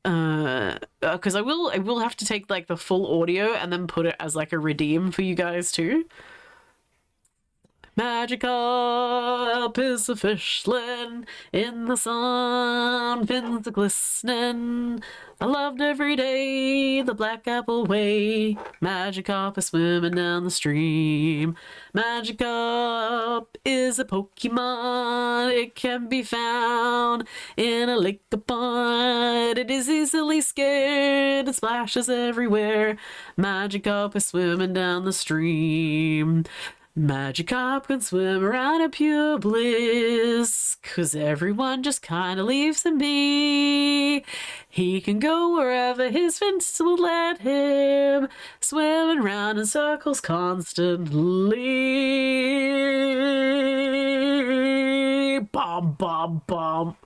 Because I will have to take like the full audio and then put it as like a redeem for you guys too. Magikarp is a fishling in the sun, fins are glistening. I loved every day the black apple way. Magikarp is swimming down the stream. Magikarp is a Pokemon. It can be found in a lake or pond. It is easily scared. It splashes everywhere. Magikarp is swimming down the stream. Magikarp can swim around in pure bliss, 'cause everyone just kinda leaves him be. He can go wherever his fins will let him, swimming around in circles constantly. Bum, bum, bum.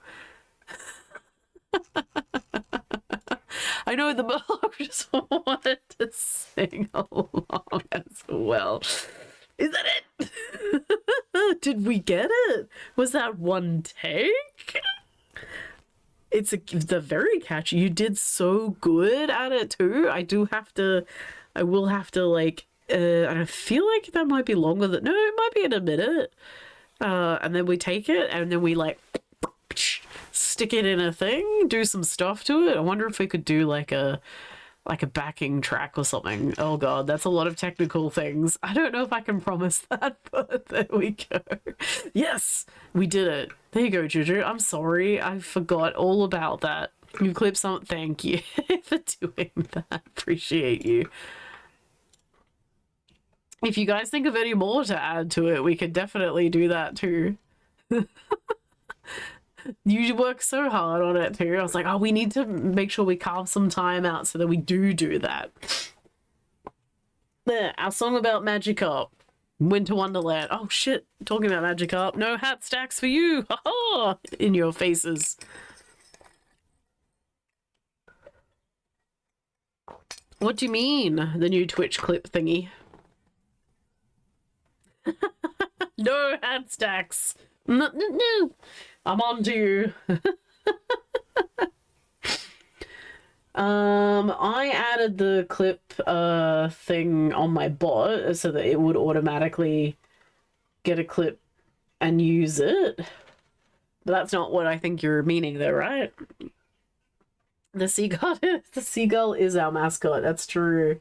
I know the Murloc just wanted to sing along as well. Is that it? Did we get it? Was that one take? They're very catchy. You did so good at it too. I will have to like, I feel like that might be longer than, no, it might be in a minute. And then we take it and then we like, stick it in a thing, do some stuff to it. I wonder if we could do like a backing track or something. Oh god, that's a lot of technical things. I don't know if I can promise that, but there we go. Yes, we did it. There you go, Juju. I'm sorry, I forgot all about that. You clipped some. Thank you for doing that. Appreciate you. If you guys think of any more to add to it, we could definitely do that too. You work so hard on it too. I was like, oh, we need to make sure we carve some time out so that we do that. There, our song about Magikarp. Winter Wonderland. Oh shit, talking about Magikarp. No hat stacks for you. Ha-ha! In your faces. What do you mean? The new Twitch clip thingy. No hat stacks. No. I'm on to you. I added the clip thing on my bot so that it would automatically get a clip and use it. But that's not what I think you're meaning though, right? The seagull is our mascot. That's true.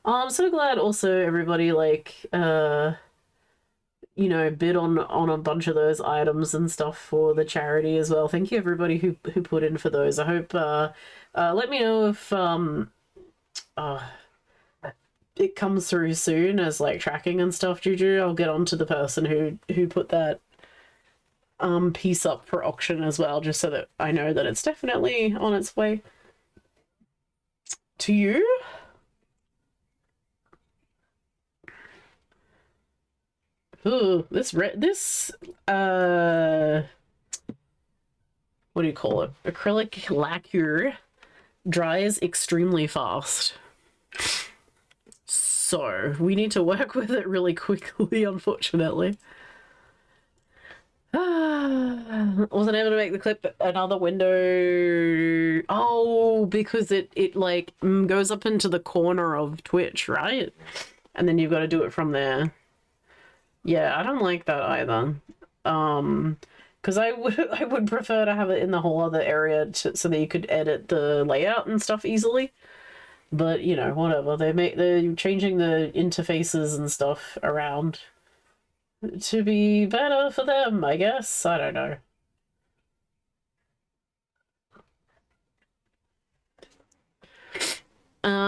I'm so glad also everybody like you know, bid on a bunch of those items and stuff for the charity as well. Thank you everybody who put in for those. I hope let me know if it comes through soon as like tracking and stuff, Juju. I'll get on to the person who put that piece up for auction as well, just so that I know that it's definitely on its way to you. Ooh, this what do you call it? Acrylic lacquer dries extremely fast. So we need to work with it really quickly, unfortunately. Wasn't able to make the clip another window. Oh, because it like goes up into the corner of Twitch, right? And then you've got to do it from there. Yeah, I don't like that either. Because I would prefer to have it in the whole other area so that you could edit the layout and stuff easily. But you know, whatever. They're changing the interfaces and stuff around to be better for them, I guess. I don't know.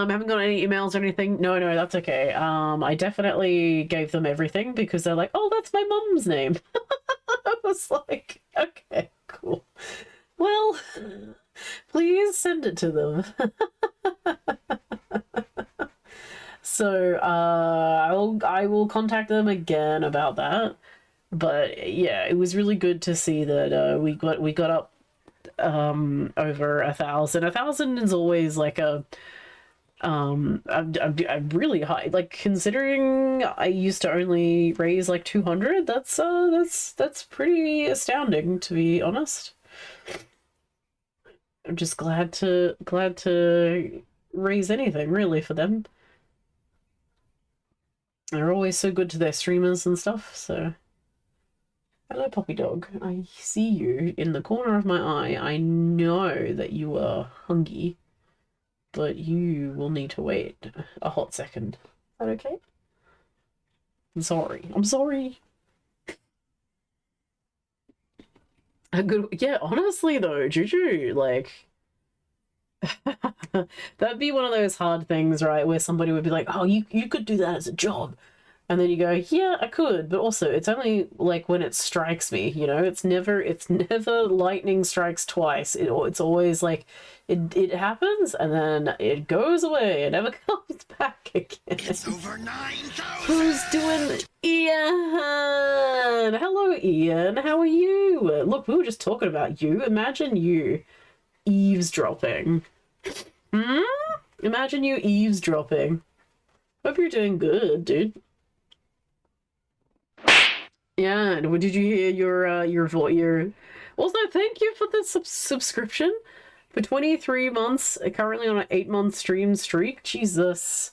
Haven't got any emails or anything. No, that's okay. I definitely gave them everything because they're like, oh, that's my mum's name. I was like, okay, cool. Well, please send it to them. So, I will contact them again about that. But yeah, it was really good to see that we got up over 1,000. 1,000 is always like a I'm really high, like considering I used to only raise like 200. That's pretty astounding, to be honest. I'm just glad to raise anything really for them. They're always so good to their streamers and stuff. So hello, puppy dog. I see you in the corner of my eye. I know that you are hungry, but you will need to wait a hot second. Is that okay? I'm sorry. A good, yeah, honestly though, Juju, like, that'd be one of those hard things, right, where somebody would be like, oh, you could do that as a job. And then you go, yeah, I could, but also it's only like when it strikes me, you know, it's never lightning strikes twice. It's always like it happens and then it goes away and never comes back again. It's over 9,000. Who's doing Ian? Hello, Ian. How are you? Look, we were just talking about you. Imagine you eavesdropping. Imagine you eavesdropping. Hope you're doing good, dude. Yeah, did you hear your also thank you for the subscription for 23 months, currently on an 8-month stream streak. Jesus.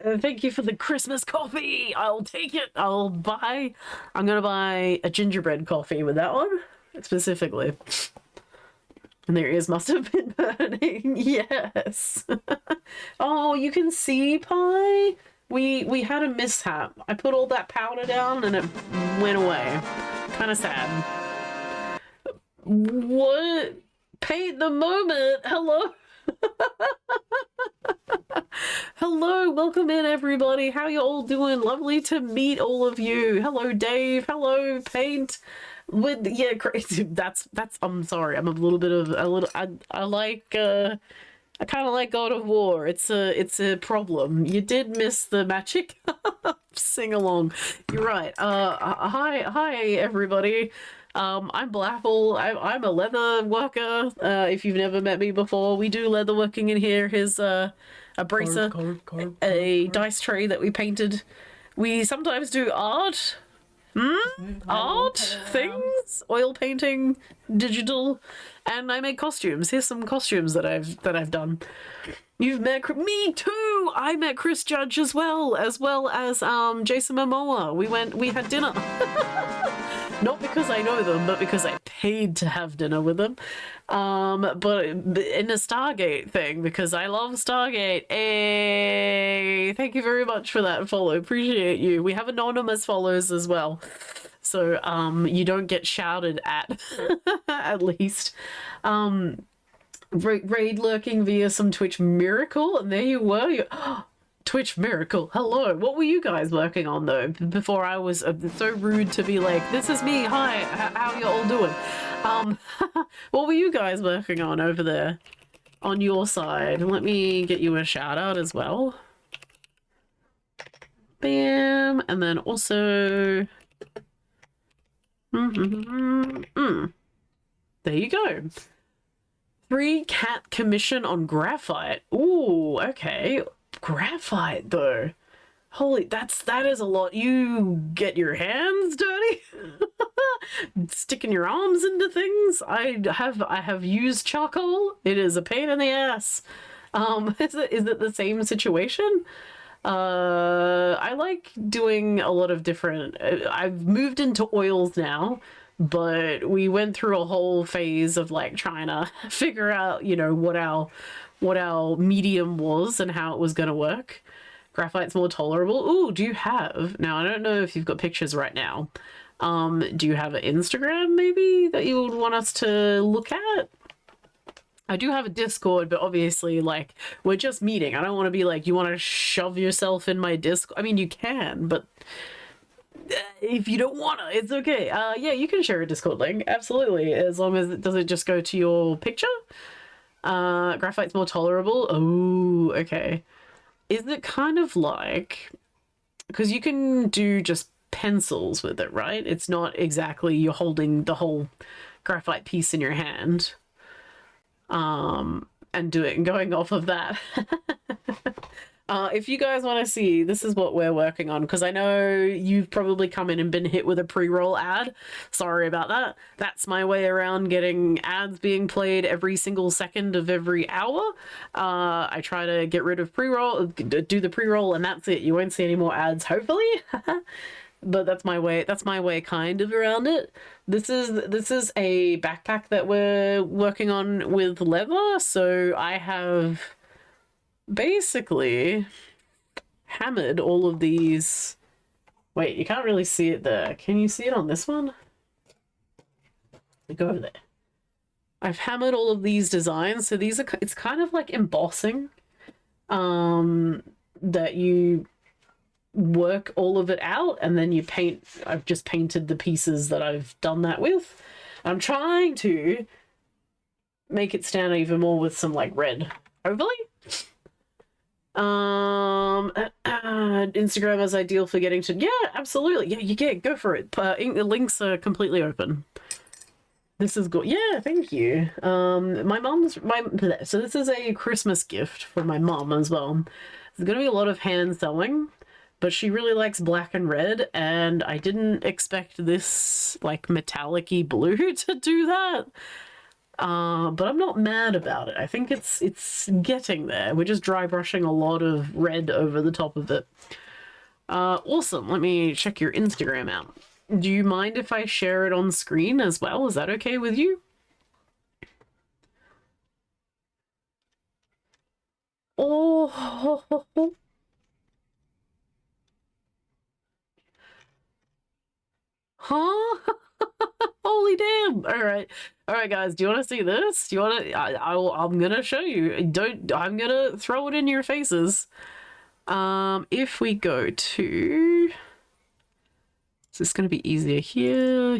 Thank you for the Christmas coffee. I'll take it. I'm gonna buy a gingerbread coffee with that one specifically. And their ears must have been burning. Yes. Oh, you can see, Pie? We had a mishap. I put all that powder down and it went away. Kind of sad. What? Paint the moment. Hello? Hello, welcome in everybody. How you all doing? Lovely to meet all of you. Hello, Dave. Hello, Paint. With yeah, crazy. That's. I'm sorry. I'm I like. I kind of like God of War. It's a problem. You did miss the magic sing along. You're right. Hi everybody. I'm Blapple. I'm a leather worker. If you've never met me before, we do leather working in here. Here's a bracer, a dice tray that we painted. We sometimes do art. Art things, oil painting, digital, and I make costumes. Here's some costumes that I've done. You've met me too. I met Chris Judge as well as Jason Momoa. We had dinner. Not because I know them, but because I paid to have dinner with them. But in a Stargate thing, because I love Stargate. Hey, thank you very much for that follow. Appreciate you. We have anonymous follows as well. So you don't get shouted at, at least. Raid lurking via some Twitch miracle, and there you were. Twitch miracle, hello. What were you guys working on though? Before I was so rude to be like, this is me, hi, how you all doing? What were you guys working on over there on your side? Let me get you a shout out as well. Bam, and then also, there you go. 3 cat commission on graphite. Ooh, okay. Graphite though, holy, that is a lot. You get your hands dirty sticking your arms into things. I have used charcoal. It is a pain in the ass. Is it the same situation? I like doing a lot of different, I've moved into oils now, but we went through a whole phase of like trying to figure out, you know, what our medium was and how it was going to work. Graphite's more tolerable. Ooh, do you have, now I don't know if you've got pictures right now, do you have an Instagram maybe that you would want us to look at? I do have a Discord, but obviously like we're just meeting. I don't want to be like, you want to shove yourself in my Discord. I mean, you can, but if you don't want to, it's okay. Yeah, you can share a Discord link, absolutely, as long as it doesn't just go to your picture. Graphite's more tolerable. Oh, okay. Is it kind of like, because you can do just pencils with it, right? It's not exactly you're holding the whole graphite piece in your hand, and going off of that. If you guys want to see, this is what we're working on, because I know you've probably come in and been hit with a pre-roll ad. Sorry about that. That's my way around getting ads being played every single second of every hour. I try to get rid of pre-roll, do the pre-roll, and that's it. You won't see any more ads, hopefully. But that's my way kind of around it. This is a backpack that we're working on with leather, so I have basically hammered all of these. Wait, you can't really see it there. Can you see it on this one? Go over there. I've hammered all of these designs, so these are, it's kind of like embossing, that you work all of it out and then you paint. I've just painted the pieces that I've done that with. I'm trying to make it stand even more with some like red overlay. Instagram is ideal for getting to, yeah, absolutely, yeah, you get, go for it. Links are completely open. This is good. Yeah, thank you. So this is a Christmas gift for my mom as well. There's gonna be a lot of hand sewing, but she really likes black and red, and I didn't expect this like metallic-y blue to do that. But I'm not mad about it. I think it's getting there. We're just dry brushing a lot of red over the top of it. Awesome. Let me check your Instagram out. Do you mind if I share it on screen as well? Is that okay with you? Oh, huh? Holy damn. All right guys, do you want to see this? Do you want to, I'm gonna show you. I'm gonna throw it in your faces. If we go to, is this gonna be easier here?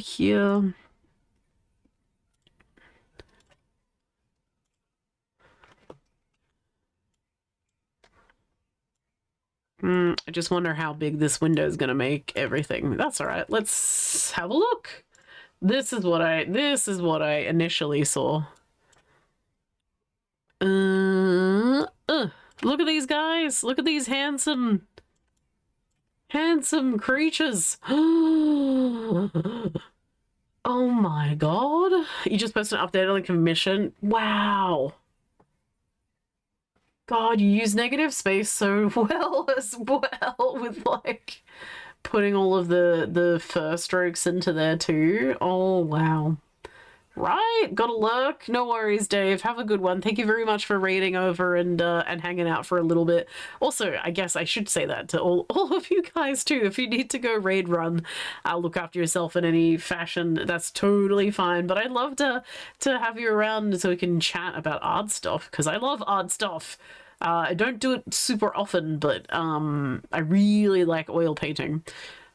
I just wonder how big this window is gonna make everything. That's all right. Let's have a look. This is what I initially saw. Look at these guys. Look at these handsome creatures. Oh my god. You just posted an update on the commission. Wow. God, you use negative space so well as well with like putting all of the fur strokes into there too. Oh, wow. Right, gotta lurk. No worries, Dave. Have a good one. Thank you very much for raiding over and hanging out for a little bit. Also, I guess I should say that to all of you guys too. If you need to go raid run, look after yourself in any fashion. That's totally fine. But I'd love to have you around so we can chat about art stuff, because I love art stuff. I don't do it super often, but I really like oil painting.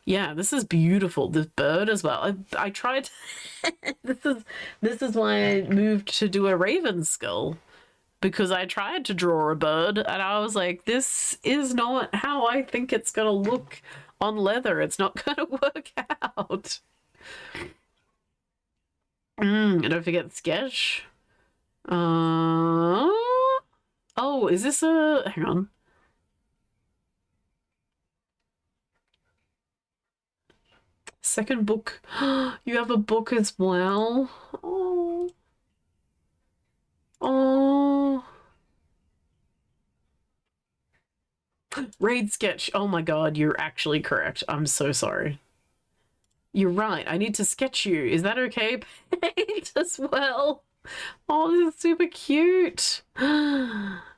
Yeah, this is beautiful. This bird as well. I tried. this is why I moved to do a raven skull, because I tried to draw a bird and I was like, this is not how I think it's gonna look on leather. It's not gonna work out. And don't forget sketch. Oh, is this a? Hang on. Second book. You have a book as well. Oh. Oh. Raid sketch. Oh my god, you're actually correct. I'm so sorry. You're right. I need to sketch you. Is that okay? Paint as well. Oh, this is super cute.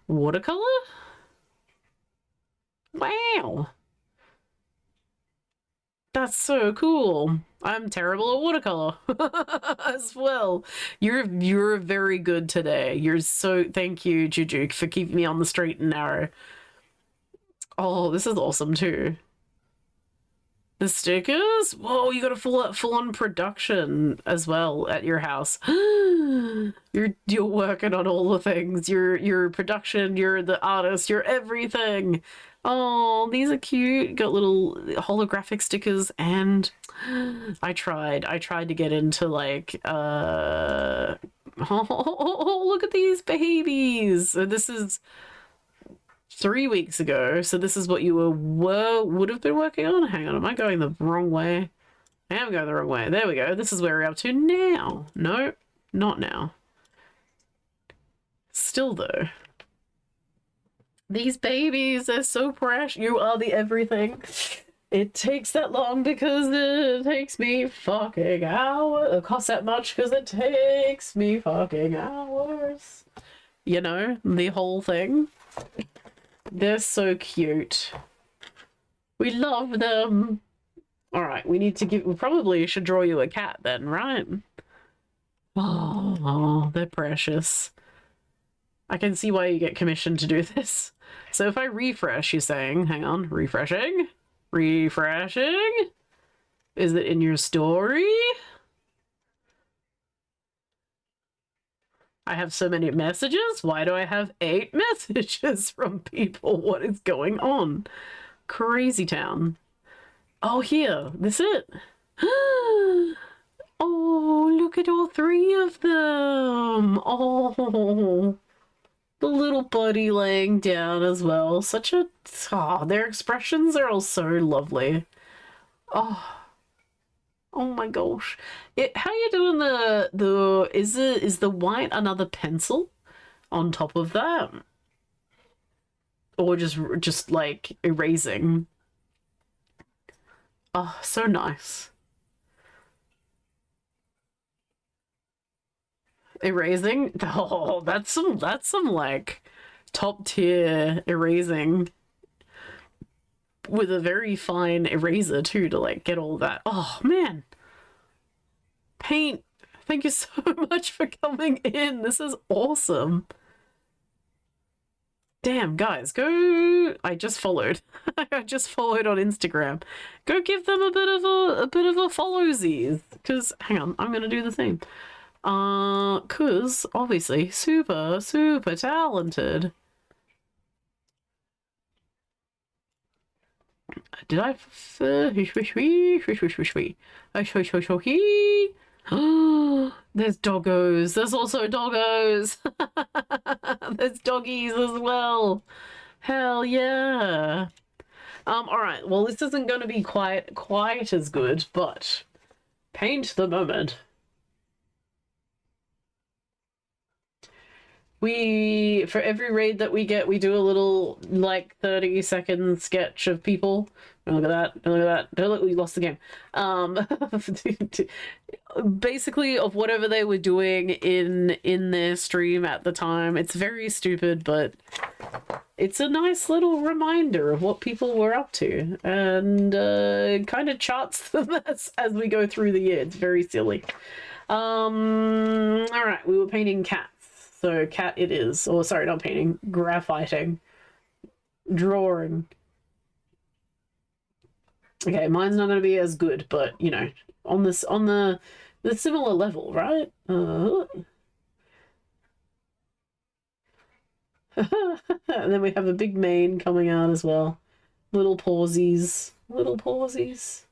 Watercolor? Wow. That's so cool. I'm terrible at watercolor as well. You're very good today. You're so, thank you, Jujuk, for keeping me on the straight and narrow. Oh, this is awesome too. The stickers? Whoa, you got a full on production as well at your house. You're working on all the things. You're production, you're the artist, you're everything. Oh, these are cute. Got little holographic stickers, and I tried to get into like oh, look at these babies. So this is 3 weeks ago. So this is what you would have been working on. Hang on, am I going the wrong way? I am going the wrong way. There we go. This is where we're up to now. No, not now. Still though. These babies, they're so precious. You are the everything. It takes that long because it takes me fucking hours. It costs that much because it takes me fucking hours. You know, the whole thing. They're so cute. We love them. Alright, we need to we probably should draw you a cat then, right? Oh, they're precious. I can see why you get commissioned to do this. So if I refresh, you're saying, hang on, refreshing? Refreshing? Is it in your story? I have so many messages? Why do I have 8 messages from people? What is going on? Crazy town. Oh, here, this it. Oh, look at all 3 of them. Oh. The little buddy laying down as well. Such a... Oh, their expressions are all so lovely. Oh. Oh my gosh. How you doing the... Is the white another pencil on top of that? Or just like erasing? Oh, so nice. Erasing? Oh, that's some like top tier erasing with a very fine eraser too to like get all that. Oh man, Paint, thank you so much for coming in. This is awesome. Damn, guys, go. I just followed. I just followed on Instagram. Go give them a bit of a followsies. Cause hang on, I'm gonna do the same. Cause obviously super talented. Did I? There's doggos. There's also doggos. There's doggies as well. Hell yeah. All right. Well, this isn't going to be quite as good, but paint the moment. for every raid that we get, we do a little like 30-second sketch of people. Don't look at that. Don't look at that. Don't look, we lost the game. Basically of whatever they were doing in their stream at the time. It's very stupid, but it's a nice little reminder of what people were up to, and kind of charts them as we go through the year. It's very silly. All right, we were painting cats. So cat it is. Or sorry, not painting, graphiting. Drawing. Okay, mine's not going to be as good, but you know, on the similar level, right? And then we have a big mane coming out as well. Little pawsies. Little pawsies.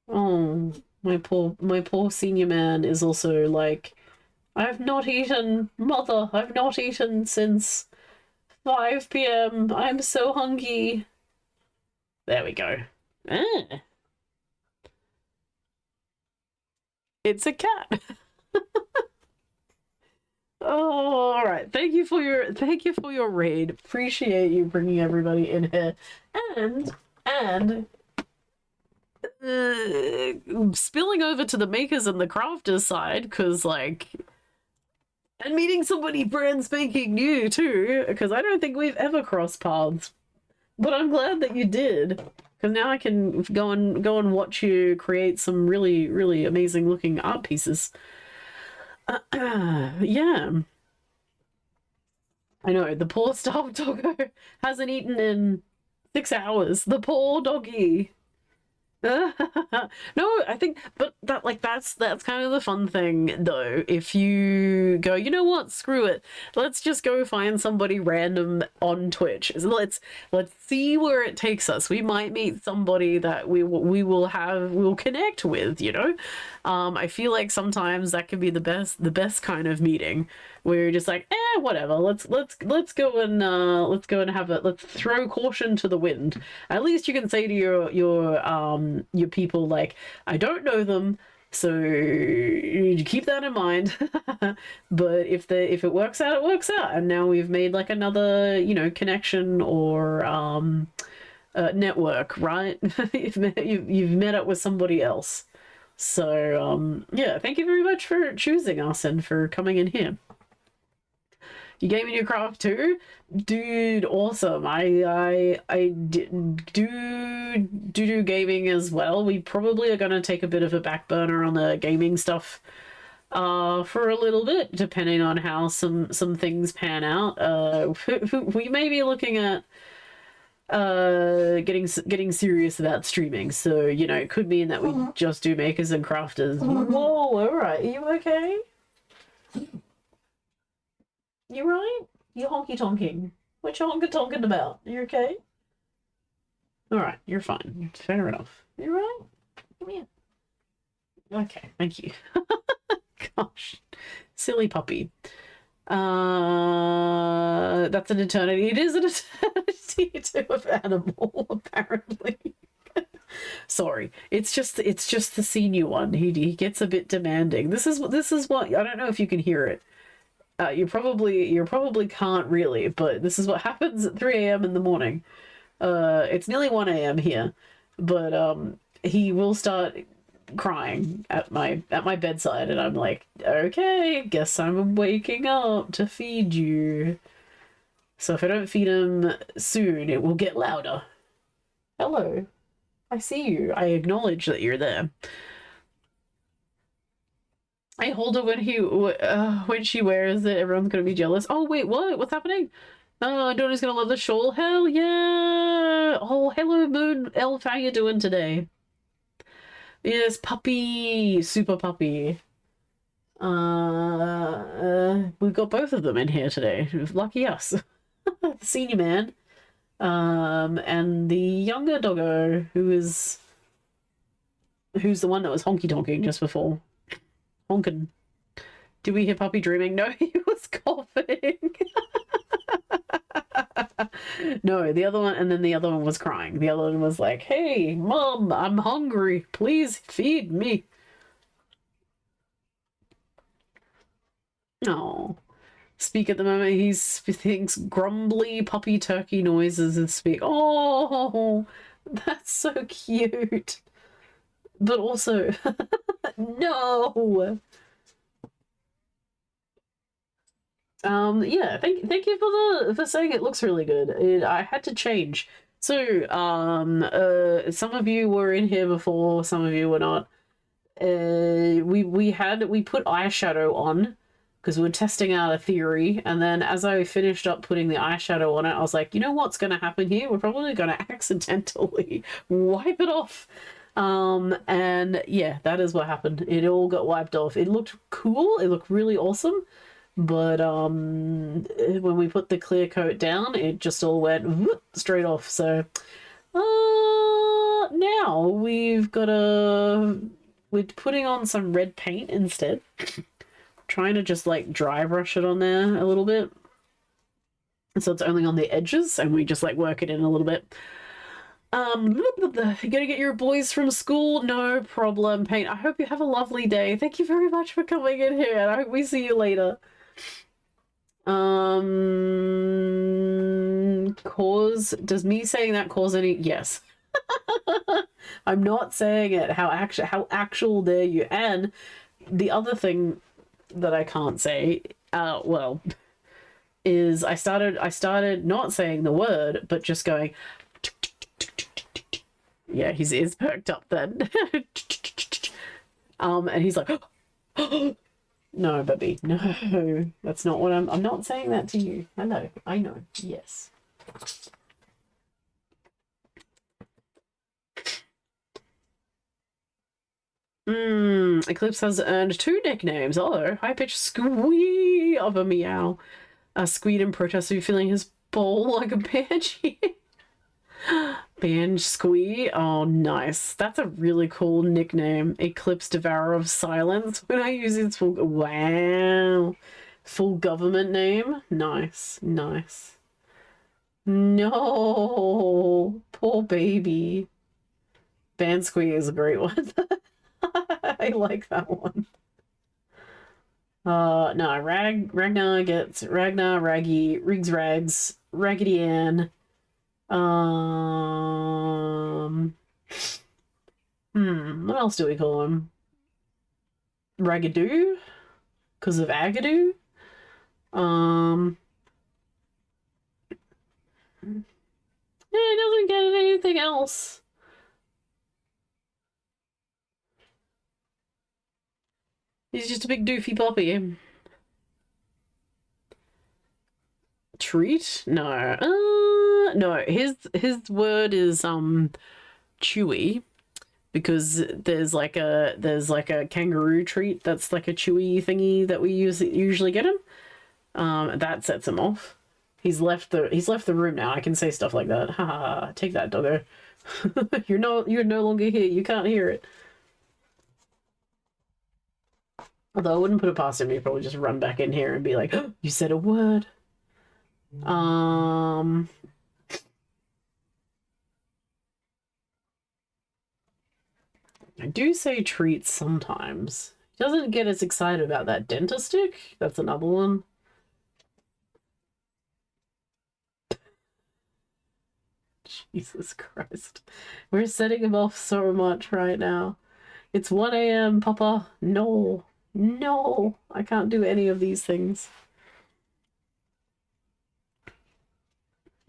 Oh, my poor senior man is also like, I've not eaten, mother, I've not eaten since 5 p.m. I'm so hungry. There we go. Ah. It's a cat. Oh, all right. Thank you for your raid. Appreciate you bringing everybody in here, and spilling over to the makers and the crafters side, because like, and meeting somebody brand spanking new too, because I don't think we've ever crossed paths, but I'm glad that you did, because now I can go and watch you create some really, really amazing looking art pieces. Yeah. I know, the poor starved doggo hasn't eaten in 6 hours. The poor doggy. No, I think, but that's kind of the fun thing though. If you go, you know what, screw it, let's just go find somebody random on Twitch. Let's see where it takes us. We might meet somebody that we'll connect with, you know. I feel like sometimes that can be the best kind of meeting, where you're just like, whatever, let's go and have it. Let's throw caution to the wind. At least you can say to your people, like, I don't know them, so you keep that in mind. But if it works out, it works out, and now we've made like another, you know, connection or network, right? you've met up with somebody else. So yeah, thank you very much for choosing us and for coming in here. You gave me your craft too? Dude, awesome. I do gaming as well. We probably are going to take a bit of a back burner on the gaming stuff for a little bit, depending on how some things pan out. We may be looking at getting serious about streaming, so you know, it could mean that we just do makers and crafters. Whoa, all right, are you okay? You right? You honky tonking? What you honky tonking about? You okay? All right, you're fine. Fair enough. You right? Come here. Okay, thank you. Gosh, silly puppy. That's an eternity. It is an eternity to an animal, apparently. Sorry, it's just the senior one. He gets a bit demanding. This is what I don't know if you can hear it. You probably can't really, but this is what happens at 3 a.m. in the morning. It's nearly 1 a.m. here, but he will start crying at my bedside, and I'm like, okay, guess I'm waking up to feed you. So if I don't feed him soon, it will get louder. Hello, I see you. I acknowledge that you're there. I hold her when she wears it. Everyone's gonna be jealous. Oh wait, what? What's happening? Oh, Donnie's gonna love the shawl. Hell yeah! Oh, hello, Moon Elf. How you doing today? Yes, puppy, super puppy. We've got both of them in here today. Lucky us. The senior man, and the younger doggo, who's the one that was honky tonking just before. Honkin'. Did we hear puppy dreaming? No, he was coughing. No, the other one, and then the other one was crying. The other one was like, hey, Mom, I'm hungry. Please feed me. Oh, speak at the moment. He thinks grumbly puppy turkey noises and speak. Oh, that's so cute. But also, no. Yeah, thank you for saying it looks really good. I had to change. So, some of you were in here before, some of you were not. We put eyeshadow on because we were testing out a theory, and then as I finished up putting the eyeshadow on it, I was like, you know what's going to happen here? We're probably going to accidentally wipe it off. And yeah, that is what happened. It all got wiped off. It looked cool. It looked really awesome. But when we put the clear coat down, it just all went whoop, straight off. So now we're putting on some red paint instead. Trying to just like dry brush it on there a little bit. So it's only on the edges, and we just like work it in a little bit. You gotta get your boys from school? No problem, Paint. I hope you have a lovely day. Thank you very much for coming in here, and I hope we see you later. Does me saying that cause any? Yes. I'm not saying it. How actual dare you? And the other thing that I can't say, well, is I started not saying the word, but just going. Yeah, his ears perked up then. And he's like, no, baby, no, that's not what I'm not saying that to you. Hello, I know, yes. Eclipse has earned 2 nicknames. Oh, high-pitched squee of a meow. Squeed in protest of feeling his bowl like a banshee. Banj Squee. Oh, nice. That's a really cool nickname. Eclipse Devourer of Silence. When I use its full... Wow. Full government name. Nice. Nice. No. Poor baby. Ban Squee is a great one. I like that one. No. Ragnar gets... Ragnar, Raggy, Riggs Rags, Raggedy Ann... What else do we call him? Ragadoo? Because of Agadoo? Yeah, he doesn't get anything else. He's just a big doofy puppy. Treat? No. No, his word is chewy, because there's like a kangaroo treat that's like a chewy thingy that we usually get him. That sets him off. He's left the room now. I can say stuff like that. Ha ha, take that, doggo. You're no longer here. You can't hear it. Although I wouldn't put it past him, he'd probably just run back in here and be like, oh, you said a word. I do say treats sometimes. He doesn't get as excited about that Dentastick. That's another one. Jesus Christ. We're setting him off so much right now. It's 1 a.m., Papa. No. No. I can't do any of these things.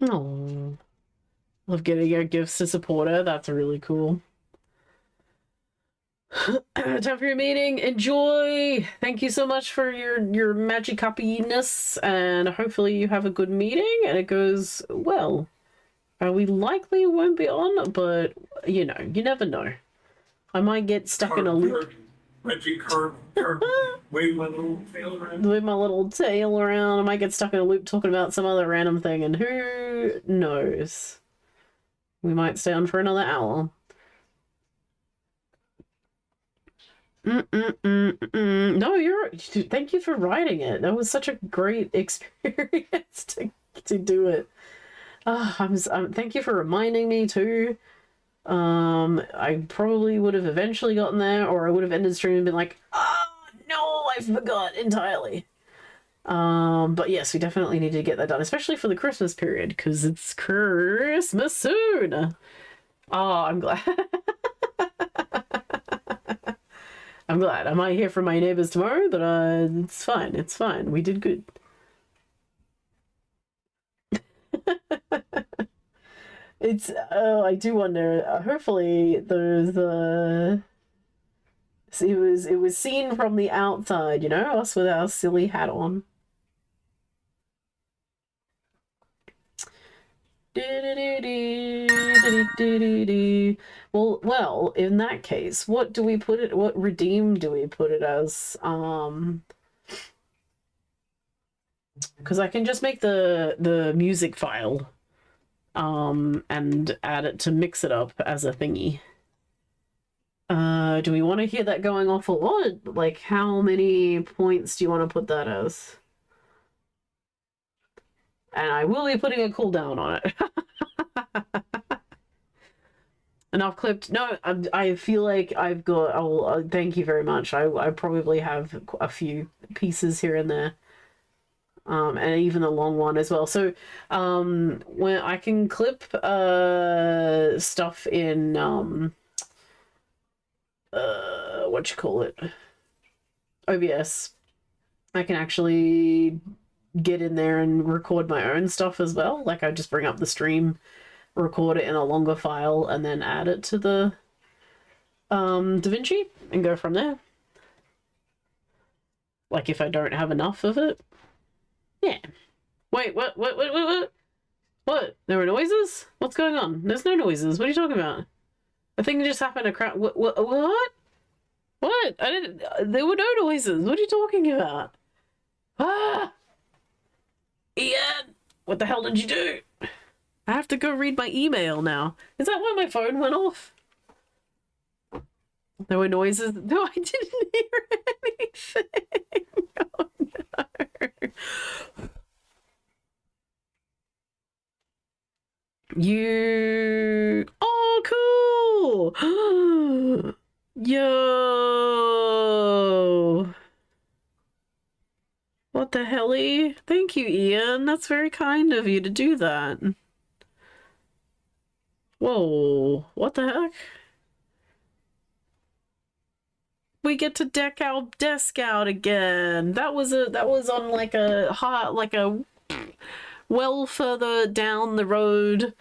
Oh. Love getting your gifts to support her. That's really cool. Time for your meeting. Enjoy. Thank you so much for your magic happiness, and hopefully you have a good meeting and it goes well. We likely won't be on, but you know, you never know. I might get stuck in a loop. Wave my little tail around. Wave my little tail around. I might get stuck in a loop talking about some other random thing, and who knows? We might stay on for another hour. No, thank you for writing it. That was such a great experience to do it. Thank you for reminding me too. I probably would have eventually gotten there, or I would have ended stream and been like, oh no, I forgot entirely. But yes, we definitely need to get that done, especially for the Christmas period, because it's Christmas soon. Oh, I'm glad. I'm glad. I might hear from my neighbors tomorrow, but it's fine. It's fine. We did good. It's I do wonder. Hopefully, there's it was seen from the outside, you know, us with our silly hat on. Well, in that case, what do we put it? What redeem do we put it as? Because I can just make the music file, and add it to mix it up as a thingy. Do we want to hear that going off a lot? Like, how many points do you want to put that as? And I will be putting a cooldown on it. And I've clipped. No, I feel like I've got. Thank you very much. I probably have a few pieces here and there. And even a long one as well. So, when I can clip stuff in what you call it, OBS, I can actually get in there and record my own stuff as well. Like, I just bring up the stream, record it in a longer file, and then add it to the DaVinci and go from there. Like, if I don't have enough of it. Yeah. Wait, what? What? There were noises? What's going on? There's no noises. What are you talking about? A thing just happened to crowd. What? What? I didn't. There were no noises. What are you talking about? Ah! Ian! What the hell did you do? I have to go read my email now. Is that why my phone went off? There were noises. No, I didn't hear anything. Oh no. You. Oh, cool! Yo! What the helly? Thank you, Ian. That's very kind of you to do that. Whoa, what the heck? We get to deck our desk out again. That was on like a well further down the road.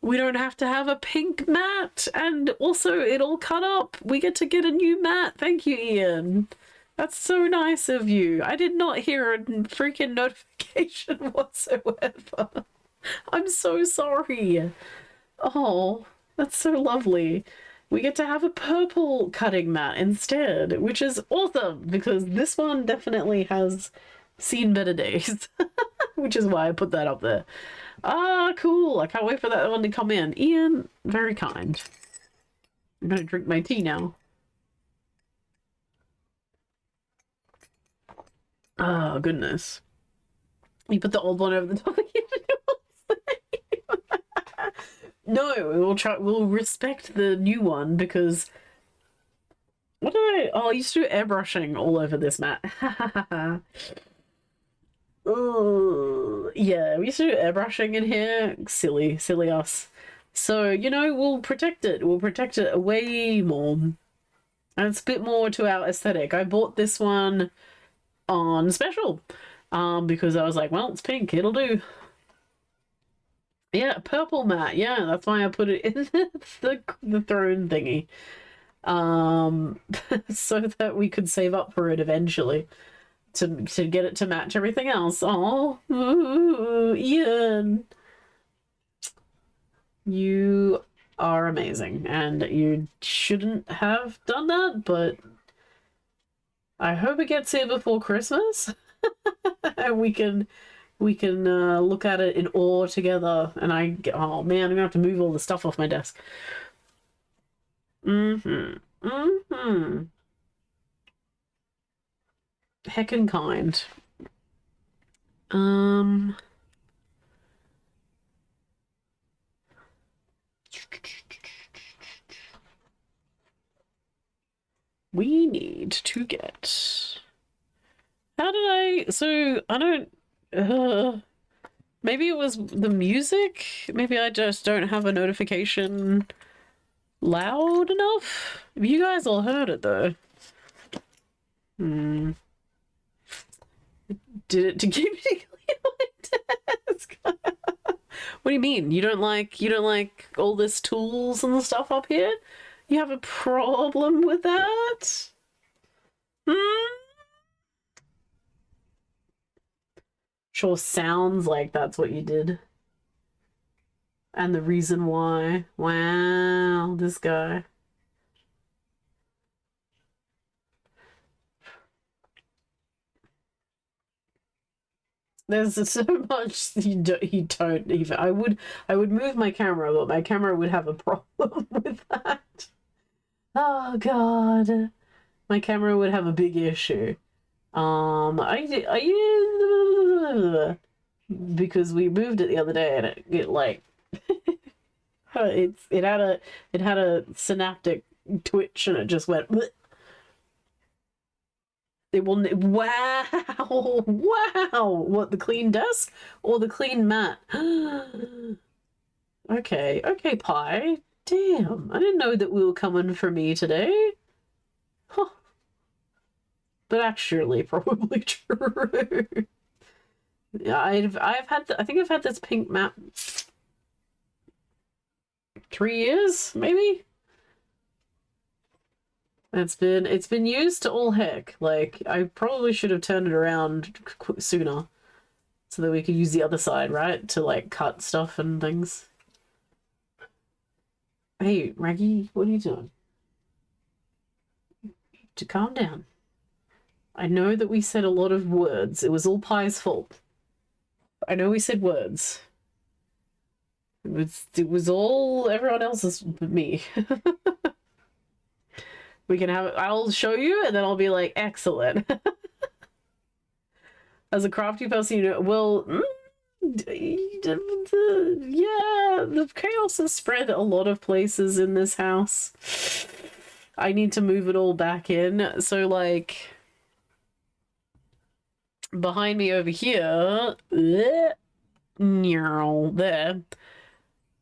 We don't have to have a pink mat, and also it'll cut up. We get to get a new mat. Thank you, Ian. That's so nice of you. I did not hear a freaking notification whatsoever. I'm so sorry. Oh, that's so lovely. We get to have a purple cutting mat instead, which is awesome because this one definitely has seen better days, which is why I put that up there. Ah, cool. I can't wait for that one to come in. Ian, very kind. I'm gonna drink my tea now. Oh, goodness. You put the old one over the top of it. No, we'll respect the new one because I used to do airbrushing all over this mat. Oh, yeah, we used to do airbrushing in here. Silly us. So, you know, we'll protect it. We'll protect it way more. And it's a bit more to our aesthetic. I bought this one on special because I was like, well, it's pink, it'll do. Yeah, purple mat. Yeah, that's why I put it in the throne thingy. So that we could save up for it eventually to get it to match everything else. Oh, Ian. You are amazing, and you shouldn't have done that, but I hope it gets here before Christmas. And we can look at it in awe together. And oh man, I'm gonna have to move all the stuff off my desk. Heckin' kind. We need to get... How did I Okay, so I don't. Maybe it was the music. Maybe I just don't have a notification loud enough. You guys all heard it though. Did it to keep me clean my desk? What do you mean? You don't like all this tools and stuff up here? You have a problem with that? Sure sounds like that's what you did. And the reason why. Wow, this guy. There's so much you don't even. I would move my camera, but my camera would have a problem with that. Oh god, my camera would have a big issue. Because we moved it the other day and it like it had a synaptic twitch and it just went. Bleh. It will. Wow! Wow! What, the clean desk or the clean mat? Okay, Pie. Damn, I didn't know that we were coming for me today. Huh. But actually, probably true. Yeah, I've had. I think I've had this pink mat 3 years, maybe. It's been used to all heck. Like, I probably should have turned it around sooner so that we could use the other side, right? To, like, cut stuff and things. Hey, Raggy, what are you doing? To calm down. I know that we said a lot of words. It was all Pie's fault. I know we said words. It was all everyone else's but me. We can have it. I'll show you, and then I'll be like, excellent. As a crafty person, you know, well, yeah, the chaos has spread a lot of places in this house. I need to move it all back in. So, like, behind me over here, there,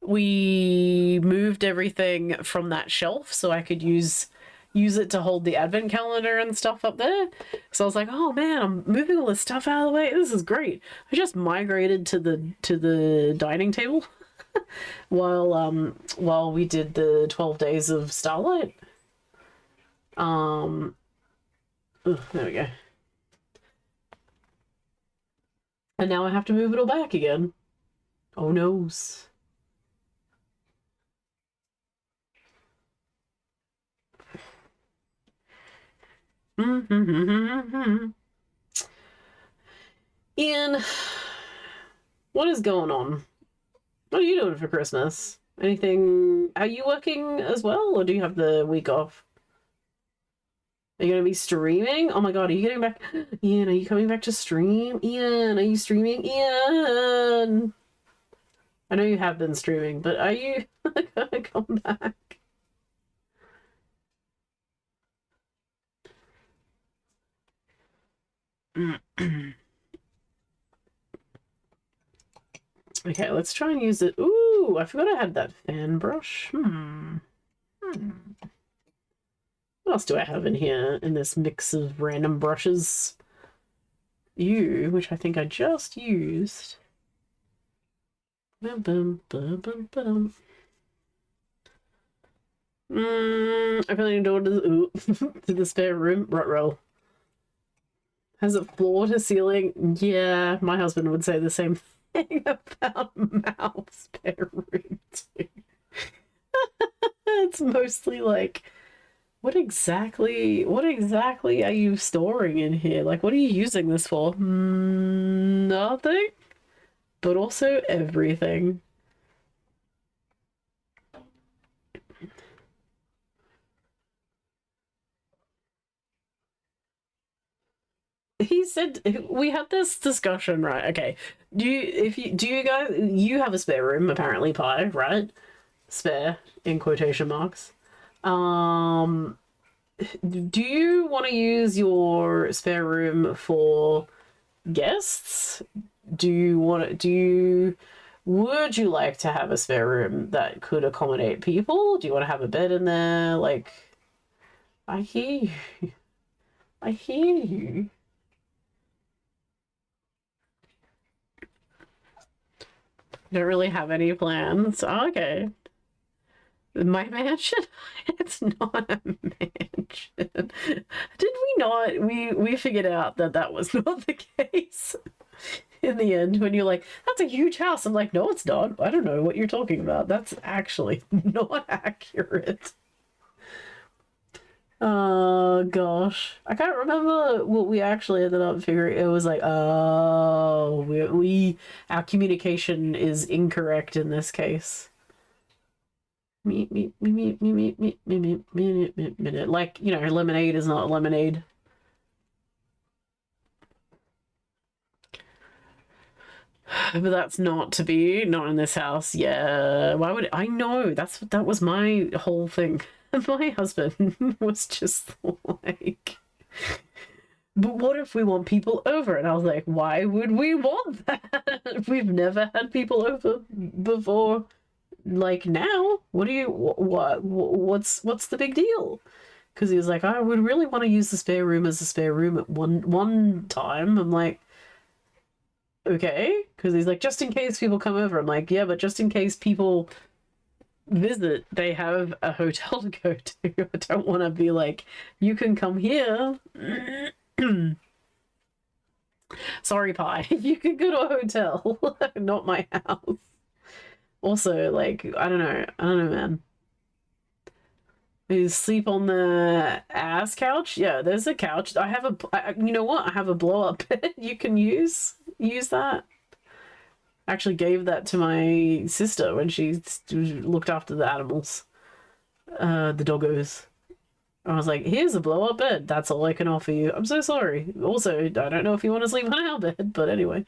we moved everything from that shelf so I could use it to hold the advent calendar and stuff up there. So I was like, oh man, I'm moving all this stuff out of the way. This is great. I just migrated to the dining table while we did the 12 days of Starlight. There we go. And now I have to move it all back again. Oh noes. Ian, what is going on? What are you doing for Christmas? Anything? Are you working as well, or do you have the week off? Are you going to be streaming? Oh my god, are you getting back? Ian, are you coming back to stream? Ian, are you streaming? Ian! I know you have been streaming, but are you going to come back? Okay, let's try and use it. Ooh, I forgot I had that fan brush. What else do I have in here in this mix of random brushes? Which I think I just used. I really need to go to the spare room. Rutroll. Has it floor to ceiling? Yeah, my husband would say the same thing about Mouth's spare room too. It's mostly like, what exactly are you storing in here? Like, what are you using this for? Nothing, but also everything. He said we had this discussion, right? Okay, do you guys have a spare room apparently, Pie, right? Spare in quotation marks. Do you want to use your spare room for guests? Would you like to have a spare room that could accommodate people? Do you want to have a bed in there? Like, I hear you. I hear you. Don't really have any plans. Oh, okay. My mansion? It's not a mansion. Did we not? We figured out that that was not the case in the end when you're like, that's a huge house. I'm like, no, it's not. I don't know what you're talking about. That's actually not accurate. Oh gosh, I can't remember what we actually ended up figuring. It was like, oh, our communication is incorrect in this case. Like, you know, lemonade is not lemonade. But that's not to be, not in this house. Yeah, why would I know? That was my whole thing. My husband was just like, but what if we want people over? And I was like, why would we want that? We've never had people over before. Like, now, what's the big deal? Because he was like, I would really want to use the spare room as a spare room at one time. I'm like, okay, because he's like, just in case people come over. I'm like, yeah, but just in case people visit, they have a hotel to go to. I don't want to be like, you can come here. Sorry, Pie, you can go to a hotel, not my house. Also, like, I don't know, man. You sleep on the ass couch? Yeah, there's a couch. I have you know what? I have a blow-up bed you can use that. I actually gave that to my sister when she looked after the animals, the doggos. I was like, here's a blow-up bed. That's all I can offer you. I'm so sorry. Also, I don't know if you want to sleep on our bed, but anyway.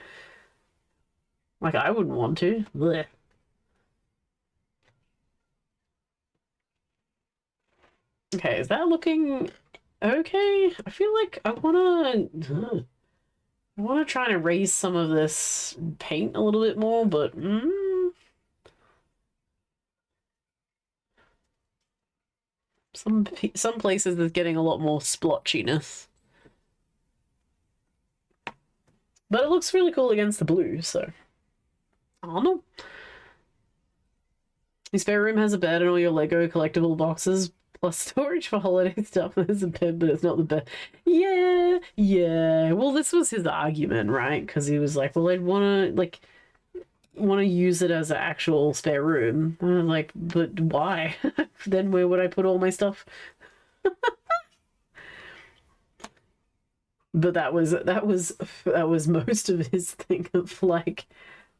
Like, I wouldn't want to. Blech. Okay, is that looking okay? I feel like I wanna try to raise some of this paint a little bit more, but some places is getting a lot more splotchiness. But it looks really cool against the blue, so I don't know. Your spare room has a bed and all your Lego collectible boxes. Plus storage for holiday stuff. There's a bed, but it's not the bed. Yeah. Well, this was his argument, right? Because he was like, well, I'd want to use it as an actual spare room. And I'm like, but why? Then where would I put all my stuff? But that was most of his thing of like,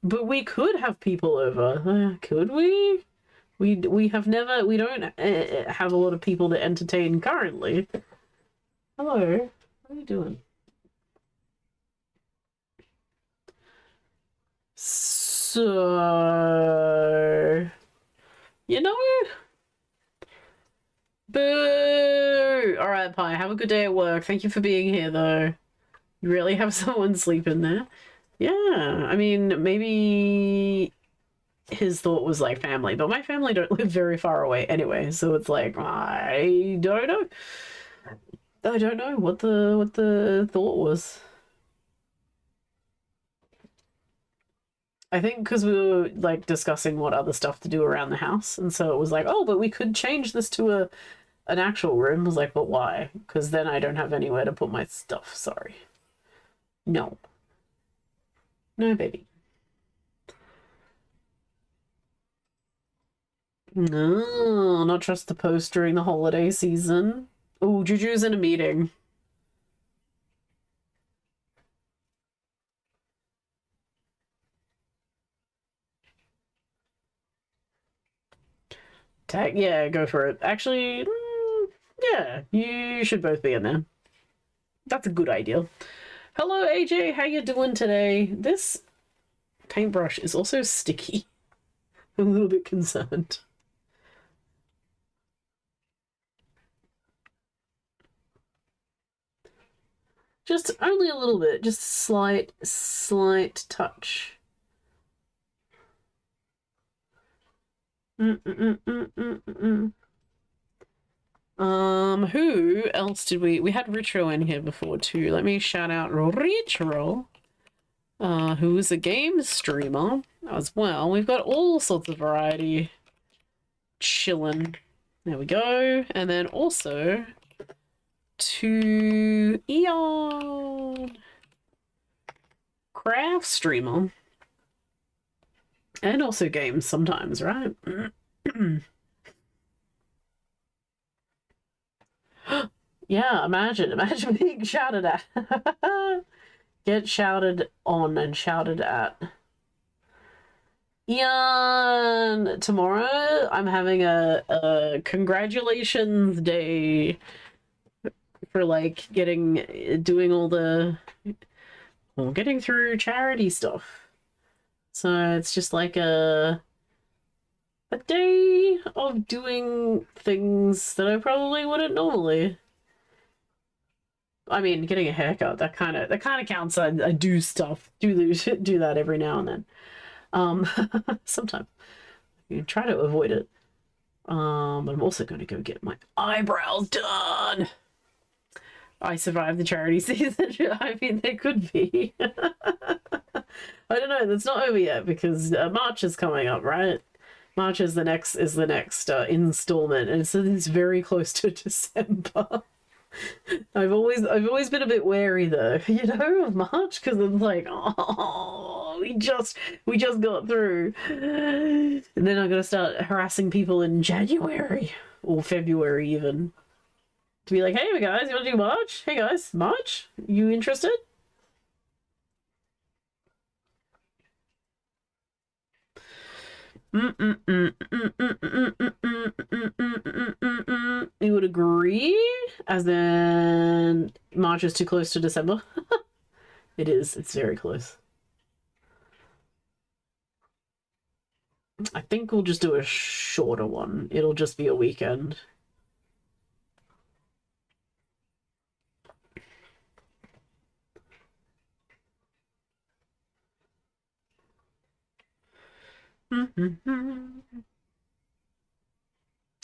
but we could have people over. Could we? We don't have a lot of people to entertain currently. Hello, how are you doing? So, you know, boo! All right, Pie, have a good day at work. Thank you for being here, though. You really have someone sleep in there? Yeah, I mean, maybe his thought was like family, but my family don't live very far away anyway, so it's like, I don't know. I don't know what the thought was. I think because we were like discussing what other stuff to do around the house, and so it was like, oh, but we could change this to an actual room. I was like, but why? Because then I don't have anywhere to put my stuff. Sorry. No, baby. No, not trust the post during the holiday season. Oh, Juju's in a meeting. Tag, yeah, go for it. Actually, yeah, you should both be in there. That's a good idea. Hello, AJ, how you doing today? This paintbrush is also sticky. I'm a little bit concerned. Just only a little bit. Just slight touch. Who else did we had Ritro in here before too. Let me shout out Ritro, who is a game streamer as well. We've got all sorts of variety chilling. There we go. And then also to Eon, craft streamer, and also games sometimes, right? Yeah, imagine being shouted at. Get shouted on and shouted at. Ian, tomorrow I'm having a congratulations day for like doing all the, well, getting through charity stuff. So it's just like a day of doing things that I probably wouldn't normally. I mean, getting a haircut, that kind of counts. I do stuff, do that every now and then. Sometimes you try to avoid it. But I'm also going to go get my eyebrows done. I survived the charity season. I mean, they could be. I don't know. That's not over yet because March is coming up, right? March is the next installment, and so it's very close to December. I've always been a bit wary though, of March, because it's like, oh, we just got through, and then I'm gonna start harassing people in January or February even to be like, hey guys, you want to do March? Hey guys, March, you interested? You would agree? As in, March is too close to December? It is. It's very close. I think we'll just do a shorter one. It'll just be a weekend.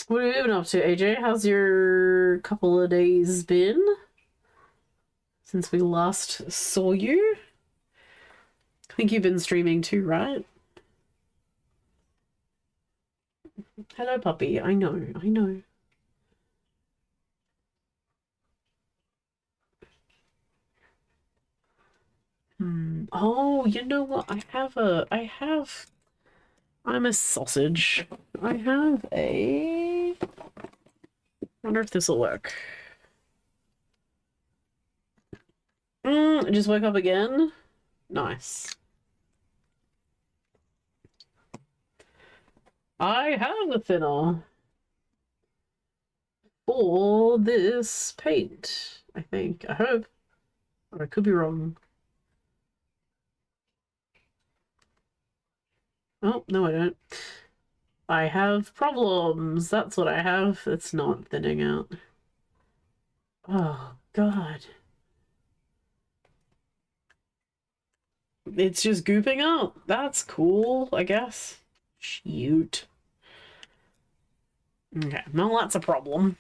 What have you been up to, AJ? How's your couple of days been since we last saw you? I think you've been streaming too, right? Hello, puppy. I know. Oh, you know what? I'm a sausage. I have a... wonder if this will work. I just woke up again. Nice. I have a thinner for this paint, I think. I hope. Or I could be wrong. Oh, no, I don't. I have problems. That's what I have. It's not thinning out. Oh, God. It's just gooping out. That's cool, I guess. Shoot. Okay, well, that's a problem.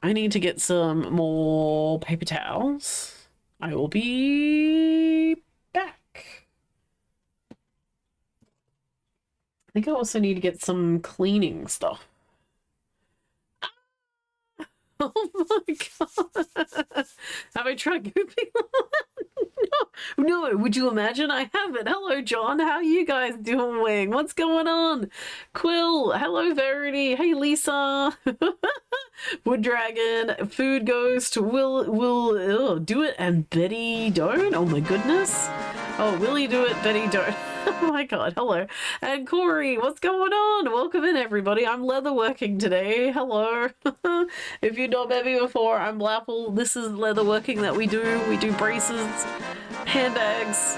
I need to get some more paper towels. I will be back. I think I also need to get some cleaning stuff. Oh my God. Have I tried gooping? No, would you imagine? I haven't. Hello, John. How are you guys doing? What's going on? Quill. Hello, Verity. Hey, Lisa. Wood Dragon. Food Ghost. Will do it, and Betty don't. Oh my goodness. Oh, Willie do it, Betty don't. Oh my God. Hello. And Corey, what's going on? Welcome in, everybody. I'm leatherworking today. Hello. If you've not met me before, I'm Blapple. This is leatherworking that we do. We do braces, handbags,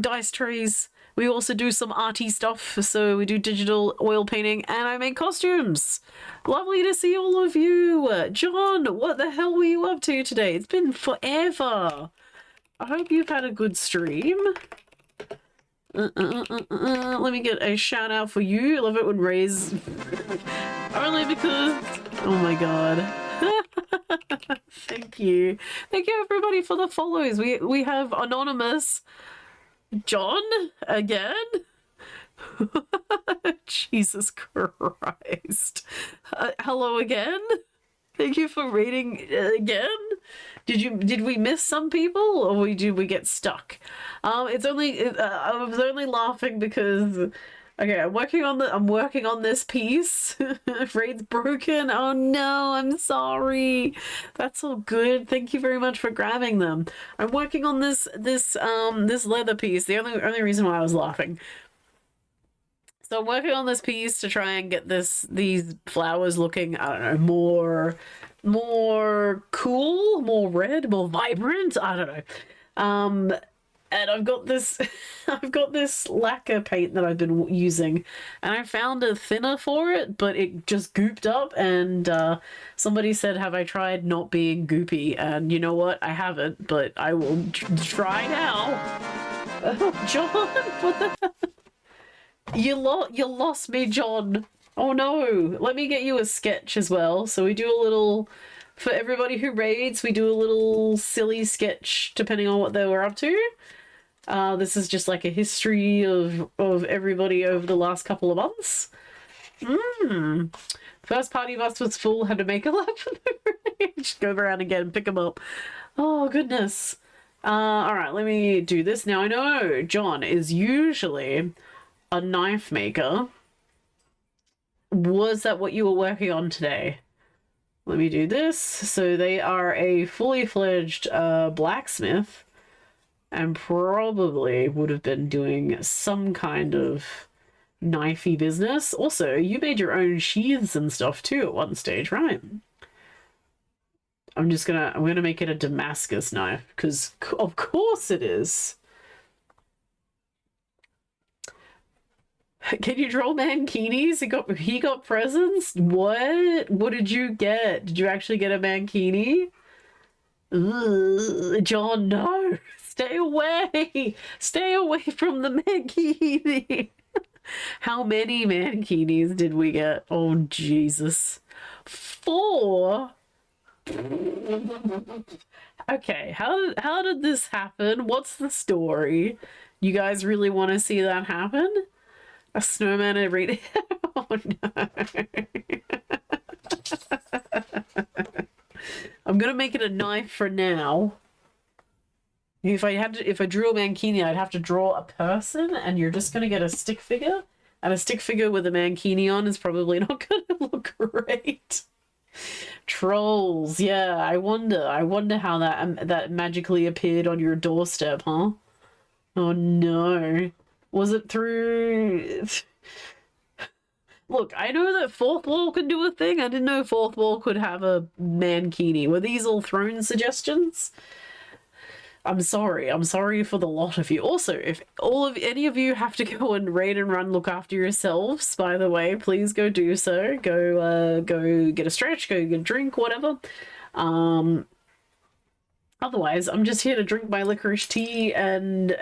dice trays, We also do some arty stuff, so we do digital oil painting, and I make costumes. Lovely to see all of you. John, what the hell were you up to today? It's been forever. I hope you've had a good stream. Let me get a shout out for you. I love it when Ray's only because, oh my god. Thank you everybody for the follows. We have anonymous John again. Jesus Christ. Hello again. Thank you for reading again. Did we miss some people, or did we get stuck? It's only I was only laughing because okay, I'm working on this piece. Raid's broken. Oh no, I'm sorry. That's all good. Thank you very much for grabbing them. I'm working on this leather piece. The only reason why I was laughing. So I'm working on this piece to try and get these flowers looking, I don't know, more cool, more red, more vibrant. I don't know. And I've got this lacquer paint that I've been using, and I found a thinner for it, but it just gooped up. And somebody said, "Have I tried not being goopy?" And you know what? I haven't, but I will try now. Oh, John, what the hell? You lost me, John. Oh no. Let me get you a sketch as well. So we do a little, for everybody who raids, we do a little silly sketch depending on what they were up to. This is just like a history of everybody over the last couple of months. First party bus was full, had to make a lap for the raid. Just go around again, pick them up. Oh goodness. Alright, let me do this. Now I know John is usually a knife maker. Was that what you were working on today? Let me do this. So they are a fully fledged blacksmith, and probably would have been doing some kind of knifey business. Also, you made your own sheaths and stuff too at one stage, right? I'm gonna make it a Damascus knife, because of course it is. Can you draw mankinis? He got presents? What? What did you get? Did you actually get a mankini? Ugh, John, no. Stay away. Stay away from the mankini. How many mankinis did we get? Oh, Jesus. 4? Okay, how did this happen? What's the story? You guys really want to see that happen? A snowman every day? Oh no. I'm gonna make it a knife for now. If I drew a mankini, I'd have to draw a person, and you're just gonna get a stick figure. And a stick figure with a mankini on is probably not gonna look great. Trolls, yeah. I wonder how that magically appeared on your doorstep, huh? Oh no. Was it through... Look, I know that Fourth Wall can do a thing. I didn't know Fourth Wall could have a mankini. Were these all thrown suggestions? I'm sorry. I'm sorry for the lot of you. Also, if any of you have to go and raid and run, look after yourselves, by the way, please go do so. Go get a stretch, go get a drink, whatever. Otherwise, I'm just here to drink my licorice tea and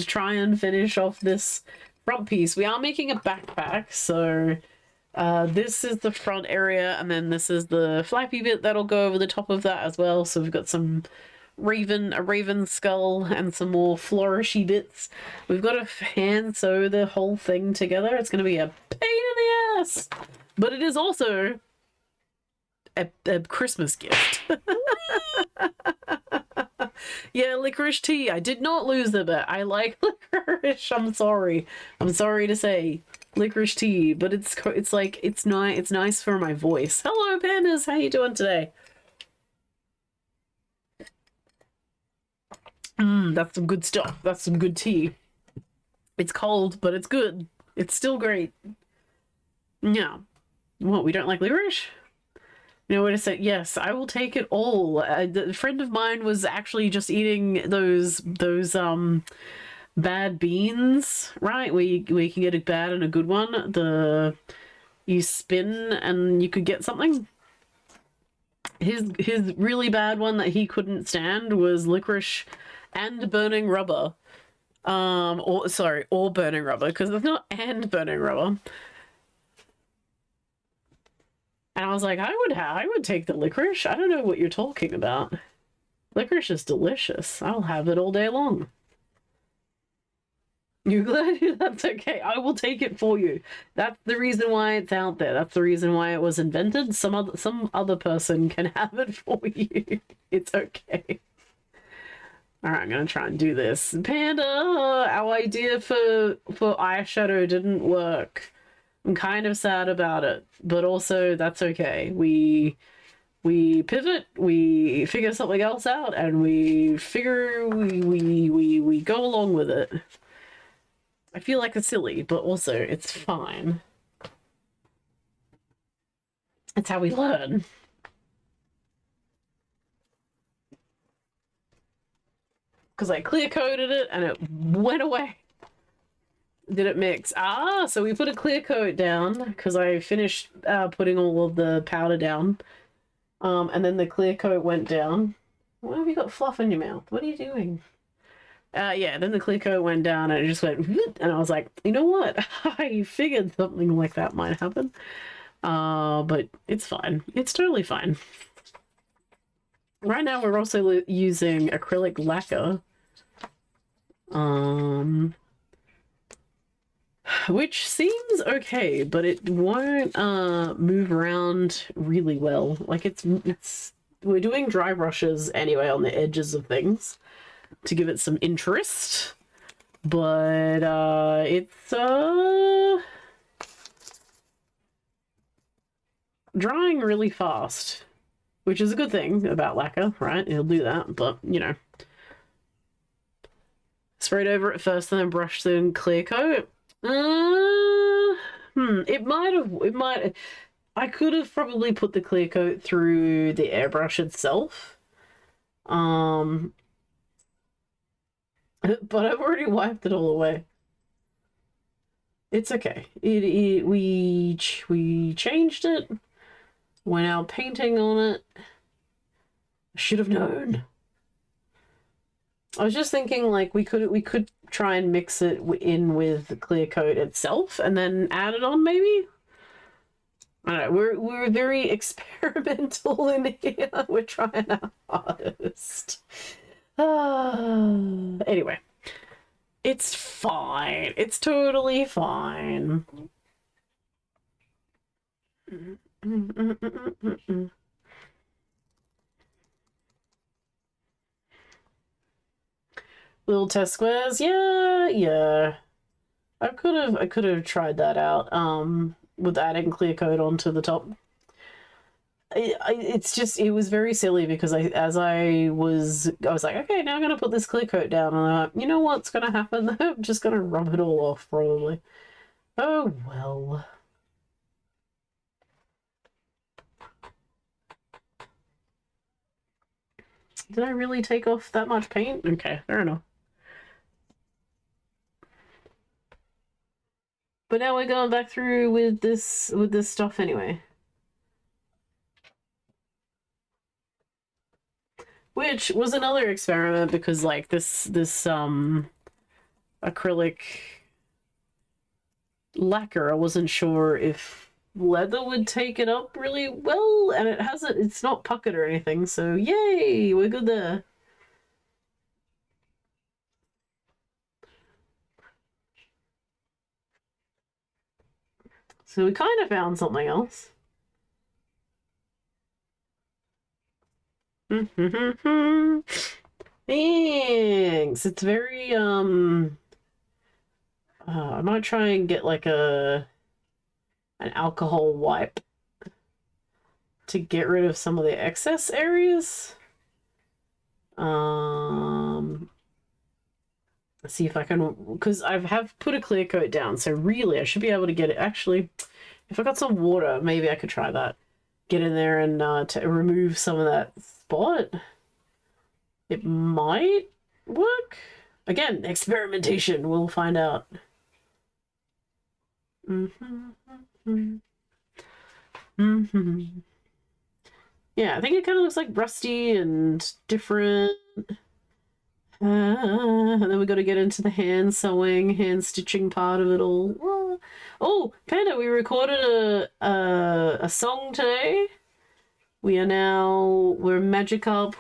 try and finish off this front piece. We are making a backpack, so this is the front area, and then this is the flappy bit that'll go over the top of that as well. So we've got a raven skull and some more flourishy bits. We've got to hand sew the whole thing together. It's going to be a pain in the ass, but it is also a Christmas gift. Yeah, licorice tea. I did not lose the bet. I like licorice. I'm sorry to say licorice tea, but it's like it's nice for my voice. Hello pandas, how you doing today? That's some good stuff. That's some good tea. It's cold, but it's good. It's still great. Yeah. What, we don't like licorice? You know what I said? Yes, I will take it all. A friend of mine was actually just eating those bad beans, right? Where you can get a bad and a good one. You spin and you could get something. His really bad one that he couldn't stand was licorice and burning rubber. Or burning rubber, because it's not and burning rubber. And I was like, I would take the licorice. I don't know what you're talking about. Licorice is delicious. I'll have it all day long. You glad? That's okay. I will take it for you. That's the reason why it's out there. That's the reason why it was invented. Some other person can have it for you. It's okay. All right, I'm gonna try and do this. Panda, our idea for eyeshadow didn't work. I'm kind of sad about it, but also that's okay. We pivot, we figure something else out, and we go along with it. I feel like it's silly, but also it's fine. It's how we learn. Because I clear coated it and it went away. Did it mix? Ah, so we put a clear coat down because I finished putting all of the powder down. And then the clear coat went down. Why have you got fluff in your mouth? What are you doing? Yeah, then the clear coat went down and it just went, and I was like, you know what? I figured something like that might happen. But it's fine. It's totally fine. Right now we're also using acrylic lacquer. Which seems okay, but it won't move around really well. Like we're doing dry brushes anyway on the edges of things to give it some interest, but it's drying really fast, which is a good thing about lacquer, right? It'll do that, but you know, sprayed over it first and then brushed in clear coat. It might I could have probably put the clear coat through the airbrush itself. But I've already wiped it all away. It's okay. We changed it. We're now painting on it. I should have known. I was just thinking, like, we could try and mix it in with the clear coat itself and then add it on, maybe? I don't know, we're very experimental in here. We're trying our hardest. Anyway. It's fine. It's totally fine. Little test squares, yeah. I could have tried that out. With adding clear coat onto the top. It was very silly because I was like, okay, now I'm gonna put this clear coat down, and I'm like, you know what's gonna happen? I'm just gonna rub it all off probably. Oh well. Did I really take off that much paint? Okay, fair enough. But now we're going back through with this stuff anyway. Which was another experiment because like this acrylic lacquer, I wasn't sure if leather would take it up really well, and it's not puckered or anything, so yay, we're good there. So we kind of found something else. Thanks. It's very I might try and get like an alcohol wipe to get rid of some of the excess areas. Let's see if I can, because I have put a clear coat down, so really I should be able to get it. Actually, if I got some water, maybe I could try that. Get in there and to remove some of that spot. It might work. Again, experimentation. We'll find out. Yeah, I think it kind of looks like rusty and different. And then we got to get into the hand sewing, hand stitching part of it all. Oh, Panda, we recorded a song today. We're Magikarp,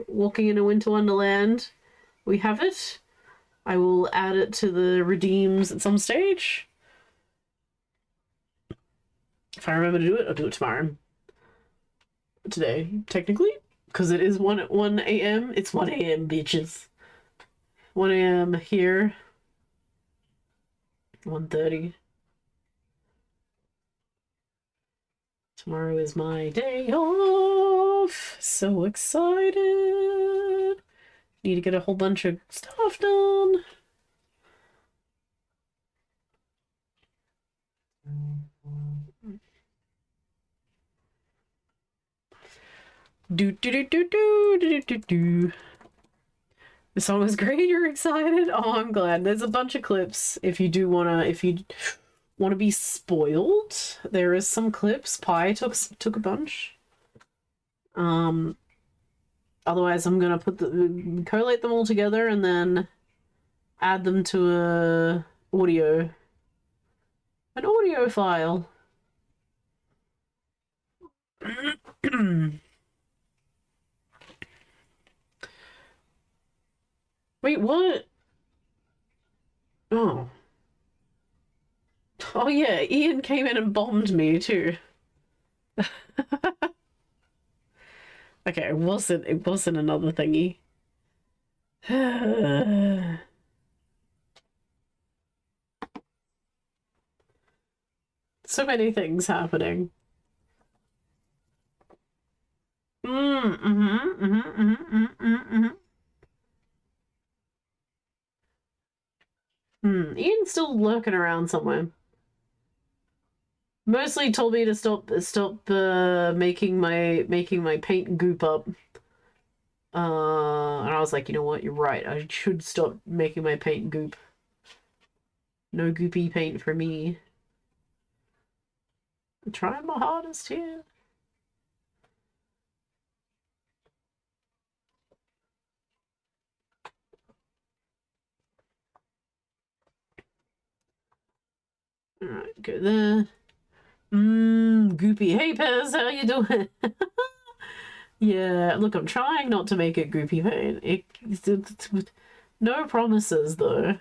walking in a winter wonderland. We have it. I will add it to the redeems at some stage. If I remember to do it, I'll do it tomorrow. Today, technically, because it is 1 a.m. It's 1 a.m., bitches. 1 a.m. here. 1:30. Tomorrow is my day off. So excited. Need to get a whole bunch of stuff done. Do do do do do do do do. The song was great. You're excited. Oh, I'm glad. There's a bunch of clips. If you wanna be spoiled, there is some clips. Pi took a bunch. Otherwise, I'm gonna collate them all together and then add them to an audio file. Wait, what? Oh. Oh yeah, Ian came in and bombed me too. Okay, it wasn't another thingy. So many things happening. Ian's still lurking around somewhere. Mostly told me to stop making my paint goop up. And I was like, you know what, you're right. I should stop making my paint goop. No goopy paint for me. I'm trying my hardest here. Alright, go there. Goopy. Hey Pez, how you doing? Yeah, look, I'm trying not to make it goopy paint. No promises though.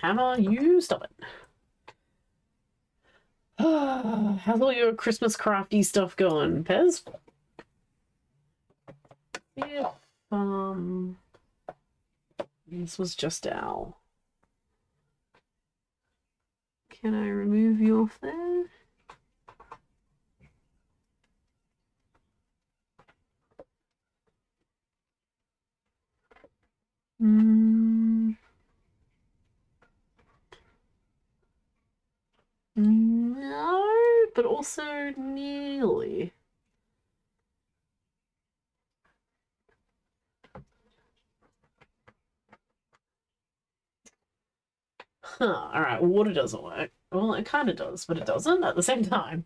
Hammer, you stop it. How's all your Christmas crafty stuff going, Pez? Yeah. This was just Owl. Can I remove you off there? No, but also nearly. Huh, alright, water doesn't work. Well, it kind of does, but it doesn't at the same time.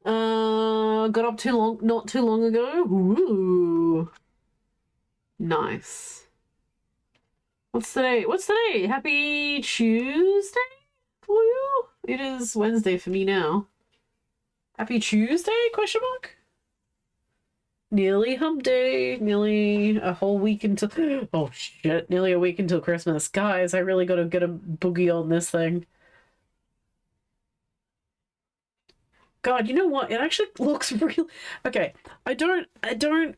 Got up not too long ago. Ooh. Nice. What's today? What's today? Happy Tuesday for you? It is Wednesday for me now. Happy Tuesday? Question mark? Nearly hump day. Nearly a whole week until... Oh shit, nearly a week until Christmas. Guys, I really gotta get a boogie on this thing. God, you know what? It actually looks real... Okay, I don't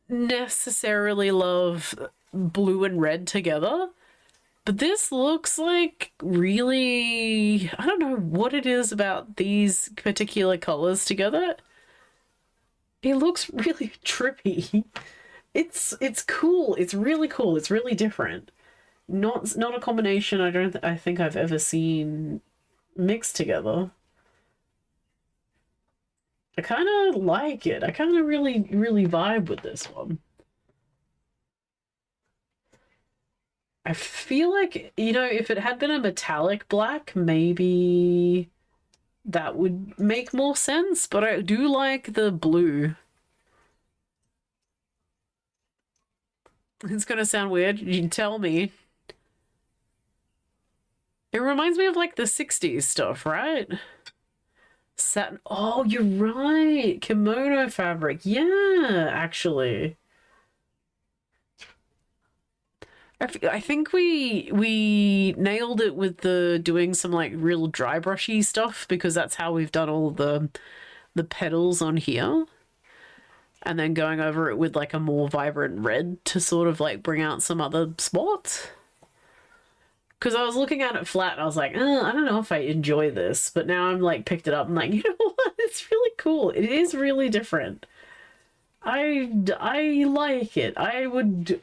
necessarily love blue and red together, but this looks like really... I don't know what it is about these particular colors together. It looks really trippy. It's cool. It's really cool. It's really different. not a combination I think I've ever seen mixed together. I kind of like it. I kind of really vibe with this one. I feel like, you know, if it had been a metallic black, maybe that would make more sense, but I do like the blue. It's gonna sound weird. You can tell me. It reminds me of like the 60s stuff, right? Satin. Oh, you're right. Kimono fabric. Yeah, actually. I think we nailed it with the doing some like real dry brushy stuff, because that's how we've done all the petals on here. And then going over it with like a more vibrant red to sort of like bring out some other spots. Because I was looking at it flat and I was like, I don't know if I enjoy this. But now I'm like picked it up and like, you know what? It's really cool. It is really different. I like it. I would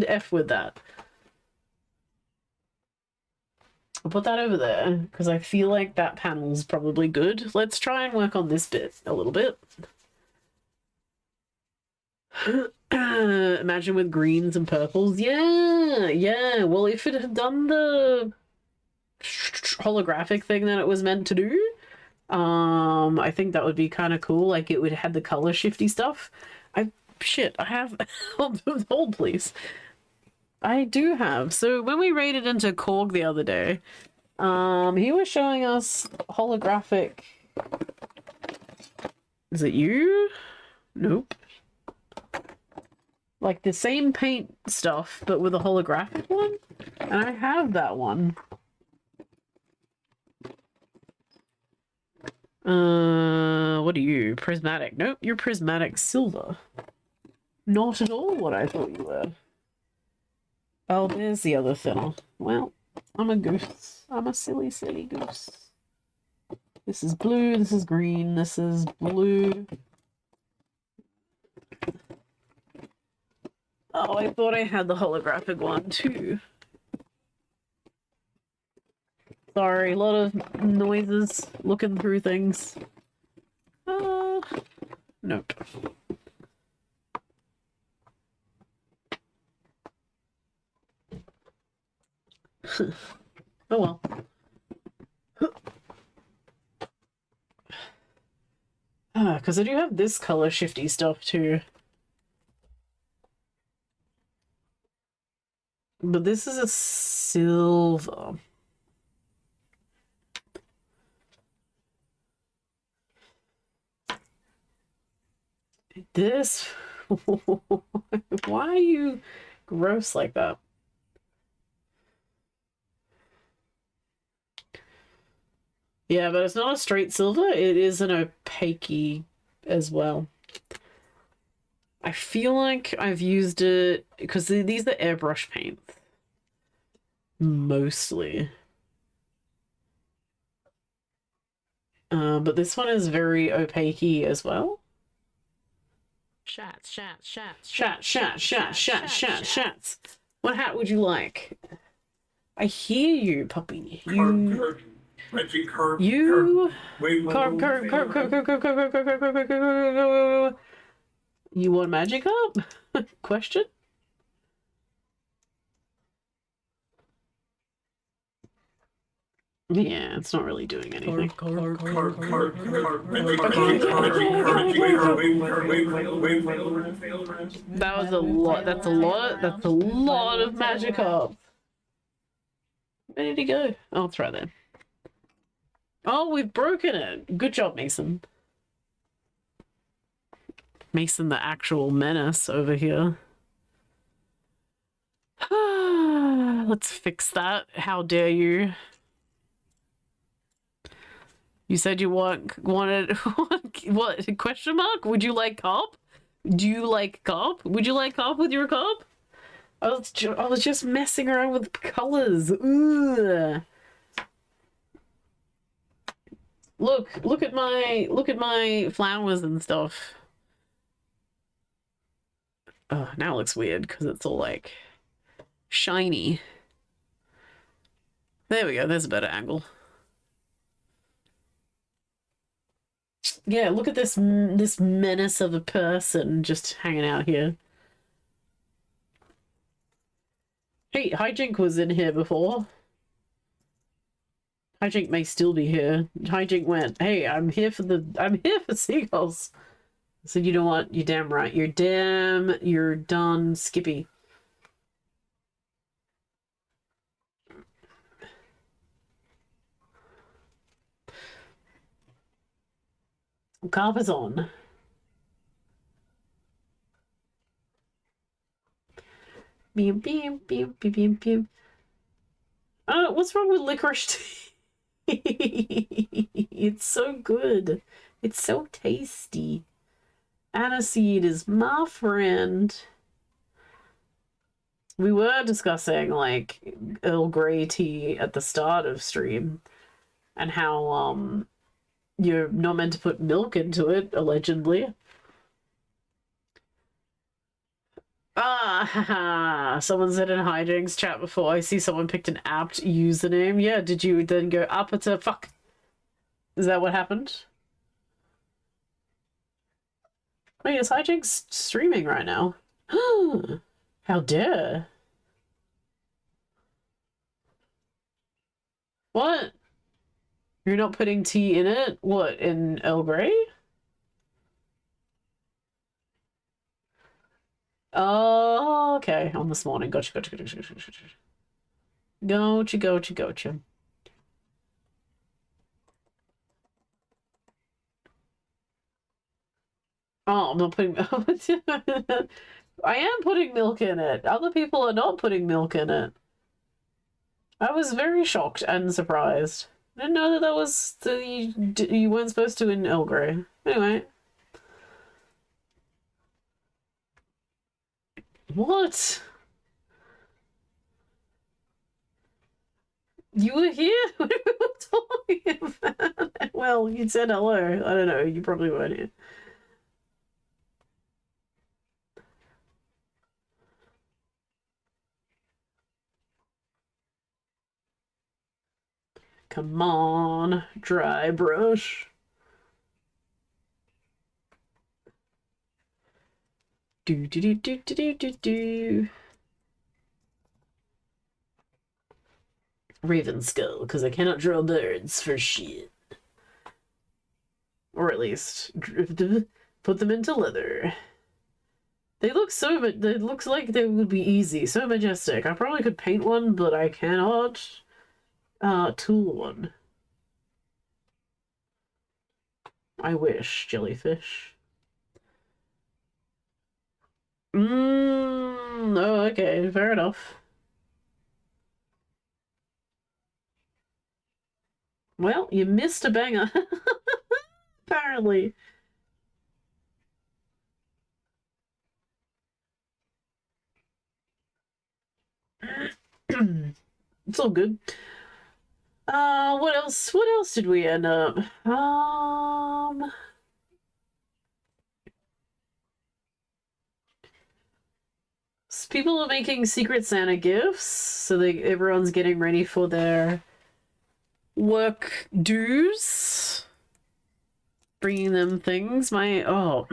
F with that. I'll put that over there because I feel like that panel's probably good. Let's try and work on this bit a little bit. Imagine with greens and purples. Yeah. Well, if it had done the holographic thing that it was meant to do, I think that would be kind of cool. Like it would have had the color shifty stuff. I have hold please. I do have. So when we raided into Korg the other day, he was showing us holographic. Is it you? Nope. Like the same paint stuff, but with a holographic one. And I have that one. What are you? Prismatic. Nope, you're prismatic silver. Not at all what I thought you were. Oh, there's the other thinner. Well, I'm a goose. I'm a silly goose. This is blue, this is green, this is blue. Oh, I thought I had the holographic one too. Sorry, a lot of noises looking through things. Nope. Oh well. Because I do have this color shifty stuff too. But this is a silver. This... Why are you gross like that? Yeah, but it's not a straight silver. It is an opaque as well. I feel like I've used it because these are airbrush paints. Mostly. But this one is very opaque as well. Shots. What hat would you like? I hear you, puppy. Carb. You want magic up? Question? Yeah, it's not really doing anything. That was a lot. That's a lot. That's a lot of magic up. Where did he go? Oh, it's right there. Oh, we've broken it. Good job, Mason. Mason, the actual menace over here. Let's fix that. How dare you? You said you wanted what? Question mark? Would you like cop? Do you like cop? Would you like cop with your cop? I was just messing around with colors. Ugh. Look at my flowers and stuff. Oh, now it looks weird because it's all like shiny. There we go. There's a better angle. Yeah, look at this this menace of a person just hanging out here. Hey, Hijink was in here before. Hijink may still be here. Hijink went, "Hey, I'm here for seagulls." I said, "You know what? You're damn right. You're done, Skippy." Carver's on. Beam, beam, beam, beam, beam, beam. What's wrong with licorice tea? It's so good. It's so tasty. Aniseed is my friend. We were discussing, like, Earl Grey tea at the start of stream. And how, you're not meant to put milk into it, allegedly. Ah, someone said in Hijink's chat before, I see someone picked an apt username. Yeah, did you then go up to fuck? Is that what happened? Wait, is Hijink's streaming right now? How dare. What? You're not putting tea in it? What, in Earl Grey? Oh, okay. On this morning. Gotcha. Gotcha. Oh, I'm not putting... I am putting milk in it. Other people are not putting milk in it. I was very shocked and surprised. I didn't know that was... you weren't supposed to in Earl Grey. Anyway. What? You were here? What are we talking about? Well, you said hello. I don't know. You probably weren't here. Come on, dry brush. Do. Raven skull, because I cannot draw birds for shit. Or at least put them into leather. They look so, it looks like they would be easy, so majestic. I probably could paint one, but I cannot tool one. I wish, jellyfish. Oh, okay, fair enough. Well, you missed a banger. Apparently. It's all good. What else? What else did we end up? People are making Secret Santa gifts, so everyone's getting ready for their work dues. Bringing them things. I've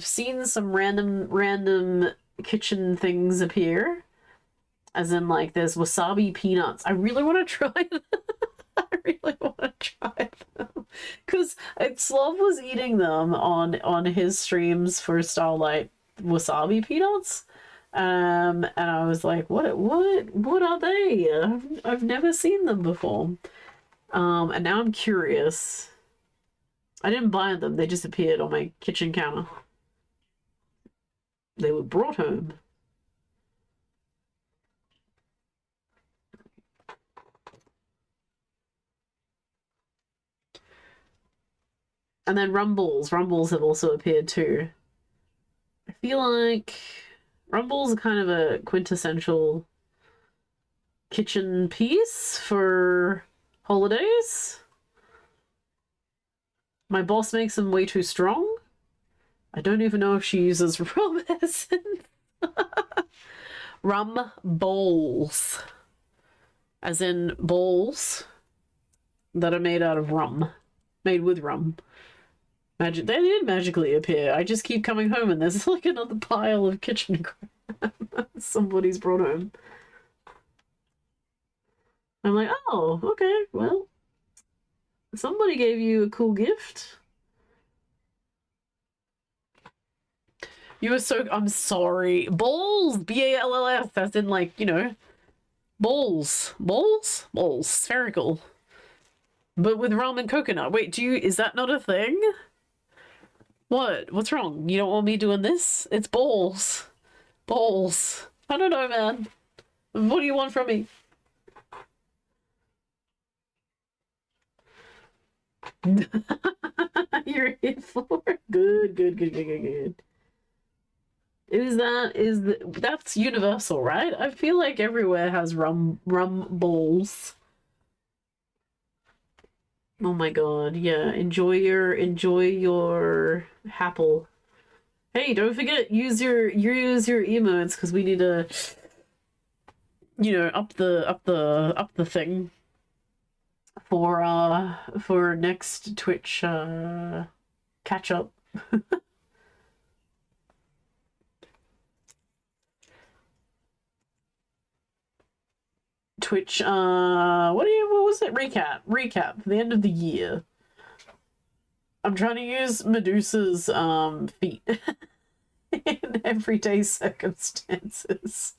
seen some random kitchen things appear. As in, like, there's wasabi peanuts. I really want to try them. I really want to try them. Because Slav was eating them on his streams for Starlight, wasabi peanuts. And I was like, what are they? I've never seen them before. And now I'm curious. I didn't buy them. They just appeared on my kitchen counter. They were brought home. And then Rumbles. Rumbles have also appeared too. I feel like Rumbles are kind of a quintessential kitchen piece for holidays. My boss makes them way too strong. I don't even know if she uses raw medicine. rum bowls, as in bowls that are made out of rum, made with rum. Magic, they did magically appear. I just keep coming home and there's like another pile of kitchen crap somebody's brought home. I'm like, oh, okay, well, somebody gave you a cool gift. You were so, I'm sorry. Balls, B-A-L-L-S, as in like, you know, balls. Balls? Balls, spherical. But with rum and coconut. Wait, is that not a thing? What? What's wrong? You don't want me doing this? It's balls. Balls. I don't know, man. What do you want from me? You're here for it? Good, good, good, good, good, good. That's universal, right? I feel like everywhere has rum balls. Oh my god, yeah. Enjoy your Happle. Hey, don't forget, use your emotes because we need to, you know, up the thing for next Twitch catch up. Twitch, what was it? Recap for the end of the year. I'm trying to use Medusa's feet in everyday circumstances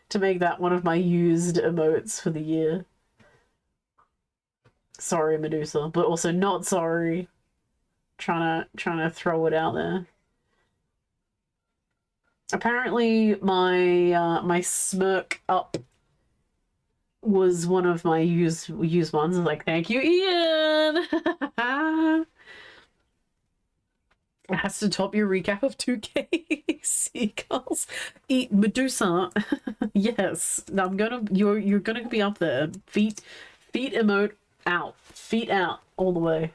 to make that one of my used emotes for the year. Sorry, Medusa, but also not sorry. Trying to throw it out there. Apparently, my smirk up was one of my used ones. I was like, thank you, Ian. It has to top your recap of 2K seagulls. Eat Medusa. Yes, you're gonna be up there. Feet emote out. Feet out all the way.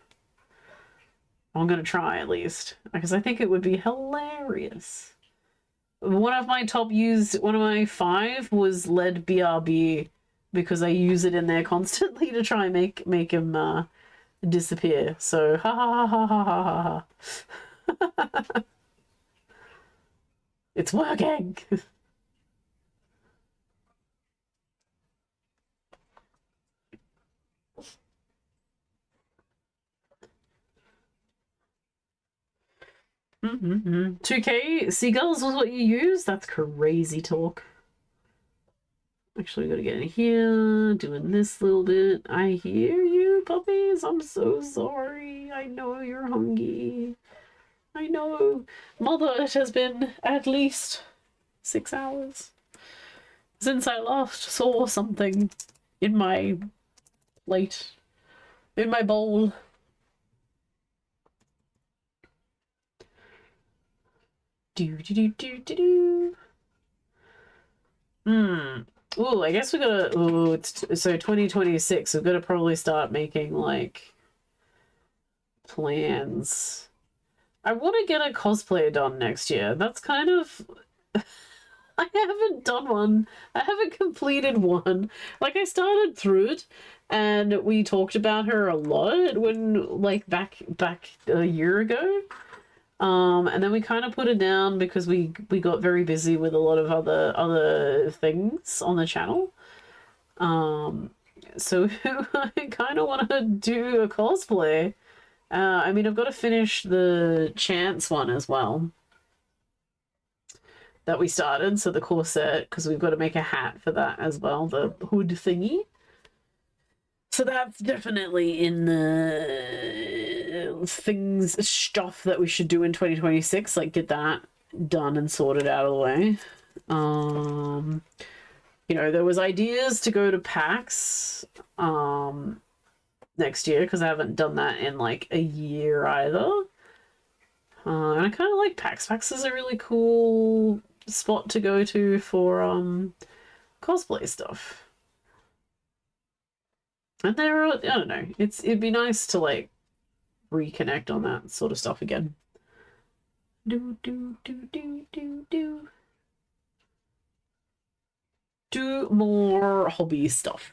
I'm gonna try at least because I think it would be hilarious. One of my 5 was lead BRB because I use it in there constantly to try and make him disappear. So ha ha ha ha ha ha ha. It's working. Mm-hmm. 2K seagulls was what you used? That's crazy talk. Actually, we gotta get in here, doing this little bit. I hear you, puppies. I'm so sorry. I know you're hungry. I know. Mother, it has been at least 6 hours since I last saw something in my plate, in my bowl. Do. Ooh, I guess we gotta. Ooh, so 2026. We're gonna probably start making like plans. I want to get a cosplay done next year. That's kind of. I haven't done one. I haven't completed one. Like I started through it, and we talked about her a lot when like back a year ago. And then we kind of put it down because we got very busy with a lot of other things on the channel. So I kind of want to do a cosplay. I mean, I've got to finish the Chance one as well that we started. So the corset, because we've got to make a hat for that as well, the hood thingy. So that's definitely in the stuff that we should do in 2026, like get that done and sorted out of the way. You know, there was ideas to go to PAX next year because I haven't done that in like a year either. And I kind of like PAX. PAX is a really cool spot to go to for cosplay stuff. And there are, I don't know, it'd be nice to like reconnect on that sort of stuff again. Do. do more hobby stuff.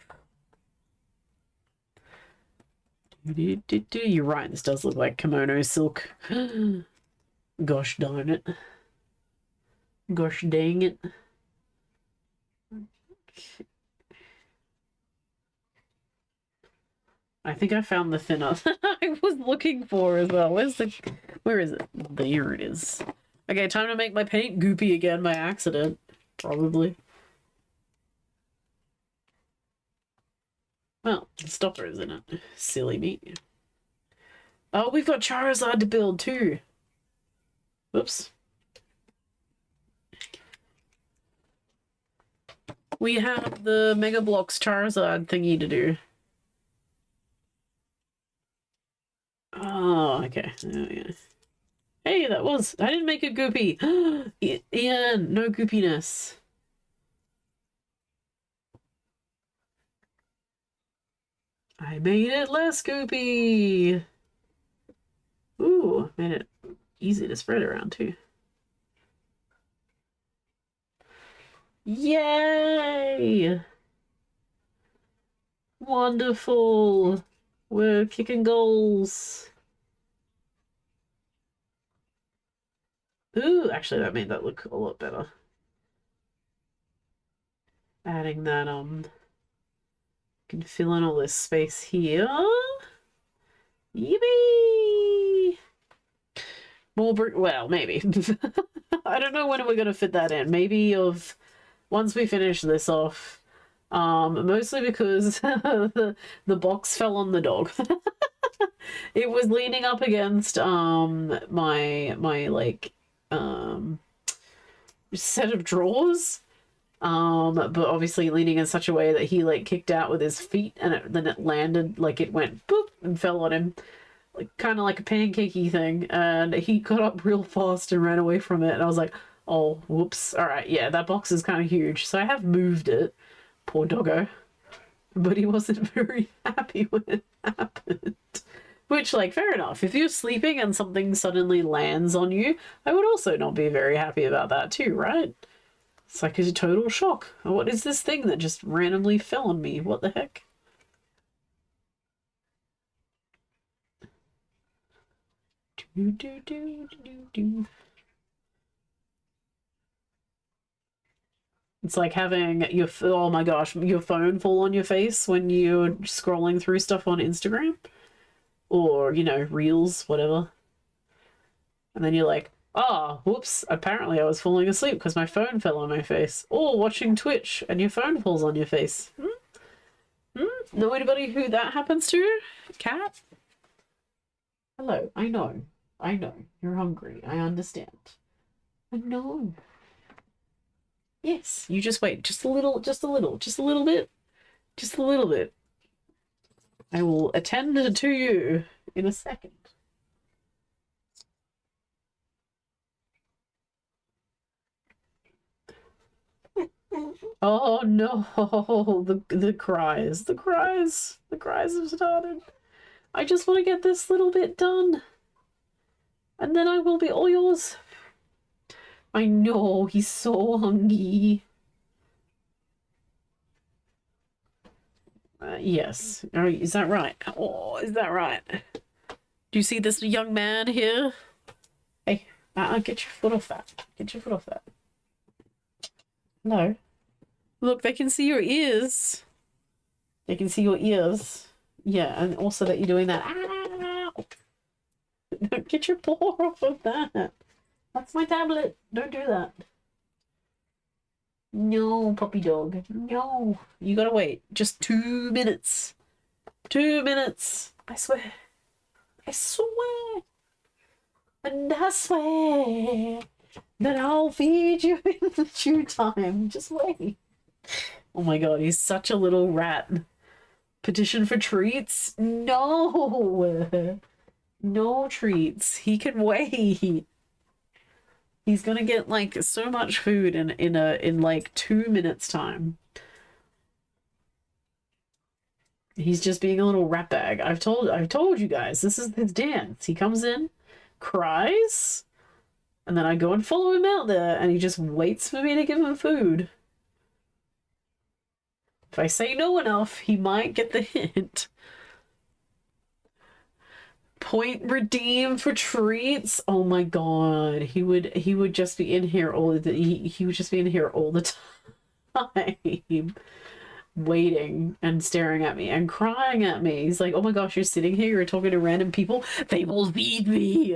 You're right, this does look like kimono silk. Gosh darn it. Gosh dang it. I think I found the thinner that I was looking for as well. Where is it? There it is. Okay, time to make my paint goopy again by accident. Probably. Well, stopper, isn't it? Silly me. Oh, we've got Charizard to build too. Whoops. We have the Mega Bloks Charizard thingy to do. Oh, okay. Oh, yeah. Hey, that was... I didn't make it goopy. Ian, no goopiness. I made it less goopy. Ooh, made it easy to spread around too. Yay! Wonderful. We're kicking goals. Ooh, actually that made that look a lot better. Adding that, can fill in all this space here. Yippee! More brick, well, maybe. I don't know when we're gonna fit that in. Maybe once we finish this off. Mostly because the box fell on the dog. It was leaning up against my like set of drawers. But obviously leaning in such a way that he like kicked out with his feet, and then it landed, like it went boop and fell on him, like kind of like a pancakey thing, and he got up real fast and ran away from it, and I was like, oh whoops. All right, yeah, that box is kind of huge, so I have moved it. Poor doggo. But he wasn't very happy when it happened. Which, like, fair enough. If you're sleeping and something suddenly lands on you, I would also not be very happy about that too, right? It's like a total shock. What is this thing that just randomly fell on me? What the heck? Do, do, do, do, do. It's like having your, oh my gosh, your phone fall on your face when you're scrolling through stuff on Instagram. Or, you know, Reels, whatever. And then you're like, oh, whoops, apparently I was falling asleep because my phone fell on my face. Or watching Twitch and your phone falls on your face. Know anybody who that happens to? Cat? Hello, I know. You're hungry. I understand. I know. Yes, you just wait. Just a little bit. I will attend to you in a second. Oh no, the cries have started. I just want to get this little bit done, and then I will be all yours. I know, he's so hungry. Yes. Is that right? Oh, is that right? Do you see this young man here? Hey, get your foot off that. Get your foot off that. No. Look, they can see your ears. They can see your ears. Yeah, and also that you're doing that. Ow! Don't get your paw off of that. That's my tablet. Don't do that. No, puppy dog. No. You gotta wait. Just 2 minutes. 2 minutes. I swear. I swear. And I swear that I'll feed you in the due time. Just wait. Oh my god, he's such a little rat. Petition for treats? No. No treats. He can wait. He's gonna get like so much food in like 2 minutes time. He's just being a little rat bag. I've told you guys, this is his dance. He comes in, cries, and then I go and follow him out there, and he just waits for me to give him food. If I say no enough, he might get the hint. Point redeem for treats. Oh my god, he would just be in here all the he would just be in here all the time, waiting and staring at me and crying at me. He's like, oh my gosh, you're sitting here, you're talking to random people, they will feed me.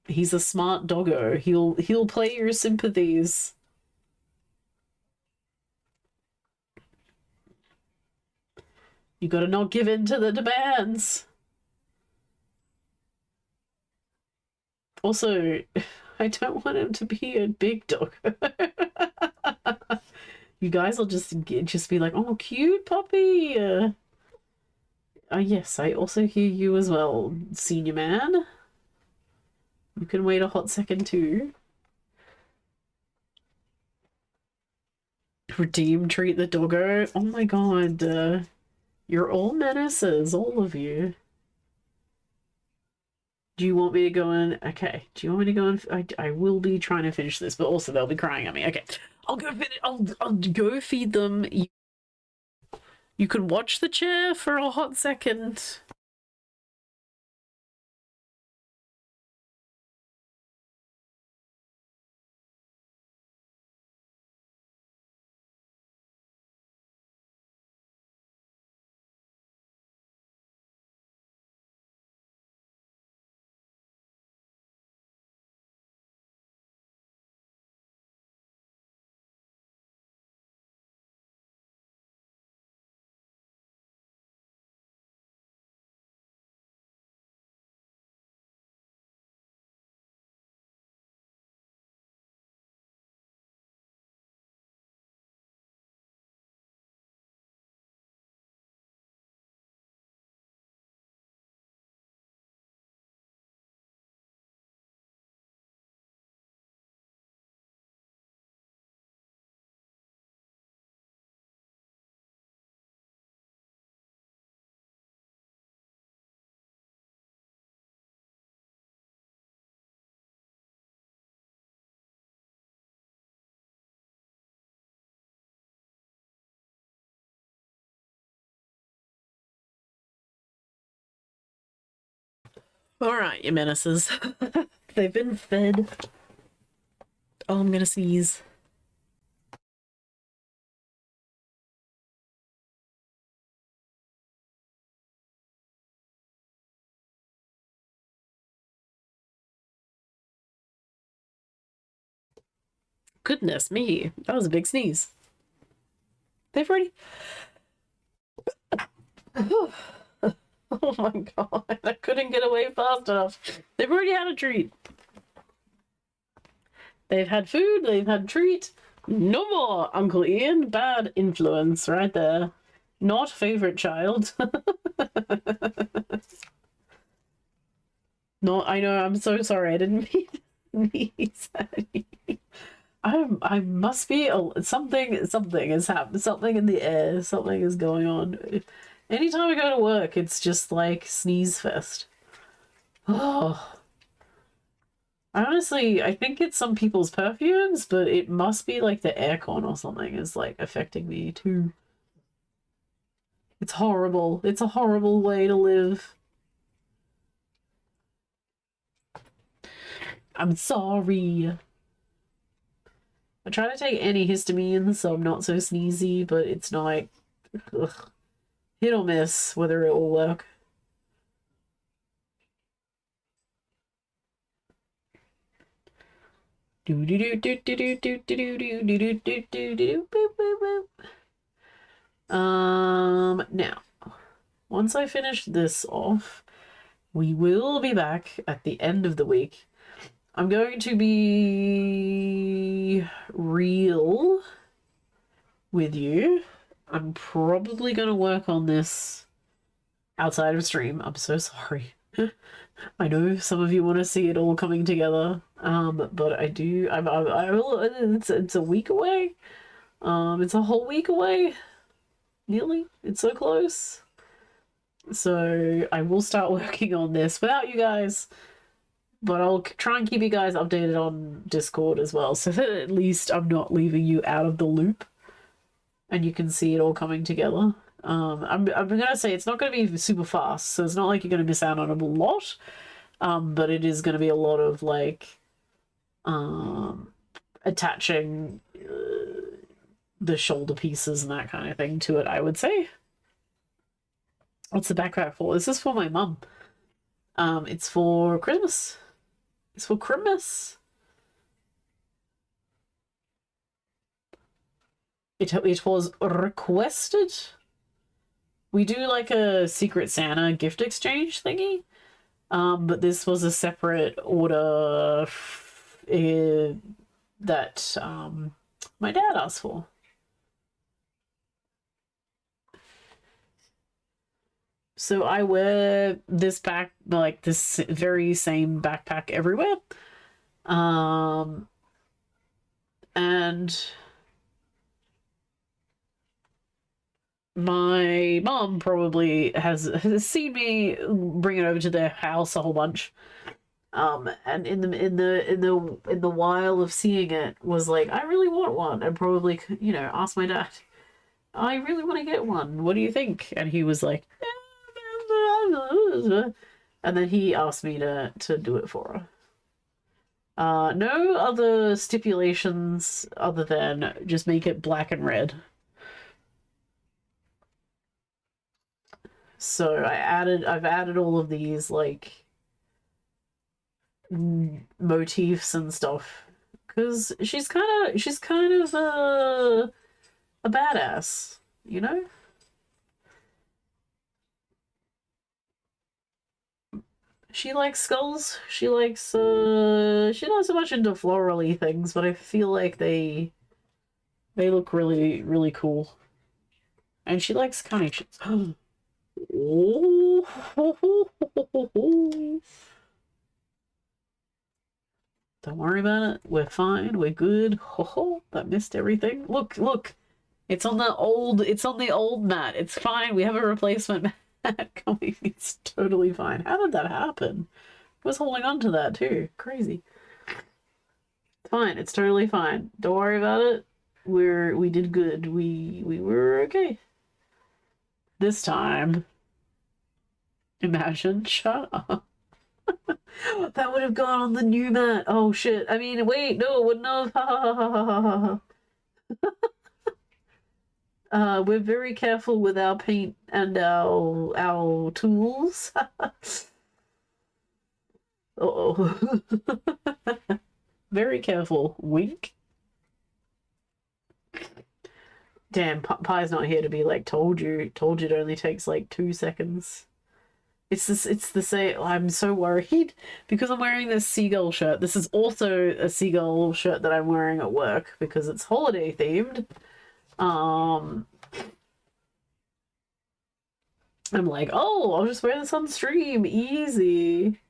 He's a smart doggo. He'll play your sympathies. You gotta not give in to the demands. Also, I don't want him to be a big dog. You guys will just be like, oh, cute puppy. Yes, I also hear you as well, senior man. You can wait a hot second too. Redeem, treat the doggo. Oh my god. You're all menaces, all of you. Do you want me to go in? Okay. Do you want me to go in? I will be trying to finish this, but also they'll be crying at me. Okay. I'll go finish. I'll go feed them. You can watch the chair for a hot second. Alright, you menaces. They've been fed. Oh, I'm gonna sneeze. Goodness me, that was a big sneeze. They've already... Oh my god, I couldn't get away fast enough. They've already had a treat. They've had food, they've had treat. No more, Uncle Ian. Bad influence right there. Not favorite child. No, I know, I'm so sorry. I didn't mean I must be something is happening. Something in the air. Something is going on. Anytime I go to work, it's just like sneeze fest. Oh. Honestly, I think it's some people's perfumes, but it must be like the aircon or something is like affecting me too. It's horrible. It's a horrible way to live. I'm sorry. I try to take antihistamines so I'm not so sneezy, but it's not... Ugh. Hit or miss whether it will work. Now, once I finish this off, we will be back at the end of the week. I'm going to be real with you. I'm probably going to work on this outside of stream. I'm so sorry. I know some of you want to see it all coming together, but I do. I will. It's a week away. It's a whole week away. Nearly. It's so close. So I will start working on this without you guys, but I'll try and keep you guys updated on Discord as well, so that at least I'm not leaving you out of the loop. and you can see it all coming together. I'm gonna say it's not gonna be super fast, so it's not like you're gonna miss out on a lot. But it is gonna be a lot of like attaching the shoulder pieces and that kind of thing to it, I would say. What's the backpack for? This is for my mum. It's for Christmas. It's for Christmas. It was requested. We do like a Secret Santa gift exchange thingy. But this was a separate order that my dad asked for. So I wear this this very same backpack everywhere. And my mom probably has seen me bring it over to their house a whole bunch. And in the while of seeing it was like, I really want one, and probably, you know, asked my dad, I really want to get one. What do you think? And he was like, and then he asked me to do it for her. No other stipulations other than just make it black and red. So I've added all of these like motifs and stuff because she's kind of a badass, you know. She likes skulls. She likes she's not so much into florally things, but I feel like they look really, really cool. And she likes carnations. Oh. Don't worry about it. We're fine. We're good. Oh, that missed everything. Look. It's on the old mat. It's fine. We have a replacement mat coming. It's totally fine. How did that happen? I was holding on to that too. Crazy. It's fine. It's totally fine. Don't worry about it. We did good. We were okay. This time. Imagine. Shut up. That would have gone on the new mat. Oh shit. I mean, wait, no, it wouldn't have. We're very careful with our paint and our tools. Uh-oh. Very careful. Wink. Damn, Pie's not here to be like, told you it only takes like 2 seconds. It's the same. I'm so worried because I'm wearing this seagull shirt. This is also a seagull shirt that I'm wearing at work because it's holiday themed. I'm like, oh, I'll just wear this on stream, easy.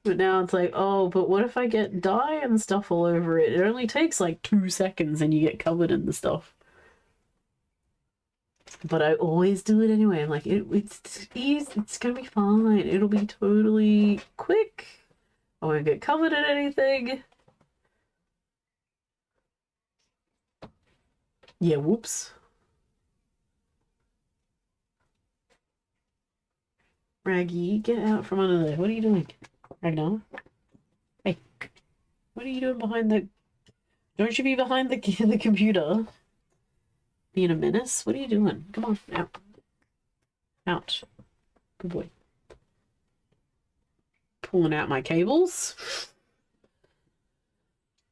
But now it's like, oh, but what if I get dye and stuff all over it? It only takes like 2 seconds and you get covered in the stuff. But I always do it anyway. I'm like, it's easy. It's gonna be fine. It'll be totally quick. I won't get covered in anything. Yeah, whoops. Raggy, get out from under there. What are you doing? Ragnar? Hey. What are you doing behind the... Don't you be behind the computer. Being a menace? What are you doing? Come on, out. Out. Good boy. Pulling out my cables.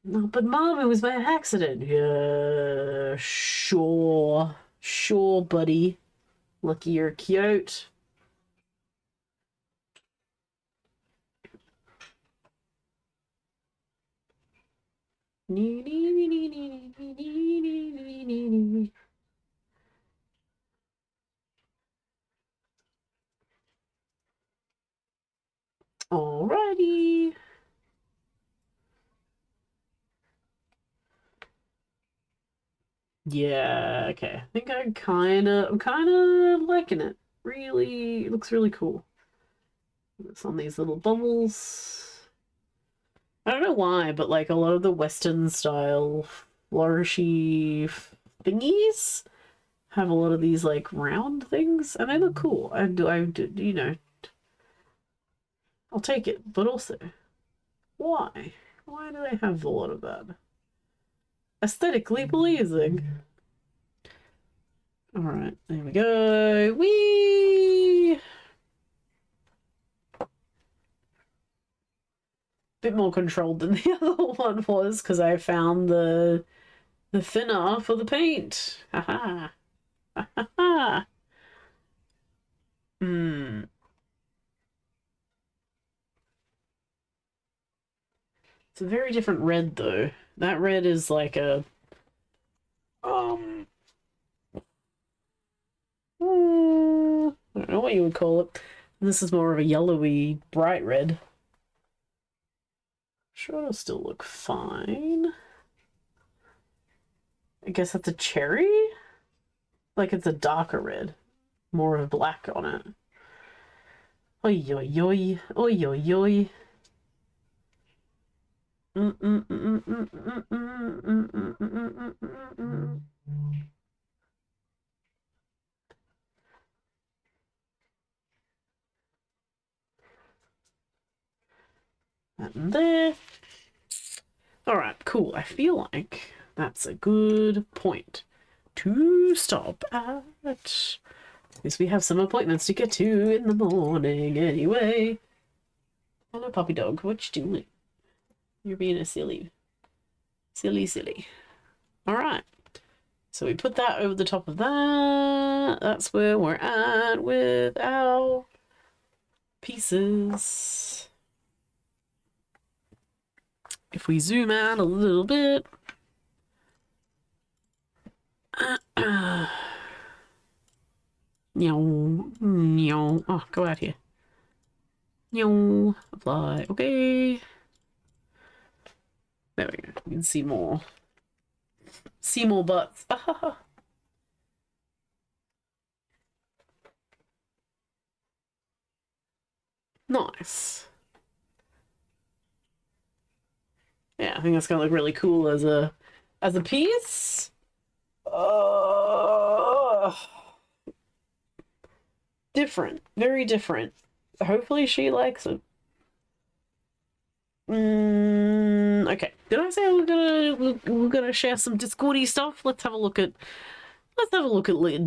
No, but Mom, it was by accident. Yeah, sure. Sure, buddy. Lucky you're cute. Alrighty. Yeah, okay. I think I'm kind of liking it. Really, it looks really cool. It's on these little bubbles. I don't know why, but like a lot of the Western style flourishy thingies have a lot of these like round things, and they look cool. I do, you know, I'll take it. But also, why? Why do they have a lot of that? Aesthetically pleasing. All right, there we go. Whee! Bit more controlled than the other one was because I found the thinner for the paint. Haha. Haha. Hmm. It's a very different red though. That red is like a I don't know what you would call it. This is more of a yellowy, bright red. Sure, it'll still look fine. I guess that's a cherry? Like it's a darker red. More of a black on it. Oi, oi, oi. Oi, oi, oi. And there. Alright, cool. I feel like that's a good point to stop at. Because we have some appointments to get to in the morning anyway. Hello, puppy dog. What you doing? You're being a silly. Silly. Alright. So we put that over the top of that. That's where we're at with our pieces. If we zoom out a little bit. Meow. Oh, go out here. Meow. Apply. Okay. There we go. You can see more. See more butts. Nice. Yeah, I think that's gonna look really cool as a piece. Different, very different. Hopefully she likes it. Okay. Did I say we're gonna share some Discordy stuff? Let's have a look at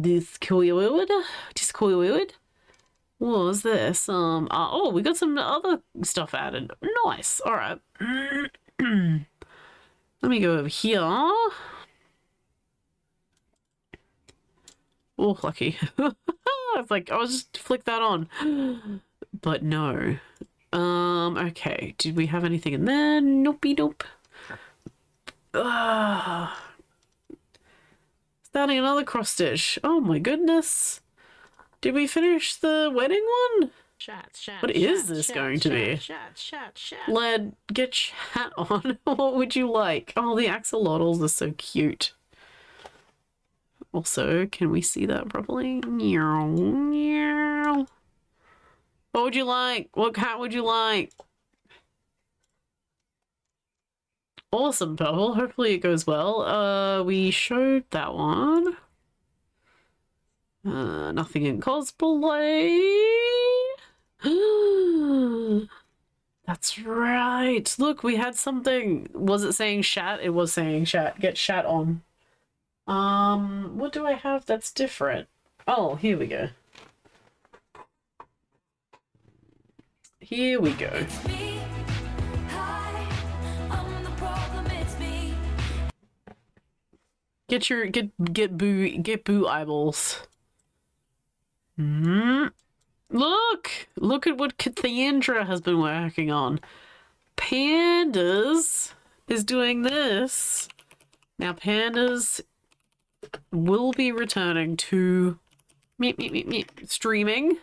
Discord. Was there some? Oh, we got some other stuff added. Nice. All right. Let me go over here. Oh, lucky. It's like I was just flick that on, but no. Okay. Did we have anything in there? Nope. Starting another cross stitch. Oh my goodness. Did we finish the wedding one? What is this going to be? Led, get chat on. What would you like? Oh, the axolotls are so cute. Also, can we see that properly? Meow. What would you like? What cat would you like? Awesome, Purple. Hopefully it goes well. We showed that one. Nothing in cosplay. That's right. Look, we had something. Was it saying chat? It was saying chat. Get chat on. What do I have that's different? Oh, here we go. Here we go. Get boo eyeballs. Look at what Cassandra has been working on. Pandas is doing this. Now Pandas will be returning to streaming.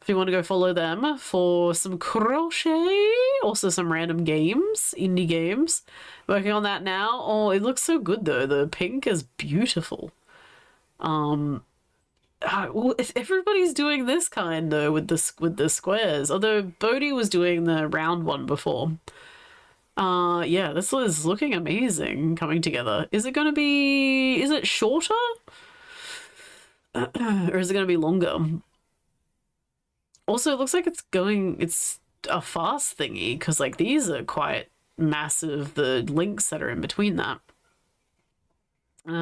If you want to go follow them for some crochet, also some random games, indie games. Working on that now. Oh, it looks so good though. The pink is beautiful. Everybody's doing this kind though with the squares. Although Bodhi was doing the round one before. Yeah, this is looking amazing coming together. Is it shorter? Or is it gonna be longer? Also, it looks like it's a fast thingy, because like these are quite massive, the links that are in between that.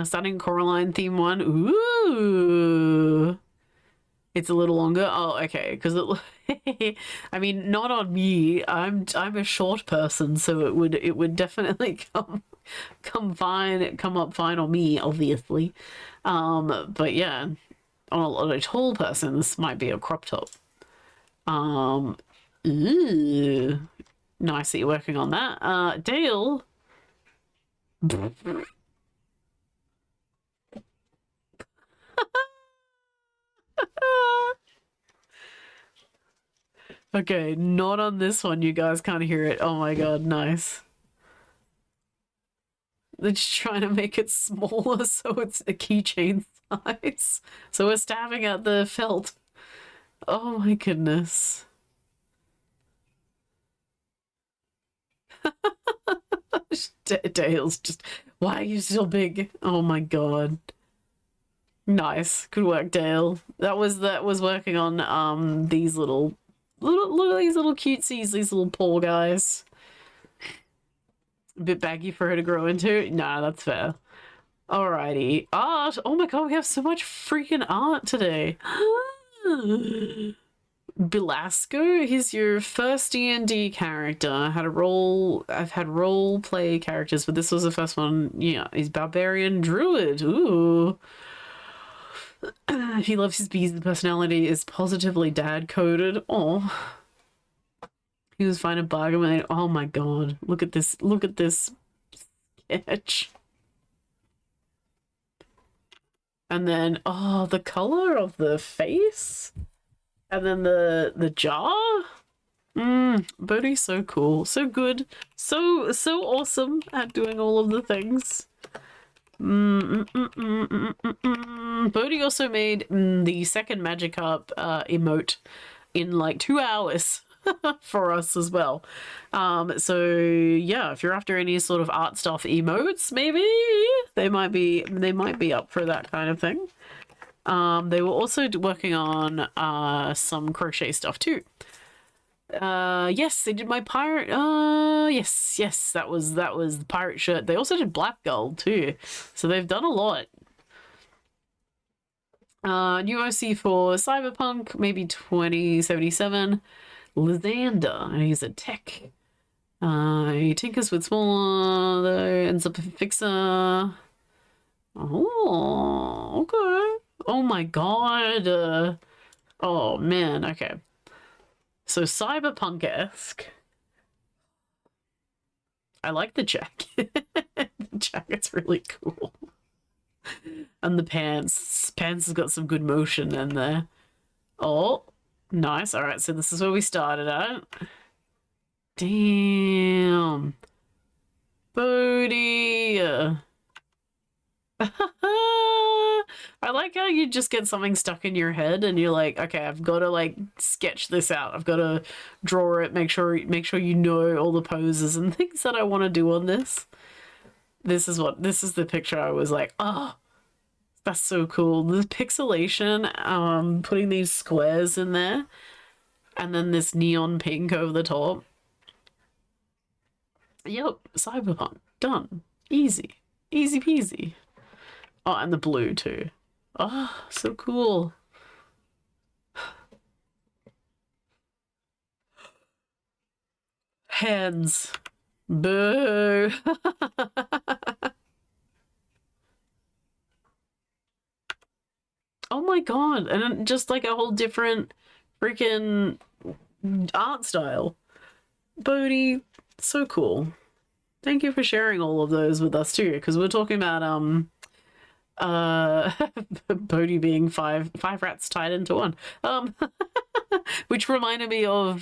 Starting Coraline theme 1. Ooh. It's a little longer. Oh, okay, because it I mean, not on me. I'm a short person, so it would definitely come up fine on me, obviously. But yeah, on a tall person, this might be a crop top. Ooh. Nice that you're working on that. Dale. Okay, not on this one. You guys can't hear it. Oh my god, nice. They're just trying to make it smaller so it's a keychain size. So we're stabbing at the felt. Oh my goodness. Dale's just, why are you so big? Oh my god. Nice. Good work, Dale. That was working on these little look at these little cutesies, these little poor guys. A bit baggy for her to grow into. Nah, that's fair. Alrighty. Art. Oh my god, we have so much freaking art today. Belasco, he's your first D&D character. I've had role play characters, but this was the first one. Yeah, he's Barbarian Druid. Ooh. He loves his bees. The personality is positively dad-coded. Oh. He was fine at bargain when oh my god. Look at this sketch. And then, oh, the color of the face. And then the jaw. Bodhi's so cool. So good. So awesome at doing all of the things. Bodhi also made the second Magikarp emote in like 2 hours for us as well. So yeah, if you're after any sort of art stuff emotes, maybe they might be up for that kind of thing. They were also working on some crochet stuff too. Yes, they did my pirate. Yes, that was the pirate shirt. They also did Black Gold too, so they've done a lot. New OC for Cyberpunk, maybe 2077. Lysander, and he's a tech. He tinkers with smaller, ends up a fixer. Oh, okay. Oh my god. Oh man, okay. So cyberpunk-esque. I like the jacket. The jacket's really cool. And the pants. Pants has got some good motion in there. Oh, nice. All right, so this is where we started at. Damn. Bodhi. I like how you just get something stuck in your head and you're like, okay, I've got to like sketch this out. I've got to draw it, make sure you know all the poses and things that I want to do on this. This is the picture I was like, oh, that's so cool. The pixelation, putting these squares in there and then this neon pink over the top. Yep, Cyberpunk. Done. Easy. Easy peasy. Oh, and the blue too. Oh, so cool. Hands. Boo. Oh my god. And just like a whole different freaking art style. Bodhi, so cool. Thank you for sharing all of those with us too, because we're talking about Bodhi being five rats tied into one. Which reminded me of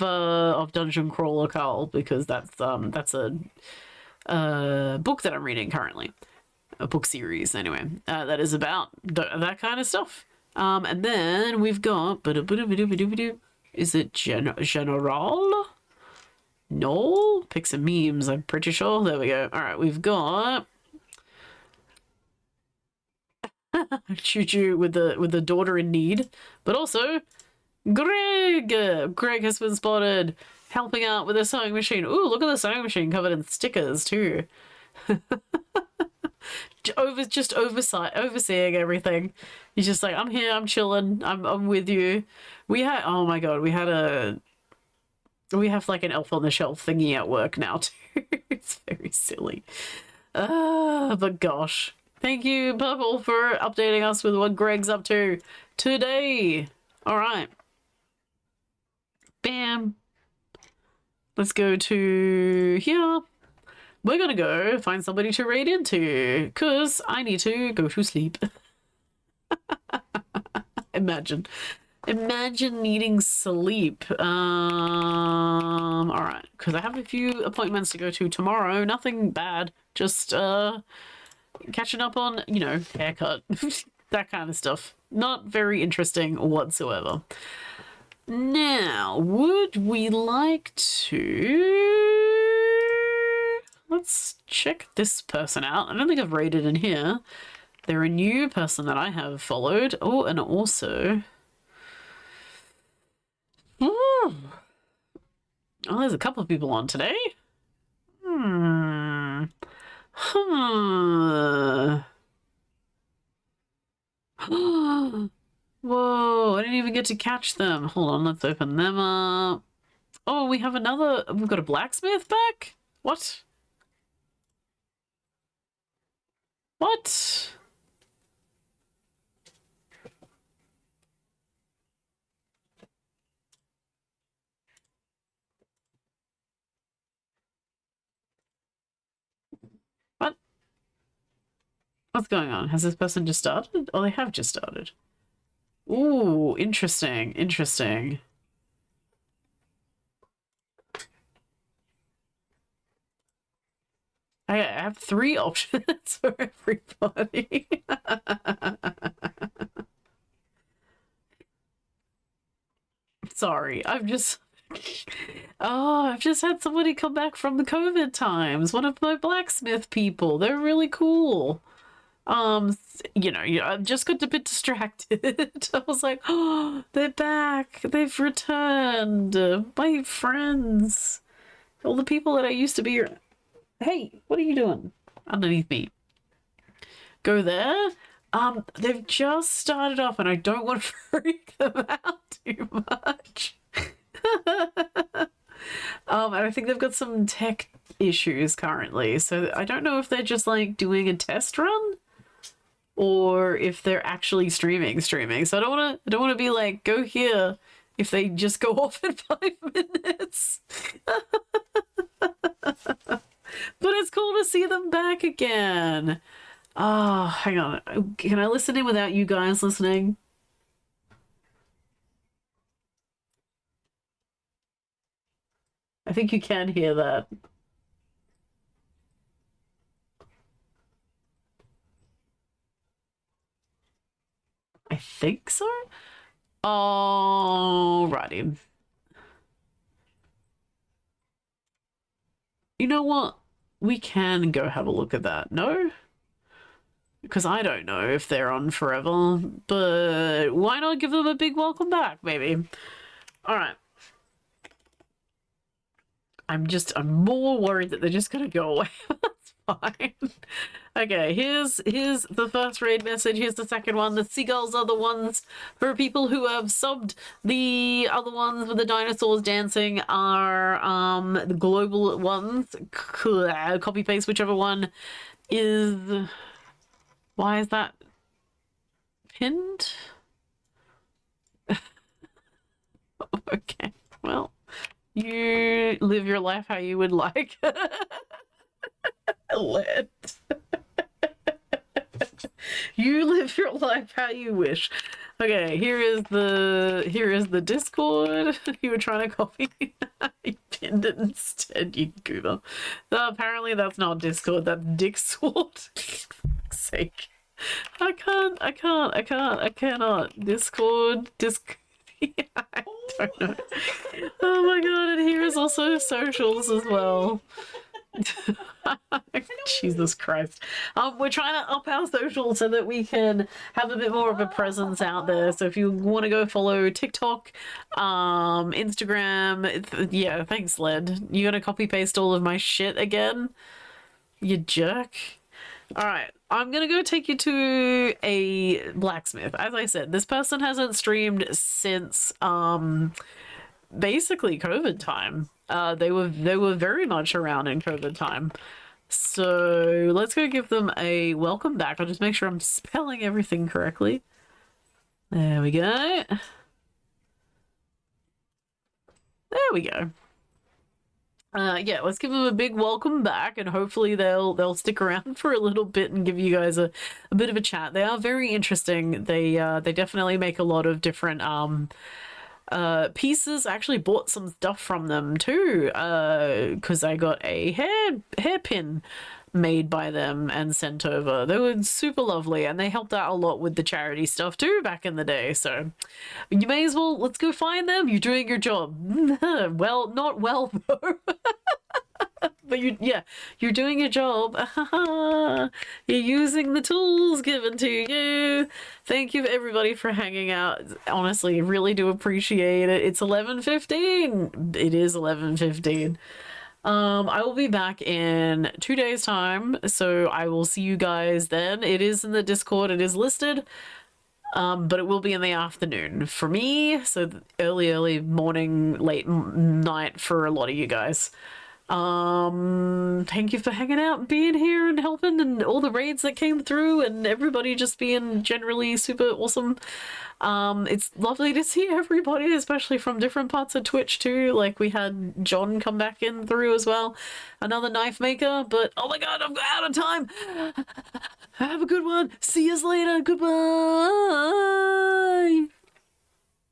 Dungeon Crawler Carl, because that's a book that I'm reading currently. A book series anyway. That is about that kind of stuff. And then we've got is it General? No, pick some memes, I'm pretty sure. There we go. All right, we've got Choo-choo with the daughter in need, but also Greg. Greg has been spotted helping out with a sewing machine. Ooh, look at the sewing machine covered in stickers too. Just overseeing everything. He's just like, I'm here, I'm chilling, I'm with you. We had, oh my god, we have like an Elf on the Shelf thingy at work now too. It's very silly. But gosh, thank you, Purple, for updating us with what Greg's up to today. All right, bam. Let's go to here. We're gonna go find somebody to raid into, because I need to go to sleep. Imagine needing sleep. Alright, because I have a few appointments to go to tomorrow. Nothing bad, just catching up on, you know, haircut. That kind of stuff. Not very interesting whatsoever. Now, would we like to... Let's check this person out. I don't think I've raided in here. They're a new person that I have followed. Oh, and also... Oh, there's a couple of people on today. Whoa, I didn't even get to catch them. Hold on, let's open them up. Oh, we've got a blacksmith back? What? What? What? What's going on? Has this person just started? Oh, they have just started. Ooh, interesting, interesting. I have 3 options for everybody. Sorry, I've just had somebody come back from the COVID times. One of my blacksmith people. They're really cool. You know, I just got a bit distracted. I was like, oh, they're back. They've returned. My friends. All the people that I used to be. Hey, what are you doing underneath me? Go there. They've just started off and I don't want to freak them out too much. And I think they've got some tech issues currently. So I don't know if they're just like doing a test run or if they're actually streaming. So I don't want to be like, go here if they just go off in 5 minutes. But it's cool to see them back again. Oh, hang on. Can I listen in without you guys listening? I think you can hear that. I think so? Alrighty. You know what? We can go have a look at that. No? Because I don't know if they're on forever, but why not give them a big welcome back, maybe? Alright. I'm more worried that they're just gonna go away. That's fine. Okay, here's the first raid message. Here's the second one. The seagulls are the ones for people who have subbed. The other ones with the dinosaurs dancing are the global ones. Copy paste whichever one is. Why is that pinned? Okay, well, you live your life how you would like. Let. You live your life how you wish. Okay, here is the Discord. You were trying to copy. You pinned it instead, you goober. Apparently that's not Discord, that's Dixword. For fuck's sake. I cannot. Discord. Don't know. Oh my god, and here is also socials as well. Jesus Christ. We're trying to up our socials so that we can have a bit more of a presence out there. So if you want to go follow TikTok, Instagram, yeah, thanks, Led. You gonna copy paste all of my shit again? You jerk. Alright, I'm gonna go take you to a blacksmith. As I said, this person hasn't streamed since basically COVID time. They were very much around in COVID time. So let's go give them a welcome back. I'll just make sure I'm spelling everything correctly. There we go. There we go. Yeah, let's give them a big welcome back, and hopefully they'll stick around for a little bit and give you guys a bit of a chat. They are very interesting. They definitely make a lot of different pieces. I actually bought some stuff from them too, because I got a hairpin made by them and sent over. They were super lovely, and they helped out a lot with the charity stuff too back in the day. So you may as well, let's go find them. You're doing your job. Well, not well though. But you're doing your job. You're using the tools given to you. Thank you everybody for hanging out. Honestly, really do appreciate it. It's 11:15. It is 11:15. I will be back in 2 days time, so I will see you guys then. It is in the Discord, it is listed, but it will be in the afternoon for me, so early morning, late night for a lot of you guys. Thank you for hanging out and being here and helping, and all the raids that came through, and everybody just being generally super awesome. It's lovely to see everybody, especially from different parts of Twitch too. Like we had John come back in through as well, another knife maker. But oh my god, I'm out of time. Have a good one. See you later. Goodbye.